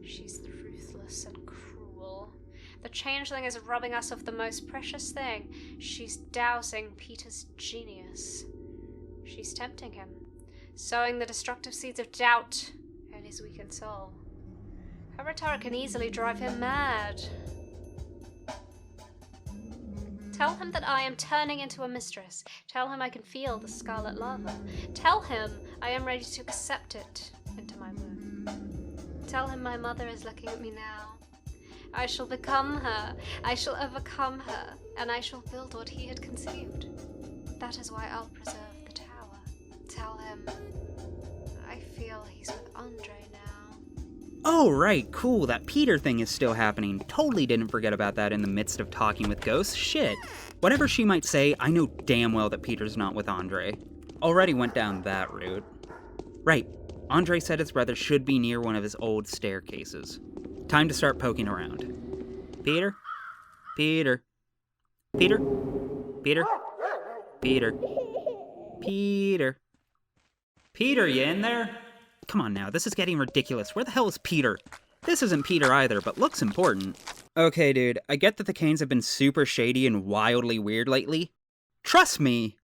She's ruthless and cruel. The changeling is robbing us of the most precious thing. She's dousing Peter's genius. She's tempting him, sowing the destructive seeds of doubt in his weakened soul. Her rhetoric can easily drive him mad. Tell him that I am turning into a mistress. Tell him I can feel the scarlet lava. Tell him I am ready to accept it into my womb. Tell him my mother is looking at me now. I shall become her. I shall overcome her. And I shall build what he had conceived. That is why I'll preserve the tower. Tell him I feel he's with Andre now. Oh, right, cool, that Peter thing is still happening. Totally didn't forget about that in the midst of talking with ghosts. Shit. Whatever she might say, I know damn well that Peter's not with Andre. Already went down that route. Right. Andre said his brother should be near one of his old staircases. Time to start poking around. Peter? Peter? Peter? Peter? Peter? Peter? Peter, you in there? Come on now, this is getting ridiculous. Where the hell is Peter? This isn't Peter either, but looks important. Okay, dude, I get that the Canes have been super shady and wildly weird lately. Trust me,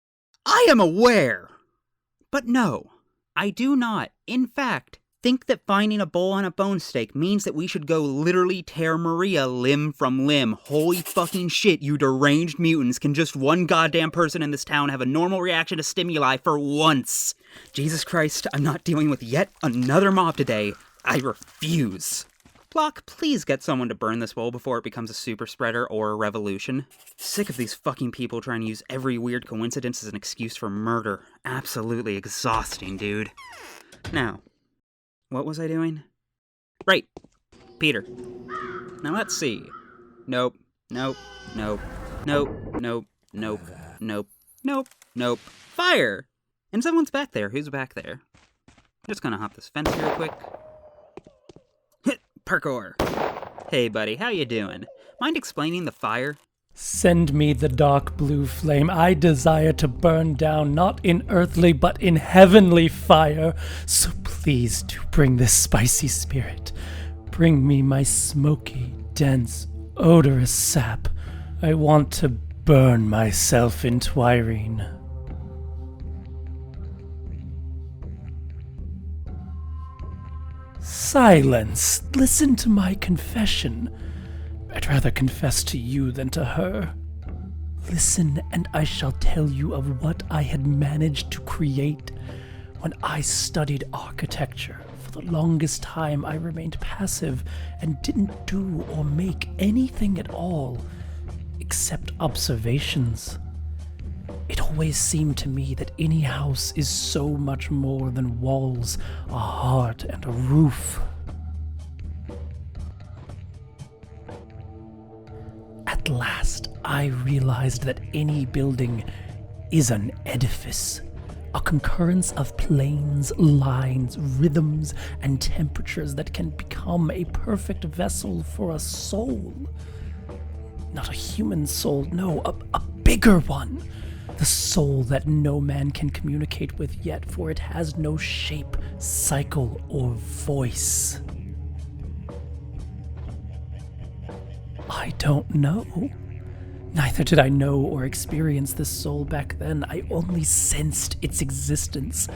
I am aware. But no, I do not, in fact, think that finding a bowl on a bone steak means that we should go literally tear Maria limb from limb. Holy fucking shit, you deranged mutants. Can just one goddamn person in this town have a normal reaction to stimuli for once? Jesus Christ, I'm not dealing with yet another mob today. I refuse. Block, please get someone to burn this bowl before it becomes a super spreader or a revolution. Sick of these fucking people trying to use every weird coincidence as an excuse for murder. Absolutely exhausting, dude. Now, what was I doing? Right, Peter. Now let's see. Nope, nope, nope, nope, nope, nope, nope, nope, nope. Fire! And someone's back there. Who's back there? I'm just gonna hop this fence real quick. Hit parkour. Hey buddy, how you doing? Mind explaining the fire? Send me the dark blue flame. I desire to burn down, not in earthly, but in heavenly fire. So please do bring this spicy spirit. Bring me my smoky, dense, odorous sap. I want to burn myself in Twirene. Silence. Listen to my confession. I'd rather confess to you than to her. Listen, and I shall tell you of what I had managed to create when I studied architecture. For the longest time, I remained passive and didn't do or make anything at all, except observations. It always seemed to me that any house is so much more than walls, a heart, and a roof. At last, I realized that any building is an edifice, A concurrence of planes, lines, rhythms, and temperatures that can become a perfect vessel for a soul. Not a human soul, no, a bigger one. The soul that no man can communicate with yet, for it has no shape, cycle, or voice. I don't know. Neither did I know or experience this soul back then. I only sensed its existence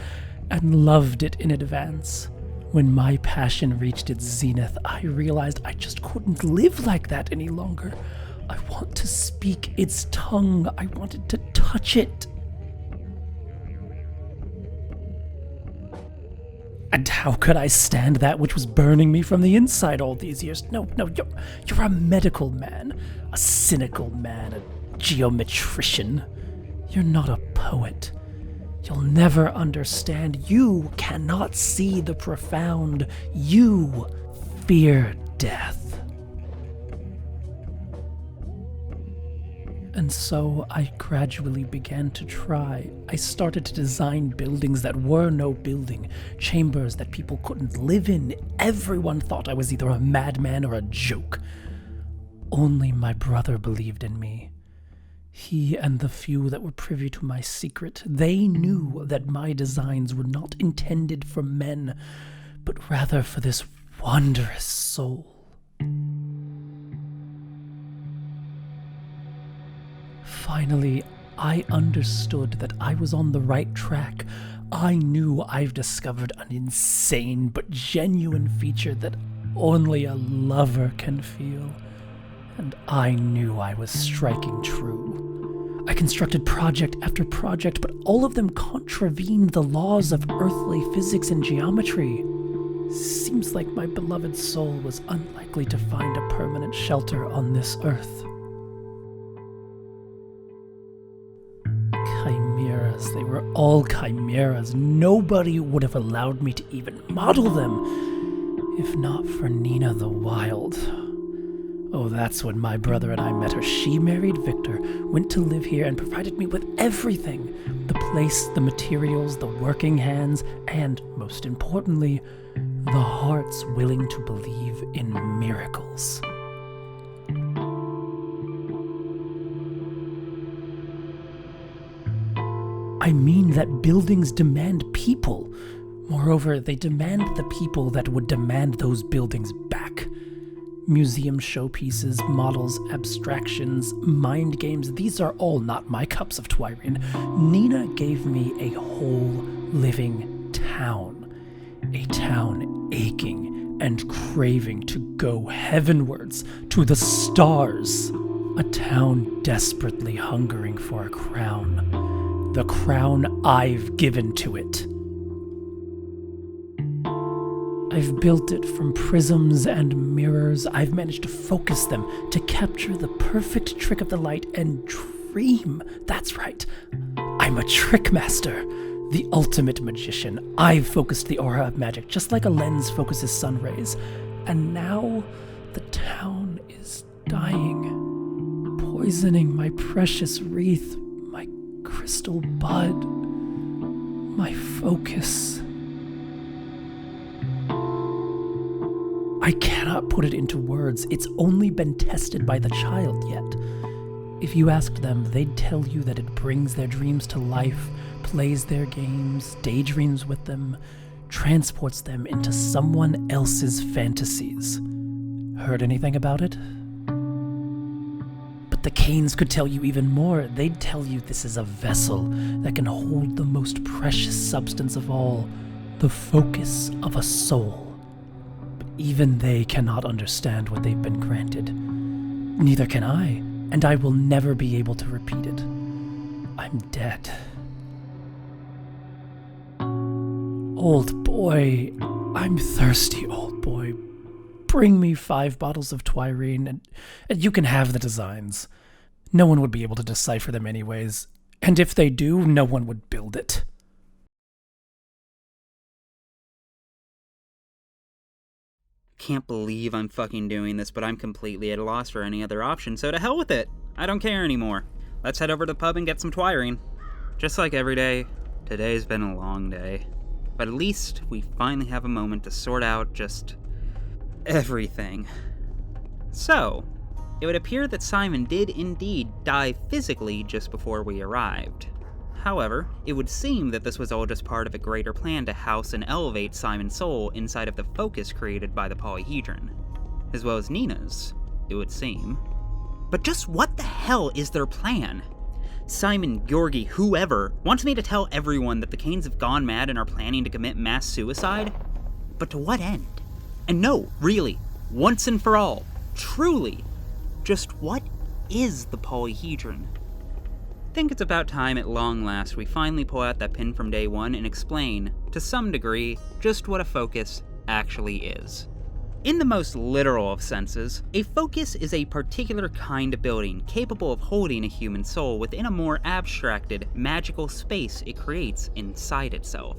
and loved it in advance. When my passion reached its zenith, I realized I just couldn't live like that any longer. I want to speak its tongue. I wanted to touch it. And how could I stand that which was burning me from the inside all these years? No, you're a medical man, a cynical man, a geometrician. You're not a poet. You'll never understand. You cannot see the profound. You fear death. And so I gradually began to try. I started to design buildings that were no building, chambers that people couldn't live in. Everyone thought I was either a madman or a joke. Only my brother believed in me. He and the few that were privy to my secret, they knew that my designs were not intended for men, but rather for this wondrous soul. Finally, I understood that I was on the right track. I knew I've discovered an insane but genuine feature that only a lover can feel. And I knew I was striking true. I constructed project after project, but all of them contravened the laws of earthly physics and geometry. Seems like my beloved soul was unlikely to find a permanent shelter on this earth. Chimeras. They were all chimeras. Nobody would have allowed me to even model them, if not for Nina the Wild. Oh, that's when my brother and I met her. She married Victor, went to live here, and provided me with everything. The place, the materials, the working hands, and, most importantly, the hearts willing to believe in miracles. I mean that buildings demand people. Moreover, they demand the people that would demand those buildings back. Museum showpieces, models, abstractions, mind games, these are all not my cups of Twyrene. Nina gave me a whole living town. A town aching and craving to go heavenwards, to the stars. A town desperately hungering for a crown. The crown I've given to it. I've built it from prisms and mirrors. I've managed to focus them to capture the perfect trick of the light and dream. That's right. I'm a trick master, the ultimate magician. I've focused the aura of magic just like a lens focuses sun rays. And now the town is dying, poisoning my precious wreath, my crystal bud, my focus. I cannot put it into words. It's only been tested by the child yet. If you asked them, they'd tell you that it brings their dreams to life, plays their games, daydreams with them, transports them into someone else's fantasies. Heard anything about it? But the Canes could tell you even more. They'd tell you this is a vessel that can hold the most precious substance of all, the focus of a soul. Even they cannot understand what they've been granted. Neither can I, and I will never be able to repeat it. I'm dead. Old boy, I'm thirsty, old boy. Bring me 5 bottles of Twyrene, and you can have the designs. No one would be able to decipher them anyways, and if they do, no one would build it. Can't believe I'm fucking doing this, but I'm completely at a loss for any other option, so to hell with it. I don't care anymore. Let's head over to the pub and get some Twyrene. Just like every day, Today's been a long day, but at least we finally have a moment to sort out just everything. So, it would appear that Simon did indeed die physically just before we arrived. However, it would seem that this was all just part of a greater plan to house and elevate Simon's soul inside of the focus created by the polyhedron, as well as Nina's, it would seem. But just what the hell is their plan? Simon, Georgi, whoever, wants me to tell everyone that the Canes have gone mad and are planning to commit mass suicide? But to what end? And no, really, once and for all, truly, just what is the polyhedron? I think it's about time at long last we finally pull out that pin from day one and explain, to some degree, just what a focus actually is. In the most literal of senses, a focus is a particular kind of building capable of holding a human soul within a more abstracted, magical space it creates inside itself.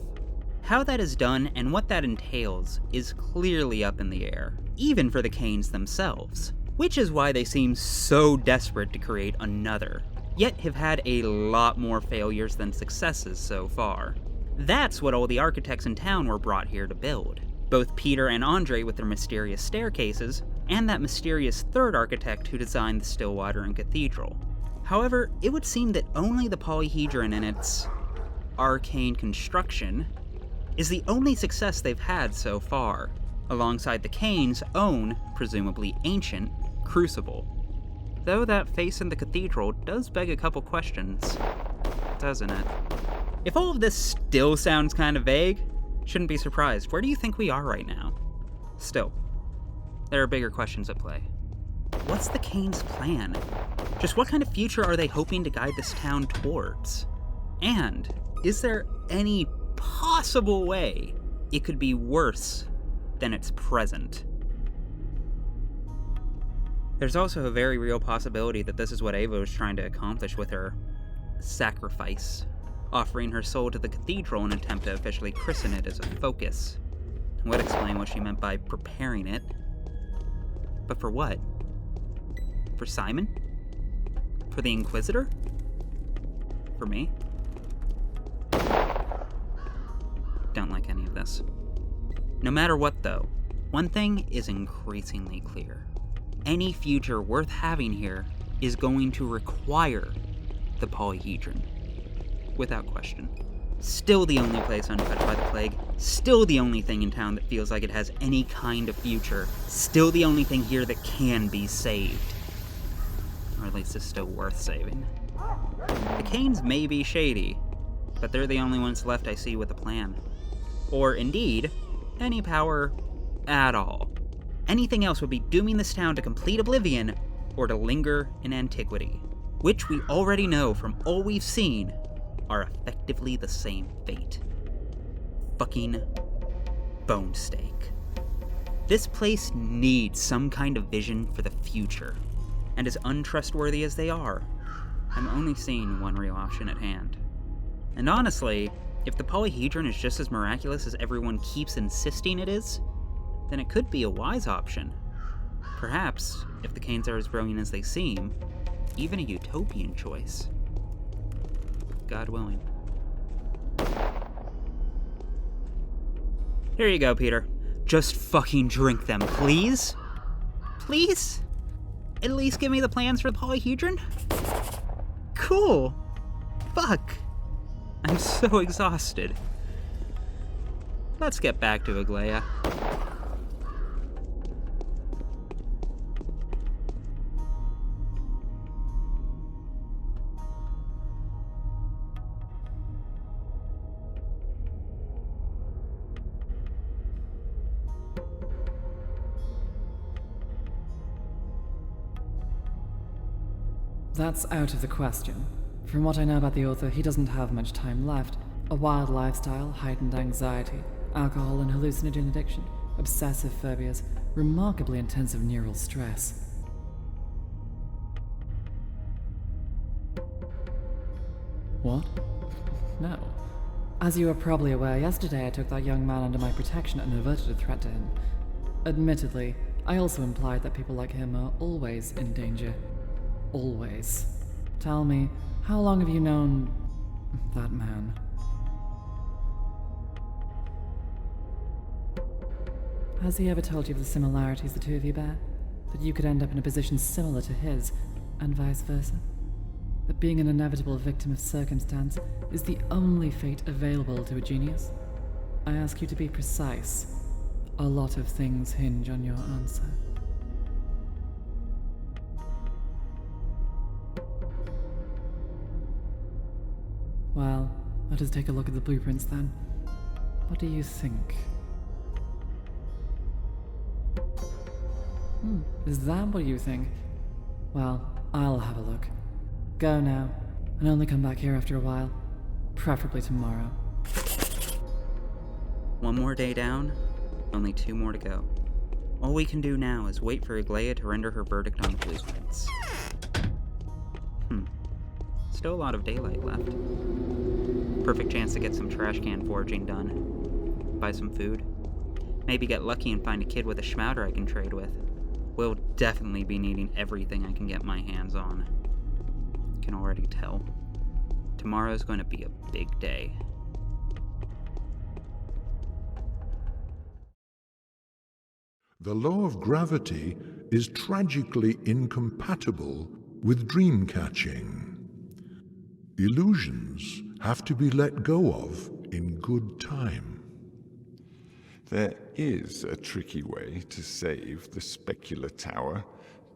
How that is done and what that entails is clearly up in the air, even for the Canes themselves, which is why they seem so desperate to create another, yet have had a lot more failures than successes so far. That's what all the architects in town were brought here to build. Both Peter and Andre with their mysterious staircases, and that mysterious third architect who designed the Stillwater and Cathedral. However, it would seem that only the polyhedron and its arcane construction is the only success they've had so far, alongside the Canes' own, presumably ancient, crucible. Though that face in the cathedral does beg a couple questions, doesn't it? If all of this still sounds kind of vague, shouldn't be surprised. Where do you think we are right now? Still, there are bigger questions at play. What's the Canes' plan? Just what kind of future are they hoping to guide this town towards? And is there any possible way it could be worse than its present? There's also a very real possibility that this is what Ava was trying to accomplish with her sacrifice, offering her soul to the cathedral in an attempt to officially christen it as a focus. Would explain what she meant by preparing it. But for what? For Simon? For the Inquisitor? For me? Don't like any of this. No matter what though, one thing is increasingly clear. Any future worth having here is going to require the polyhedron. Without question. Still the only place untouched by the plague. Still the only thing in town that feels like it has any kind of future. Still the only thing here that can be saved. Or at least is still worth saving. The Canes may be shady, but they're the only ones left I see with a plan. Or indeed, any power at all. Anything else would be dooming this town to complete oblivion or to linger in antiquity. Which we already know from all we've seen are effectively the same fate. Fucking bone steak. This place needs some kind of vision for the future, and as untrustworthy as they are, I'm only seeing one real option at hand. And honestly, if the polyhedron is just as miraculous as everyone keeps insisting it is, then it could be a wise option. Perhaps, if the Canes are as brilliant as they seem, even a utopian choice. God willing. Here you go, Peter. Just fucking drink them, please? Please? At least give me the plans for the polyhedron? Cool. Fuck. I'm so exhausted. Let's get back to Aglaia. That's out of the question. From what I know about the author, he doesn't have much time left. A wild lifestyle, heightened anxiety, alcohol and hallucinogen addiction, obsessive phobias, remarkably intensive neural stress. What? No. As you are probably aware, yesterday I took that young man under my protection and averted a threat to him. Admittedly, I also implied that people like him are always in danger. Always. Tell me, how long have you known that man? Has he ever told you of the similarities the two of you bear? That you could end up in a position similar to his, and vice versa? That being an inevitable victim of circumstance is the only fate available to a genius? I ask you to be precise. A lot of things hinge on your answer. Well, let us take a look at the blueprints then. What do you think? Is that what you think? Well, I'll have a look. Go now, and only come back here after a while. Preferably tomorrow. One more day down, only 2 more to go. All we can do now is wait for Aglaia to render her verdict on the blueprints. Still a lot of daylight left. Perfect chance to get some trash can foraging done. Buy some food. Maybe get lucky and find a kid with a schmouter I can trade with. We'll definitely be needing everything I can get my hands on. Can already tell. Tomorrow's going to be a big day. The law of gravity is tragically incompatible with dream catching. Illusions have to be let go of in good time. There is a tricky way to save the specular tower,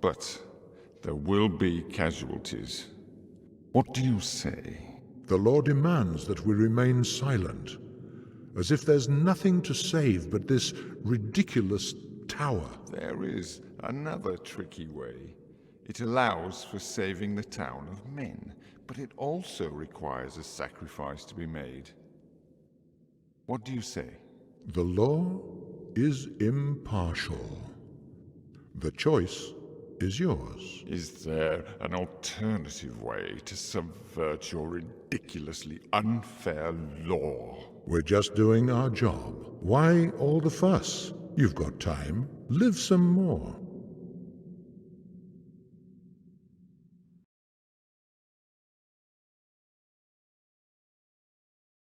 but there will be casualties. What do you say? The law demands that we remain silent, as if there's nothing to save but this ridiculous tower. There is another tricky way. It allows for saving the town of men, but it also requires a sacrifice to be made. What do you say? The law is impartial. The choice is yours. Is there an alternative way to subvert your ridiculously unfair law? We're just doing our job. Why all the fuss? You've got time. Live some more.